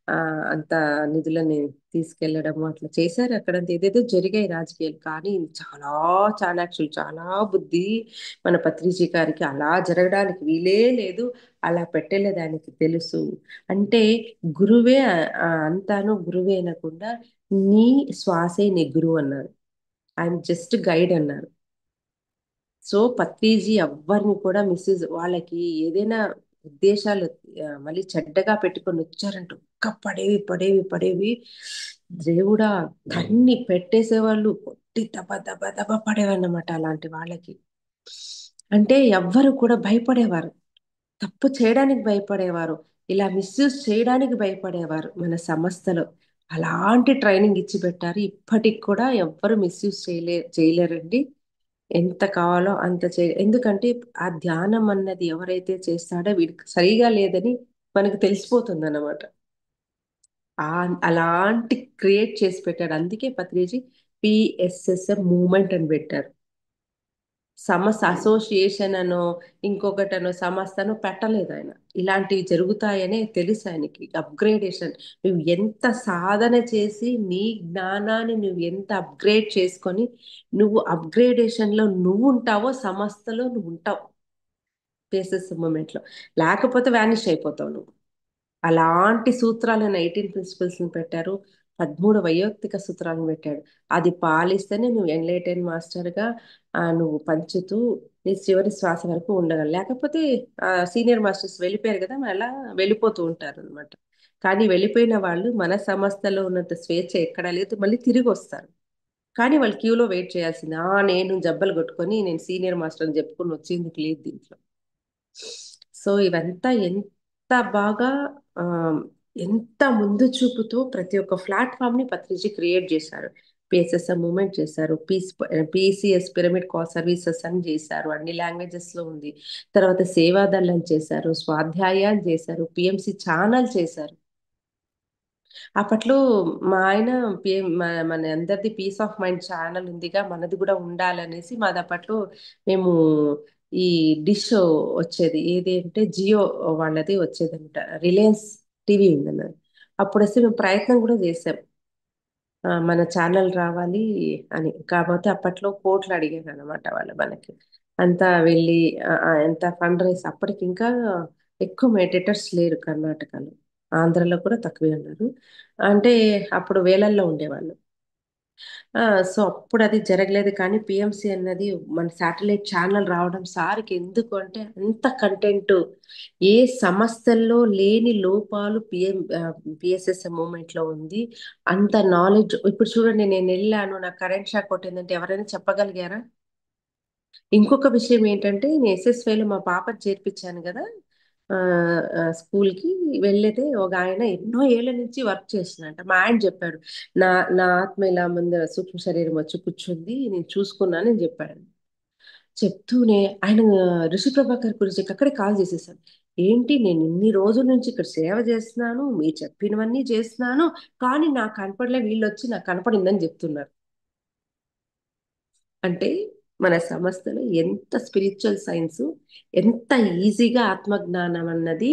S2: ఆ అంత నిధులని తీసుకెళ్లడము అట్లా చేశారు. అక్కడ ఏదేదో జరిగాయి రాజకీయాలు, కానీ చాలా చాణాక్షులు, చాలా బుద్ధి మన పత్రిజీ గారికి. అలా జరగడానికి వీలే లేదు, అలా పెట్టలేదానికి తెలుసు. అంటే గురువే అంతాను గురువే అనకుండా నీ శ్వాసే నీ గురువు అన్నారు. ఐఎమ్ జస్ట్ గైడ్ అన్నారు. సో పత్రిజీ ఎవ్వరిని కూడా మిస్యూజ్ వాళ్ళకి ఏదైనా ఉద్దేశాలు మళ్ళీ చెడ్డగా పెట్టుకొని వచ్చారంటే ఒక్క పడేవి పడేవి పడేవి, దేవుడా కన్ని పెట్టేసేవాళ్ళు, కొట్టి దబ దబ దబ పడేవన్నమాట అలాంటి వాళ్ళకి. అంటే ఎవ్వరు కూడా భయపడేవారు, తప్పు చేయడానికి భయపడేవారు, ఇలా మిస్యూజ్ చేయడానికి భయపడేవారు మన సంస్థలో. అలాంటి ట్రైనింగ్ ఇచ్చి పెట్టారు. ఇప్పటికి కూడా ఎవ్వరు మిస్యూజ్ చేయలేరండి. ఎంత కావాలో అంత ఎందుకంటే ఆ ధ్యానం అన్నది ఎవరైతే చేస్తాడో వీడికి సరిగా లేదని మనకు తెలిసిపోతుంది అన్నమాట. అలాంటి క్రియేట్ చేసి పెట్టాడు. అందుకే పత్రిజీ పిఎస్ఎస్ఎం మూమెంట్ అని పెట్టారు. సమస్య అసోసియేషన్ అనో ఇంకొకటనో సంస్థనో పెట్టలేదు ఆయన. ఇలాంటివి జరుగుతాయనే తెలుసు ఆయనకి. అప్గ్రేడేషన్, నువ్వు ఎంత సాధన చేసి నీ జ్ఞానాన్ని నువ్వు ఎంత అప్గ్రేడ్ చేసుకొని నువ్వు అప్గ్రేడేషన్ లో నువ్వు ఉంటావో సంస్థలో నువ్వు ఉంటావు పేసెస్ మూమెంట్ లో, లేకపోతే వ్యానిష్ అయిపోతావు నువ్వు. అలాంటి సూత్రాలను 18 ప్రిన్సిపల్స్ ని పెట్టారు. 13 వైయక్తిక సూత్రాలను పెట్టాడు. అది పాలిస్తేనే నువ్వు ఎన్లైటెన్ మాస్టర్ గా నువ్వు పంచుతూ నీ చివరి శ్వాస వరకు ఉండగలవు. లేకపోతే సీనియర్ మాస్టర్స్ వెళ్ళిపోయారు కదా, మరి అలా వెళ్ళిపోతూ ఉంటారు అనమాట. కానీ వెళ్ళిపోయిన వాళ్ళు మన సంస్థలో ఉన్నంత స్వేచ్ఛ ఎక్కడా లేదు, మళ్ళీ తిరిగి వస్తారు. కానీ వాళ్ళు క్యూలో వెయిట్ చేయాల్సింది. నేను జబ్బలు కొట్టుకొని నేను సీనియర్ మాస్టర్ అని చెప్పుకొని వచ్చేందుకు లేదు దీంట్లో. సో ఇవంతా ఎంత బాగా ఆ, ఎంత ముందు చూపుతో ప్రతి ఒక్క ప్లాట్ఫామ్ ని పత్రిజీ క్రియేట్ చేశారు. పిఎస్ఎస్ఎం మూవ్మెంట్ చేశారు, పిసిఎస్ పిరమిడ్ కాల్ సర్వీసెస్ అని చేశారు, అన్ని లాంగ్వేజెస్ లో ఉంది. తర్వాత సేవాదళం చేశారు, స్వాధ్యాయాలు చేశారు, పిఎంసి ఛానల్ చేశారు. అప్పట్లో మా ఆయన మన అందరిది పీస్ ఆఫ్ మైండ్ ఛానల్ ఉందిగా, మనది కూడా ఉండాలనేసి మాది అప్పట్లో మేము ఈ డిష్ వచ్చేది ఏది అంటే జియో వాళ్ళది వచ్చేది అనమాట, రిలయన్స్ టీవీ ఉందన్నది. అప్పుడు వస్తే మేము ప్రయత్నం కూడా చేసాం మన ఛానల్ రావాలి అని. కాకపోతే అప్పట్లో కోట్లు అడిగారు అనమాట వాళ్ళు మనకి. అంతా వెళ్ళి ఎంత ఫండ్ రైస్, అప్పటికి ఇంకా ఎక్కువ మెడిటేటర్స్ లేరు కర్ణాటకలో, ఆంధ్రలో కూడా తక్కువే ఉన్నారు. అంటే అప్పుడు వేలల్లో ఉండేవాళ్ళు. సో అప్పుడు అది జరగలేదు. కానీ పిఎంసి అన్నది మన శాటిలైట్ ఛానల్ రావడం సార్కి ఎందుకు అంటే అంత కంటెంట్, ఏ సంస్థల్లో లేని లోపాలు పిఎస్ఎస్ మూమెంట్ లో ఉంది. అంత నాలెడ్జ్. ఇప్పుడు చూడండి, నేను వెళ్ళాను నాకు కరెంట్ షాక్ కొట్టిందంటే ఎవరైనా చెప్పగలిగారా? ఇంకొక విషయం ఏంటంటే, నేను ఎస్ఎస్వైలో మా పాపని చేర్పించాను కదా స్కూల్ కి. వెళ్ళితే ఒక ఆయన ఎన్నో ఏళ్ల నుంచి వర్క్ చేస్తున్నట్ట. మా ఆయన చెప్పాడు, నా నా ఆత్మ ఇలా ముందర సూక్ష్మ శరీరం వచ్చి కూర్చుంది, నేను చూసుకున్నాను అని చెప్పాడు. చెప్తూనే ఆయన ఋషి ప్రభాకర్ గురించి అక్కడే కాల్ చేసేసాను. ఏంటి, నేను ఇన్ని రోజుల నుంచి ఇక్కడ సేవ చేస్తున్నాను, మీరు చెప్పినవన్నీ చేస్తున్నాను, కానీ నాకు కనపడలే, వీళ్ళు వచ్చి నాకు కనపడిందని చెప్తున్నారు. అంటే మన సంస్థలో ఎంత స్పిరిచువల్ సైన్స్, ఎంత ఈజీగా ఆత్మజ్ఞానం అన్నది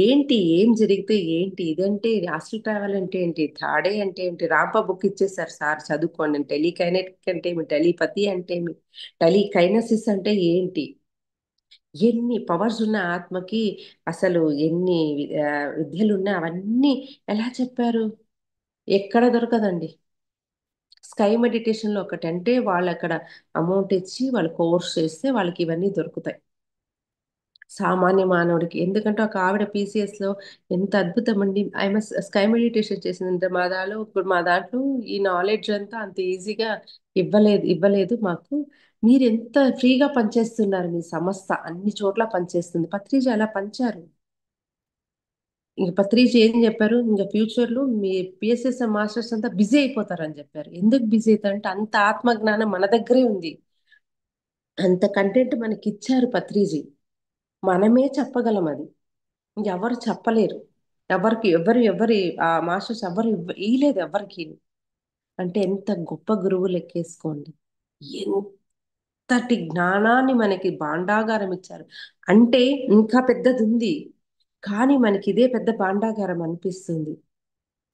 S2: ఏంటి, ఏం జరిగితే ఏంటి, ఇదంటే ఆస్ట్రల్ ట్రావెల్ అంటే ఏంటి, థాడే అంటే ఏంటి, రాంప బుక్ ఇచ్చేసారు సార్ చదువుకోండి. టెలికైనెటిక్ అంటే ఏమి, టెలిపతి అంటే ఏమి, టెలికైనసిస్ అంటే ఏంటి, ఎన్ని పవర్స్ ఉన్న ఆత్మకి అసలు ఎన్ని విద్యలు ఉన్నాయి అవన్నీ ఎలా చెప్పారు, ఎక్కడ దొరకదండి. స్కై మెడిటేషన్ లో ఒకటంటే వాళ్ళు అక్కడ అమౌంట్ ఇచ్చి వాళ్ళు కోర్స్ చేస్తే వాళ్ళకి ఇవన్నీ దొరుకుతాయి. సామాన్య మానవుడికి. ఎందుకంటే ఒక ఆవిడ పీసీఎస్లో ఎంత అద్భుతం అండి. ఆమె స్కై మెడిటేషన్ చేసిందంటే మా దాంట్లో ఈ నాలెడ్జ్ అంతా అంత ఈజీగా ఇవ్వలేదు మాకు. మీరు ఎంత ఫ్రీగా పనిచేస్తున్నారు, మీ సంస్థ అన్ని చోట్ల పనిచేస్తుంది. పత్రిజీ అలా పంచారు. ఇంక పత్రిజీ ఏం చెప్పారు, ఇంకా ఫ్యూచర్ లో మీ పిఎస్ఎస్ మాస్టర్స్ అంతా బిజీ అయిపోతారని చెప్పారు. ఎందుకు బిజీ అవుతారంటే అంత ఆత్మజ్ఞానం మన దగ్గరే ఉంది, అంత కంటెంట్ మనకి ఇచ్చారు పత్రిజీ. మనమే చెప్పగలం అది, ఇంకెవరు చెప్పలేరు. ఎవరి ఆ మాస్టర్స్ ఎవరు ఇయ్యలేదు ఎవరికి. అంటే ఎంత గొప్ప గురువు లెక్కేసుకోండి, ఎంతటి జ్ఞానాన్ని మనకి భాండాగారం ఇచ్చారు. అంటే ఇంకా పెద్దది ఉంది, కానీ మనకి ఇదే పెద్ద భాండాగారం అనిపిస్తుంది.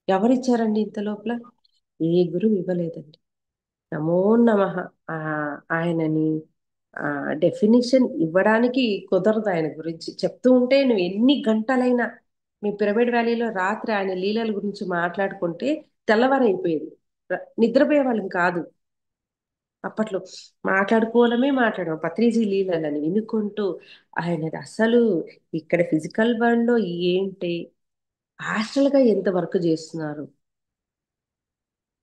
S2: ఎవరిచ్చారండి ఇంత లోపల? ఏ గురువు ఇవ్వలేదండి. నమో నమః. ఆ ఆయనని డెఫినిషన్ ఇవ్వడానికి కుదరదు. ఆయన గురించి చెప్తూ ఉంటే నువ్వు ఎన్ని గంటలైనా, మీ పిరమిడ్ వ్యాలీలో రాత్రి ఆయన లీలల గురించి మాట్లాడుకుంటే తెల్లవారైపోయేది. నిద్రపోయే వాళ్ళం కాదు అప్పట్లో. మాట్లాడుకోవడం పత్రిజీ లీలలని వినుకుంటూ ఆయనది అసలు ఇక్కడ ఫిజికల్ వరల్డ్ లో ఏంటి, హాస్టల్ గా ఎంత వర్క్ చేస్తున్నారు.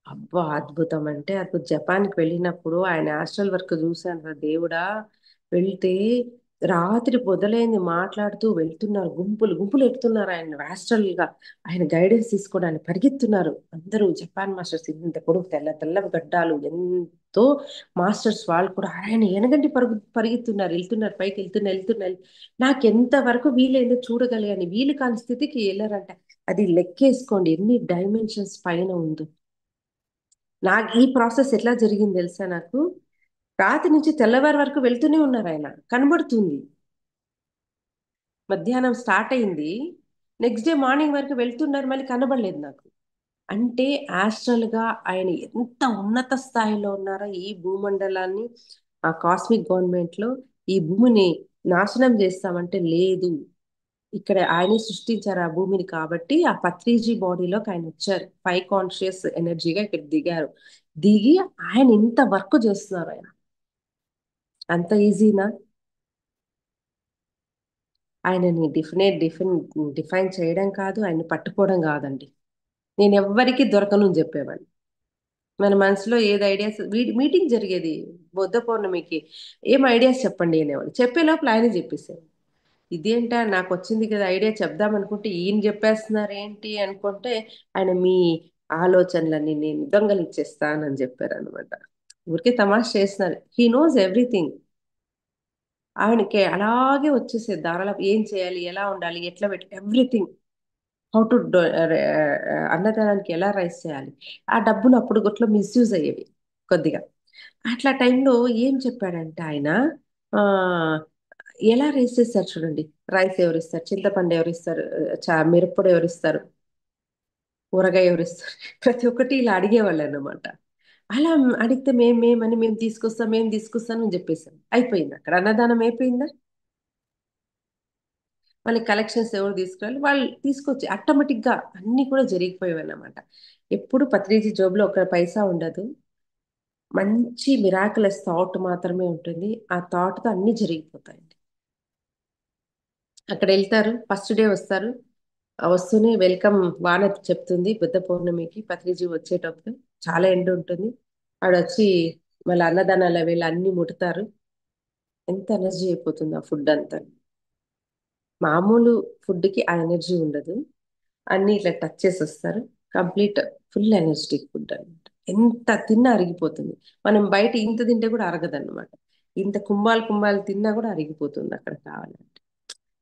S2: అబ్బా అద్భుతం అంటే అద్భుతం. జపాన్కి వెళ్ళినప్పుడు ఆయన హాస్టల్ వర్క్ చూశాను రా దేవుడా. వెళ్తే రాత్రి పొదలైంది మాట్లాడుతూ వెళ్తున్నారు, గుంపులు గుంపులు ఎక్కుతున్నారు ఆయన హాస్టల్ గా. ఆయన గైడెన్స్ తీసుకోవడానికి పరిగెత్తున్నారు అందరూ. జపాన్ మాస్టర్స్ ఇంత పొడుగు తెల్ల తెల్ల గడ్డాలు, ఎంతో మాస్టర్స్ వాళ్ళు కూడా ఆయన ఎనగంటి పరిగెత్తున్నారు, వెళ్తున్నారు పైకి, వెళ్తున్నారు. నాకు ఎంత వరకు వీలైందో చూడగలిగాను. వీలు కాని స్థితికి వెళ్ళారంట. అది లెక్కేసుకోండి ఎన్ని డైమెన్షన్స్ పైన ఉందో. నాకు ఈ ప్రాసెస్ ఎట్లా జరిగింది తెలుసా? నాకు రాత్రి నుంచి తెల్లవారి వరకు వెళ్తూనే ఉన్నారు ఆయన, కనబడుతుంది. మధ్యాహ్నం స్టార్ట్ అయింది, నెక్స్ట్ డే మార్నింగ్ వరకు వెళ్తున్నారు, మళ్ళీ కనబడలేదు నాకు. అంటే యాస్ట్రల్ గా ఆయన ఎంత ఉన్నత స్థాయిలో ఉన్నారో, ఈ భూమండలాన్ని, ఆ కాస్మిక్ గవర్నమెంట్ లో ఈ భూమిని నాశనం చేస్తామంటే లేదు. ఇక్కడ ఆయనే సృష్టించారు ఆ భూమిని, కాబట్టి ఆ పత్రిజీ బాడీలోకి ఆయన వచ్చారు, 5 కాన్షియస్ ఎనర్జీగా ఇక్కడ దిగారు. దిగి ఆయన ఇంత వర్క్ చేస్తున్నారు. ఆయన అంత ఈజీనా? ఆయనని డిఫైన్ చేయడం కాదు, ఆయన్ని పట్టుకోవడం కాదండి. నేను ఎవ్వరికి దొరకను అని చెప్పేవాడిని. మన మనసులో ఏది ఐడియాస్, మీటింగ్ జరిగేది బుద్ధ పౌర్ణమికి, ఏం ఐడియాస్ చెప్పండి అనేవాడు. చెప్పే లోపల ఆయన చెప్పేసారు. ఇదేంటా నాకు వచ్చింది కదా ఐడియా చెప్దాం అనుకుంటే ఈయన చెప్పేస్తున్నారు ఏంటి అనుకుంటే, ఆయన మీ ఆలోచనలన్నీ నేను దొంగలిచ్చేస్తానని చెప్పారు అనమాట. ఊరికే తమాషా చేస్తున్నారు. He knows everything. ఆయనకి అలాగే వచ్చేసేది దారాల ఏం చేయాలి, ఎలా ఉండాలి, ఎట్లా పెట్టి ఎవ్రీథింగ్. హౌ టు అన్నదానానికి ఎలా రైస్ చేయాలి. ఆ డబ్బులు అప్పుడు గొట్లో మిస్యూజ్ అయ్యేవి కొద్దిగా. అట్లా టైంలో ఏం చెప్పాడంటే ఆయన, ఆ ఎలా రైస్ చేస్తారు చూడండి. రైస్ ఎవరిస్తారు, చింతపండు ఎవరిస్తారు, మిరప్పొడి ఎవరిస్తారు, ఊరగాయ ఎవరిస్తారు, ప్రతి ఒక్కటి ఇలా అడిగేవాళ్ళు అన్నమాట. అలా అడిగితే మేము తీసుకొస్తాం అని చెప్పేసాం. అయిపోయింది అక్కడ అన్నదానం అయిపోయిందా. మళ్ళీ కలెక్షన్స్ ఎవరు తీసుకురాలి, వాళ్ళు తీసుకొచ్చి ఆటోమేటిక్ గా అన్ని కూడా జరిగిపోయాయి అన్నమాట. ఎప్పుడు పత్రిజీ జోబులో ఒక పైసా ఉండదు. మంచి మిరాకులస్ థాట్ మాత్రమే ఉంటుంది. ఆ థాట్ తో అన్ని జరిగిపోతాయండి. అక్కడ వెళ్తారు, ఫస్ట్ డే వస్తారు, వస్తూనే వెల్కమ్ వాన చెప్తుంది. బుద్ధ పౌర్ణమికి పత్రిజీ వచ్చేటప్పుడు చాలా ఎండ ఉంటుంది. ఆడ వచ్చి మళ్ళీ అన్నదానాల వేళ అన్ని ముడతారు. ఎంత ఎనర్జీ అయిపోతుంది ఆ ఫుడ్ అంతా. మామూలు ఫుడ్ కి ఆ ఎనర్జీ ఉండదు. అన్ని ఇట్లా టచ్ చేసి వస్తారు. కంప్లీట్ ఫుల్ ఎనర్జెటిక్ ఫుడ్ అనమాట. ఎంత తిన్నా అరిగిపోతుంది. మనం బయట ఇంత తింటే కూడా అరగదన్నమాట. ఇంత కుంభాలు కుంభాలు తిన్నా కూడా అరిగిపోతుంది అక్కడ కావాలంటే.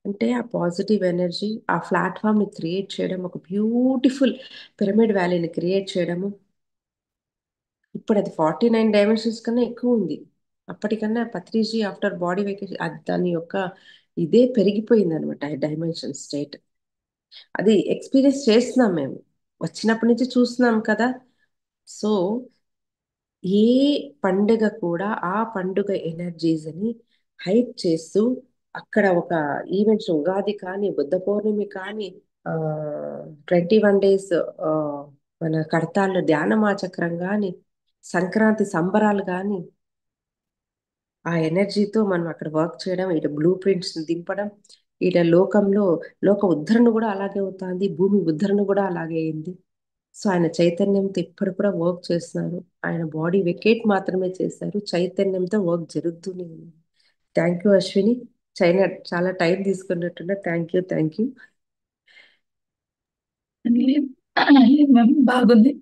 S2: అంటే ఆ పాజిటివ్ ఎనర్జీ, ఆ ప్లాట్ఫామ్ ని క్రియేట్ చేయడం, ఒక బ్యూటిఫుల్ పిరమిడ్ వ్యాలీని క్రియేట్ చేయడము. ఇప్పుడు అది 49 డైమెన్షన్స్ కన్నా ఎక్కువ ఉంది. అప్పటికన్నా పత్రిజీ ఆఫ్టర్ బాడీ వెకేషన్ దాని యొక్క ఇదే పెరిగిపోయింది అనమాట, డైమెన్షన్ స్టేట్. అది ఎక్స్పీరియన్స్ చేస్తున్నాం మేము, వచ్చినప్పటి నుంచి చూస్తున్నాం కదా. సో ఏ పండుగ కూడా ఆ పండుగ ఎనర్జీస్ అని హైప్ చేస్తూ, అక్కడ ఒక ఈవెంట్స్, ఉగాది కానీ, బుద్ధ పౌర్ణమి కానీ, 21 డేస్ మన కడతాల్లో ధ్యానమాచక్రం కానీ, సంక్రాంతి సంబరాలు కానీ, ఆ ఎనర్జీతో మనం అక్కడ వర్క్ చేయడం, ఇటు బ్లూ ప్రింట్స్ దింపడం, ఇట లోక ఉద్ధరణ కూడా అలాగే అవుతుంది, భూమి ఉద్ధరణ కూడా అలాగే అయింది. సో ఆయన చైతన్యంతో ఇప్పుడు కూడా వర్క్ చేస్తున్నారు. ఆయన బాడీ వెకేట్ మాత్రమే చేశారు, చైతన్యంతో వర్క్ జరుగుతూనే ఉంది. Thank you Ashwini. చైనా చాలా టైం తీసుకున్నట్టున్నా. Thank you.
S1: లేదు లేదు మ్యామ్, బాగుంది,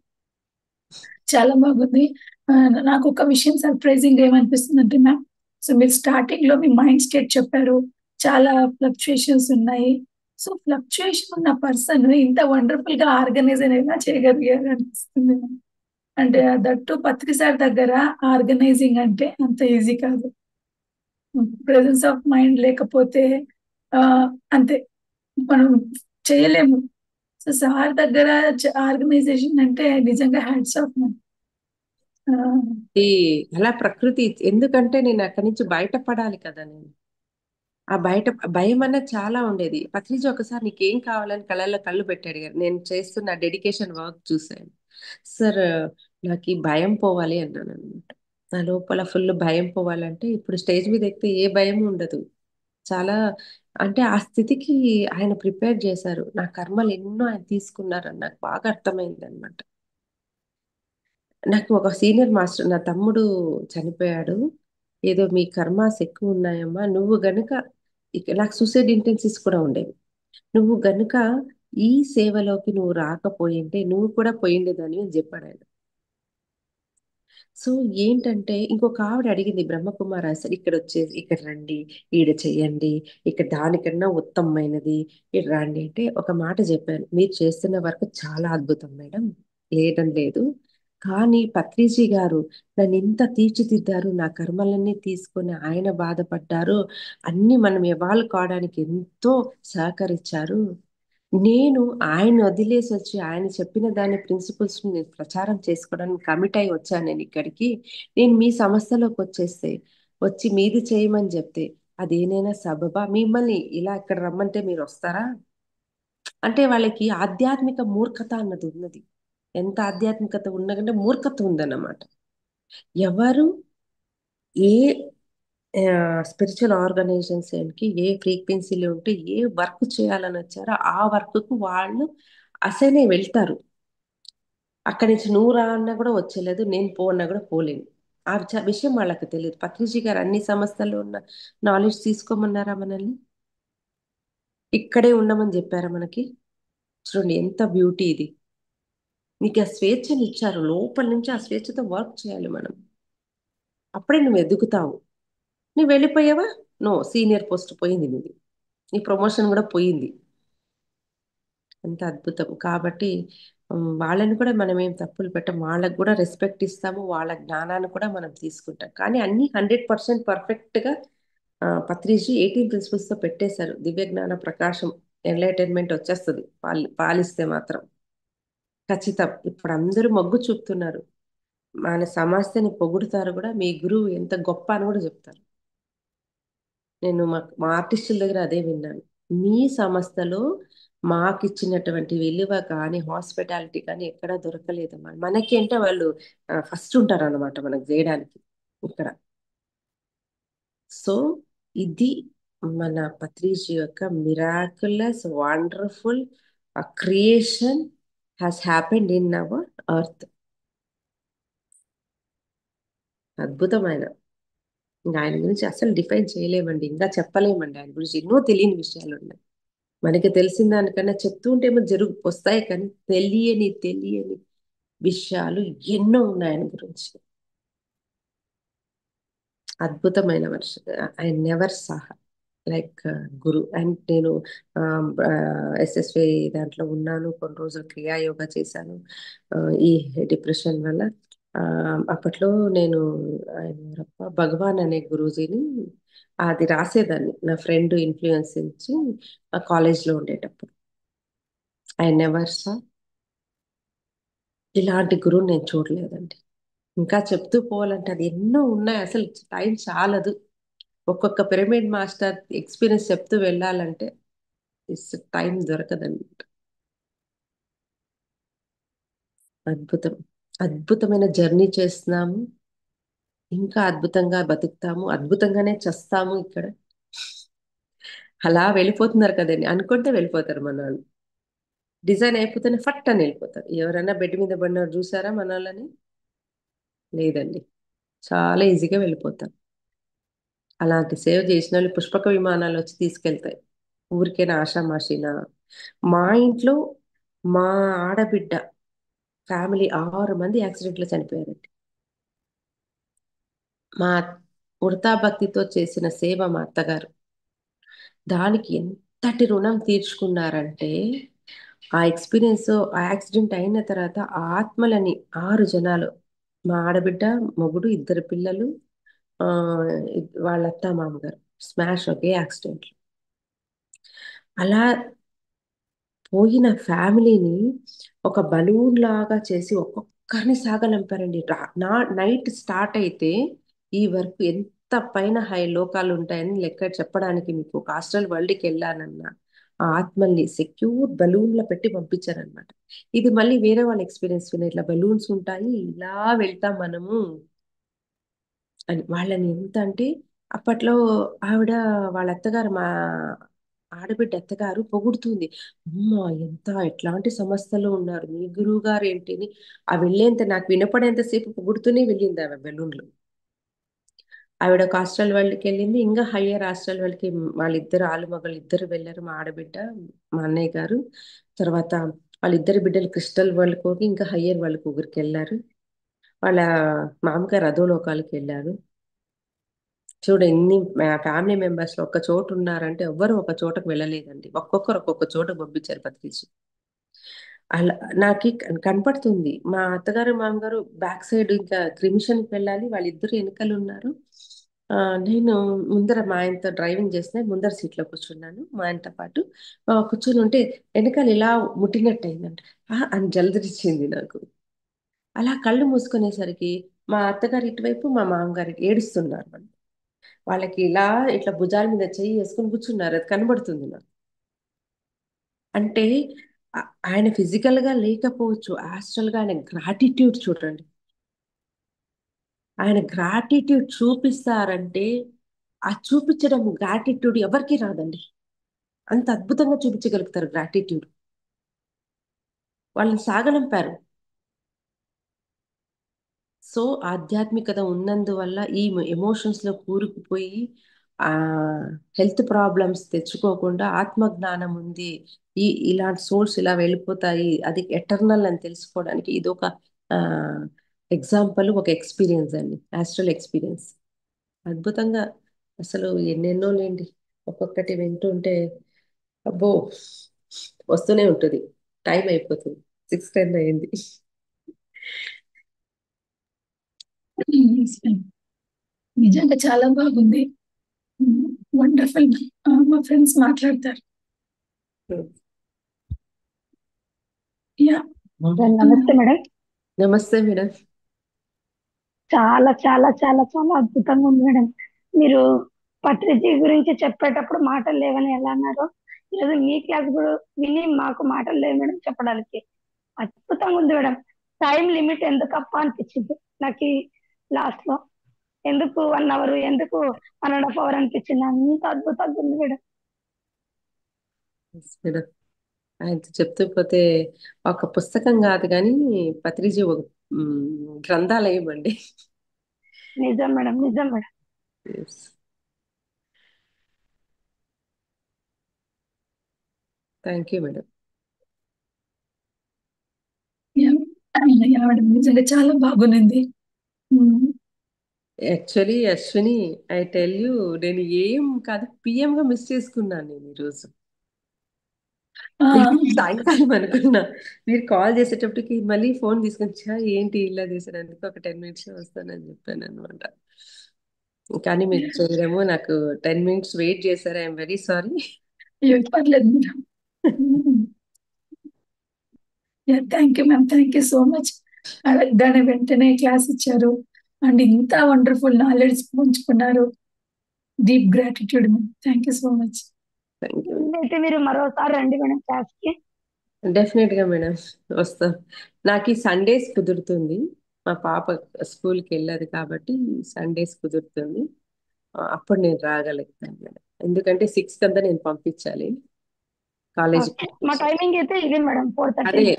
S1: చాలా బాగుంది. ఆ, నాకు ఒక విషయం సర్ప్రైజింగ్ ఏమనిపిస్తుంది అంటే మ్యామ్, సో మీరు స్టార్టింగ్ లో మీ మైండ్ స్టేట్ చెప్పారు, చాలా ఫ్లక్చుయేషన్స్ ఉన్నాయి. సో ఫ్లక్చుయేషన్ ఉన్న పర్సన్ ఇంత వండర్ఫుల్ గా ఆర్గనైజర్ అయినా చేయగలిగారు అనిపిస్తుంది మ్యామ్. అంటే దట్టు పత్రి సార్ దగ్గర ఆర్గనైజింగ్ అంటే అంత ఈజీ కాదు. ప్రెసెన్స్ ఆఫ్ మైండ్ లేకపోతే ఆ, అంతే, మనం చేయలేము. సో సార్ దగ్గర ఆర్గనైజేషన్ అంటే నిజంగా హ్యాట్స్ ఆఫ్ మ్యామ్.
S2: ఈ అలా ప్రకృతి, ఎందుకంటే నేను అక్కడి నుంచి బయటపడాలి కదా నేను. ఆ బయట భయం అన్నది చాలా ఉండేది. పత్రిజీ ఒకసారి నీకేం కావాలని కళ్ళల్లో కళ్ళు పెట్టి అడిగారు. నేను చేస్తున్న డెడికేషన్ వర్క్ చూశాను. సార్, నాకు ఈ భయం పోవాలి అన్నాను అనమాట. నా లోపల ఫుల్ భయం పోవాలంటే ఇప్పుడు స్టేజ్ మీద ఎక్కితే ఏ భయం ఉండదు. చాలా, అంటే ఆ స్థితికి ఆయన ప్రిపేర్ చేశారు. నా కర్మలు ఎన్నో ఆయన తీసుకున్నారని నాకు బాగా అర్థమైంది అనమాట. నాకు ఒక సీనియర్ మాస్టర్, నా తమ్ముడు చనిపోయాడు, ఏదో మీ కర్మాస్ ఎక్కువ ఉన్నాయమ్మా, నువ్వు గనుక నాకు సూసైడ్ ఇంటెన్సిస్ కూడా ఉండేవి, నువ్వు గనుక ఈ సేవలోకి నువ్వు రాకపోయింటే నువ్వు కూడా పోయిండేదని అని చెప్పాడు ఆయన. సో ఏంటంటే ఇంకొక ఆవిడ అడిగింది, బ్రహ్మకుమారి సార్ ఇక్కడ వచ్చేసి ఇక్కడ రండి, ఈడ చెయ్యండి, ఇక్కడ దానికన్నా ఉత్తమమైనది ఇక్కడ రండి అంటే ఒక మాట చెప్పాను, మీరు చేస్తున్న వర్క్ చాలా అద్భుతం మేడం, లేదని లేదు, కానీ పత్రిజీ గారు నన్ను ఇంత తీర్చిదిద్దారు, నా కర్మలన్నీ తీసుకొని ఆయన బాధపడ్డారు, అన్ని మనం ఎవాల్వ్ కావడానికి ఎంతో సహకరించారు, నేను ఆయన వదిలేసి వచ్చి ఆయన చెప్పిన దాని ప్రిన్సిపల్స్ నేను ప్రచారం చేసుకోవడానికి కమిట్ అయి వచ్చాను నేను ఇక్కడికి, నేను మీ సంస్థలోకి వచ్చి మీది చేయమని చెప్తే అదేనైనా సబబా, మిమ్మల్ని ఇలా ఇక్కడ రమ్మంటే మీరు వస్తారా? అంటే వాళ్ళకి ఆధ్యాత్మిక మూర్ఖత అన్నది ఉన్నది. ఎంత ఆధ్యాత్మికత ఉన్నదంటే మూర్ఖత ఉందన్నమాట. ఎవరు ఏ స్పిరిచువల్ ఆర్గనైజేషన్కి ఏ ఫ్రీక్వెన్సీలో ఉంటే ఏ వర్క్ చేయాలని వచ్చారో ఆ వర్క్కు వాళ్ళు అసలే వెళ్తారు. అక్కడి నుంచి నువ్వు రా అన్నా కూడా వచ్చేలేదు, నేను పో అన్నా కూడా పోలేను. ఆ విషయం వాళ్ళకి తెలియదు. పత్రిజీ గారు అన్ని సంస్థల్లో ఉన్న నాలెడ్జ్ తీసుకోమన్నారా మనల్ని? ఇక్కడే ఉండమని చెప్పారా మనకి? చూడండి ఎంత బ్యూటీ ఇది. నీకు ఆ స్వేచ్ఛని ఇచ్చారు, లోపల నుంచి ఆ స్వేచ్ఛతో వర్క్ చేయాలి మనం, అప్పుడే నువ్వు ఎదుగుతావు. నువ్వు వెళ్ళిపోయావా, నో, సీనియర్ పోస్ట్ పోయింది నీది, నీ ప్రమోషన్ కూడా పోయింది. అంత అద్భుతం కాబట్టి వాళ్ళని కూడా మనం ఏం తప్పులు పెట్టం, వాళ్ళకు కూడా రెస్పెక్ట్ ఇస్తాము, వాళ్ళ జ్ఞానాన్ని కూడా మనం తీసుకుంటాం. కానీ అన్ని 100% పర్ఫెక్ట్గా పత్రిజీ 18 ప్రిన్సిపల్స్తో పెట్టేశారు. దివ్య జ్ఞాన ప్రకాశం, ఎన్లైటైన్మెంట్ వచ్చేస్తుంది పాలిస్తే మాత్రం ఖచ్చితం. ఇప్పుడు అందరూ మొగ్గు చూపుతున్నారు, మన సమస్యని పొగుడుతారు కూడా, మీ గురువు ఎంత గొప్ప అని కూడా చెప్తారు. నేను మా ఆర్టిస్టుల దగ్గర అదే విన్నాను, మీ సంస్థలో మాకు ఇచ్చినటువంటి విలువ కానీ హాస్పిటాలిటీ కానీ ఎక్కడా దొరకలేదు. మనకి అంటే వాళ్ళు ఫస్ట్ ఉంటారు అనమాట మనకు చేయడానికి ఇక్కడ. సో ఇది మన పత్రిజీ యొక్క miraculous wonderful creation has happened in our earth. అద్భుతమైన, ఇంకా ఆయన గురించి అసలు డిఫైన్ చేయలేమండి, ఇంకా చెప్పలేమండి. ఆయన గురించి ఎన్నో తెలియని విషయాలు ఉన్నాయి. మనకి తెలిసిన దానికన్నా చెప్తూ ఉంటే ఏమో వస్తాయి, కానీ తెలియని విషయాలు ఎన్నో ఉన్నాయి ఆయన గురించి. అద్భుతమైన వర్షం. ఐ నెవర్ సహా లైక్ గురు. అండ్ నేను ఎస్ఎస్వి దాంట్లో ఉన్నాను, కొన్ని రోజులు క్రియాయోగా చేశాను. ఈ డిప్రెషన్ వల్ల అప్పట్లో నేను ఆయన ఎవరప్ప, భగవాన్ అనే గురూజీని అది రాసేదాన్ని, నా ఫ్రెండ్ ఇన్ఫ్లుయెన్స్ ఇచ్చి ఆ కాలేజ్లో ఉండేటప్పుడు. ఐ నెవర్ సా ఇలాంటి గురువు నేను చూడలేదండి. ఇంకా చెప్తూ పోవాలంటే అది ఎన్నో ఉన్నాయి, అసలు టైం చాలదు. ఒక్కొక్క పిరమిడ్ మాస్టర్ ఎక్స్పీరియన్స్ చెప్తూ వెళ్ళాలంటే టైం దొరకదండి. అద్భుతం, అద్భుతమైన జర్నీ చేస్తున్నాము. ఇంకా అద్భుతంగా బతుకుతాము, అద్భుతంగానే చస్తాము ఇక్కడ. అలా వెళ్ళిపోతున్నారు కదండి, అనుకుంటే వెళ్ళిపోతారు మన వాళ్ళు. డిజైన్ అయిపోతేనే ఫట్ అని వెళ్ళిపోతారు. ఎవరైనా బెడ్ మీద పడినారు చూసారా మన వాళ్ళని? లేదండి, చాలా ఈజీగా వెళ్ళిపోతారు. అలాంటి సేవ్ చేసిన వాళ్ళు పుష్పక విమానాలు వచ్చి తీసుకెళ్తాయి. ఊరికేనా ఆషామాషినా? మా ఇంట్లో మా ఆడబిడ్డ ఫ్యామిలీ 6 మంది యాక్సిడెంట్లో చనిపోయారండి. మా ఉడతా భక్తితో చేసిన సేవ మా అత్తగారు దానికి ఎంతటి రుణం తీర్చుకున్నారంటే, ఆ ఎక్స్పీరియన్స్, ఆ యాక్సిడెంట్ అయిన తర్వాత ఆ ఆత్మలని 6 జనాలు, మా ఆడబిడ్డ, మొగుడు, 2 పిల్లలు, ఆ వాళ్ళ అత్త మామగారు స్మాష్ ఒకే యాక్సిడెంట్. అలా పోయిన ఫ్యామిలీని ఒక బలూన్ లాగా చేసి ఒక్కొక్కరిని సాగనంపారండి. నైట్ స్టార్ట్ అయితే ఈ వరకు ఎంత పైన హై లోకాలు ఉంటాయని లెక్క చెప్పడానికి మీకు. ఒక హాస్టల్ వరల్డ్కి వెళ్ళానన్న ఆ ఆత్మల్ని సెక్యూర్ బలూన్ లో పెట్టి పంపించారనమాట. ఇది మళ్ళీ వేరే వాళ్ళ ఎక్స్పీరియన్స్ విన, ఇట్లా బలూన్స్ ఉంటాయి, ఇలా వెళ్తాం మనము అని. వాళ్ళని ఎంత అంటే, అప్పట్లో ఆవిడ, వాళ్ళ అత్తగారు, మా ఆడబిడ్డ అత్తగారు పొగుడుతుంది. అమ్మ, ఎంత ఎట్లాంటి సంస్థలో ఉన్నారు మీ గురువు గారు ఏంటి అని. ఆ వెళ్ళేంత, నాకు వినపడేంతసేపు పొగుడుతూనే వెళ్ళింది ఆమె బెలూన్లు. ఆవిడ ఒక హాస్టల్ వాళ్ళకి వెళ్ళింది, ఇంకా హయ్యర్ హాస్టల్ వాళ్ళకి వాళ్ళిద్దరు ఆలుమగలు ఇద్దరు వెళ్ళారు. మా ఆడబిడ్డ, మా అన్నయ్య గారు. తర్వాత వాళ్ళిద్దరి బిడ్డలు క్రిస్టల్ వరల్డ్కి పోయి ఇంకా హయ్యర్ వాళ్ళకి ఊరికి వెళ్ళారు. వాళ్ళ మామగారు అధోలోకాలకి వెళ్ళారు. చూడు, ఎన్ని ఫ్యామిలీ మెంబర్స్ ఒక్క చోటు ఉన్నారంటే ఎవ్వరు ఒక చోటకు వెళ్ళలేదండి, ఒక్కొక్కరు ఒక్కొక్క చోటకు పంపించారు బతికించి. అలా నాకు కనపడుతుంది. మా అత్తగారు మామగారు బ్యాక్ సైడ్ ఇంకా క్రిమిషన్కి వెళ్ళాలి, వాళ్ళిద్దరు వెనకలు ఉన్నారు. నేను ముందర మా ఆయనతో డ్రైవింగ్ చేస్తే ముందర సీట్లో కూర్చున్నాను మా ఆయనతో పాటు. కూర్చొని ఉంటే వెనకాల ఇలా ముట్టినట్టు అయిందంట. అని జలదరిచింది నాకు. అలా కళ్ళు మూసుకునేసరికి మా అత్తగారు ఇటువైపు, మా మామగారు ఏడుస్తున్నారు. వాళ్ళకి ఇలా ఇట్లా భుజాల మీద చెయ్యి వేసుకుని కూర్చున్నారు, అది కనబడుతుంది నాకు. అంటే ఆయన ఫిజికల్ గా లేకపోవచ్చు, ఆస్ట్రల్ గా ఆయన గ్రాటిట్యూడ్ చూడండి. ఆయన గ్రాటిట్యూడ్ చూపిస్తారంటే, ఆ చూపించడం గ్రాటిట్యూడ్ ఎవరికి రాదండి. అంత అద్భుతంగా చూపించగలుగుతారు గ్రాటిట్యూడ్. వాళ్ళని సాగనంపారు. సో ఆధ్యాత్మికత ఉన్నందువల్ల ఈ ఎమోషన్స్ లో కూరుకుపోయి ఆ హెల్త్ ప్రాబ్లమ్స్ తెచ్చుకోకుండా, ఆత్మజ్ఞానం ఉంది, ఇలాంటి సోర్స్ ఇలా వెళ్ళిపోతాయి, అది ఎటర్నల్ అని తెలుసుకోవడానికి ఇది ఒక ఎగ్జాంపుల్, ఒక ఎక్స్పీరియన్స్ అండి, ఆస్ట్రల్ ఎక్స్పీరియన్స్. అద్భుతంగా అసలు ఎన్నెన్నో లేండి. ఒక్కొక్కటి వింటుంటే అబ్బో వస్తూనే ఉంటుంది. టైం అయిపోతుంది, 6:10 అయింది.
S1: Yes, ma'am. నిజంగా చాలా బాగుంది. వండర్ఫుల్. మా ఫ్రెండ్స్ మాట్లాడతారు. యా.
S3: నమస్తే మేడం.
S2: నమస్తే మేడం.
S3: చాలా చాలా చాలా చాలా అద్భుతంగా ఉంది మేడం. మీరు పత్రిజీ గురించి చెప్పేటప్పుడు మాటలు లేవని ఎలా అన్నారో, ఈరోజు మీ క్లాస్ కూడా విని మాకు మాటలు లేవు మేడం చెప్పడానికి. అద్భుతంగా ఉంది మేడం. టైం లిమిట్ ఎందుకు అప్ప అనిపించింది నాకు లాస్ట్ లో. ఎందుకు 1 అవర్, ఎందుకు 1.5 hour అనిపించింది. అంత అద్భుతంగా ఉంది మేడం.
S2: మేడం, ఆయన చెప్తూ పోతే ఒక పుస్తకం కాదు కానీ పత్రిజీ ఒక గ్రంథాలయం అండి.
S3: నిజం మేడం, నిజం madam.
S2: Thank you madam.
S1: Yeah. ఆవిడ నిజంగా చాలా బాగుంది.
S2: Actually Ashwini, I tell you, నేను ఏం కాదు పిఎం గా మిస్ చేసుకున్నాను నేను ఈరోజు. సాయంకాలం అనుకున్నా, మీరు కాల్ చేసేటప్పటికి మళ్ళీ ఫోన్ తీసుకొని ఏంటి ఇలా చేసినందుకు ఒక 10 minutes లో వస్తానని చెప్పాను అనమాట. కానీ మీరు చేయడము, నాకు 10 minutes వెయిట్ చేశారు. I'm very sorry.
S1: పర్లేదు madam. Thank you ma'am, thank you so much. అడగగానే వెంటనే క్లాస్ ఇచ్చారు అండ్ ఇంత వండర్ఫుల్ నాలెడ్జ్ పంచుకున్నారు. Deep gratitude ma'am, thank you so much.
S2: Thank you.
S3: అయితే మీరు మరోసారి రండి మేడం క్లాస్ కి.
S2: డెఫినెట్ గా మేడం, వస్తాం. నాకు ఈ సండేస్ కుదురుతుంది. మా పాప స్కూల్కి వెళ్ళదు కాబట్టి సండేస్ కుదురుతుంది. అప్పుడు నేను రాగలుగుతాను మేడం. ఎందుకంటే 6 కంతా నేను పంపించాలి, కాలేజీకి
S3: ఓకే, మా
S2: పంపించాలి.
S3: టైమింగ్ అయితే ఇదే మేడం, 4:30.
S2: అదే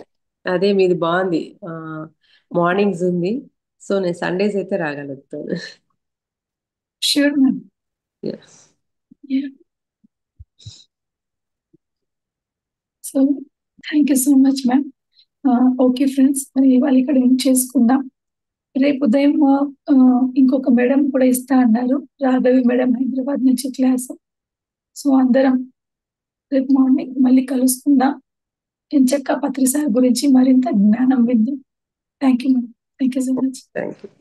S2: అదే మీది బాగుంది. మార్నింగ్స్ ఉంది, సో నేను సండేస్ అయితే రాగలుగుతాను.
S1: Sure ma'am.
S2: Yes.
S1: So thank you so much ma'am. Okay friends, మరి ఇవాళ ఇక్కడ ఏం చేసుకుందాం. రేపు ఉదయం ఇంకొక మేడం కూడా ఇస్తా అన్నారు, రాఘవి మేడం, హైదరాబాద్ నుంచి క్లాస్. సో అందరం రేపు మార్నింగ్ మళ్ళీ కలుసుకుందాం. ఎంచక్క పత్రిసార్ గురించి మరింత జ్ఞానం విందాం. Thank you ma'am. Thank you so much.
S2: Thank you.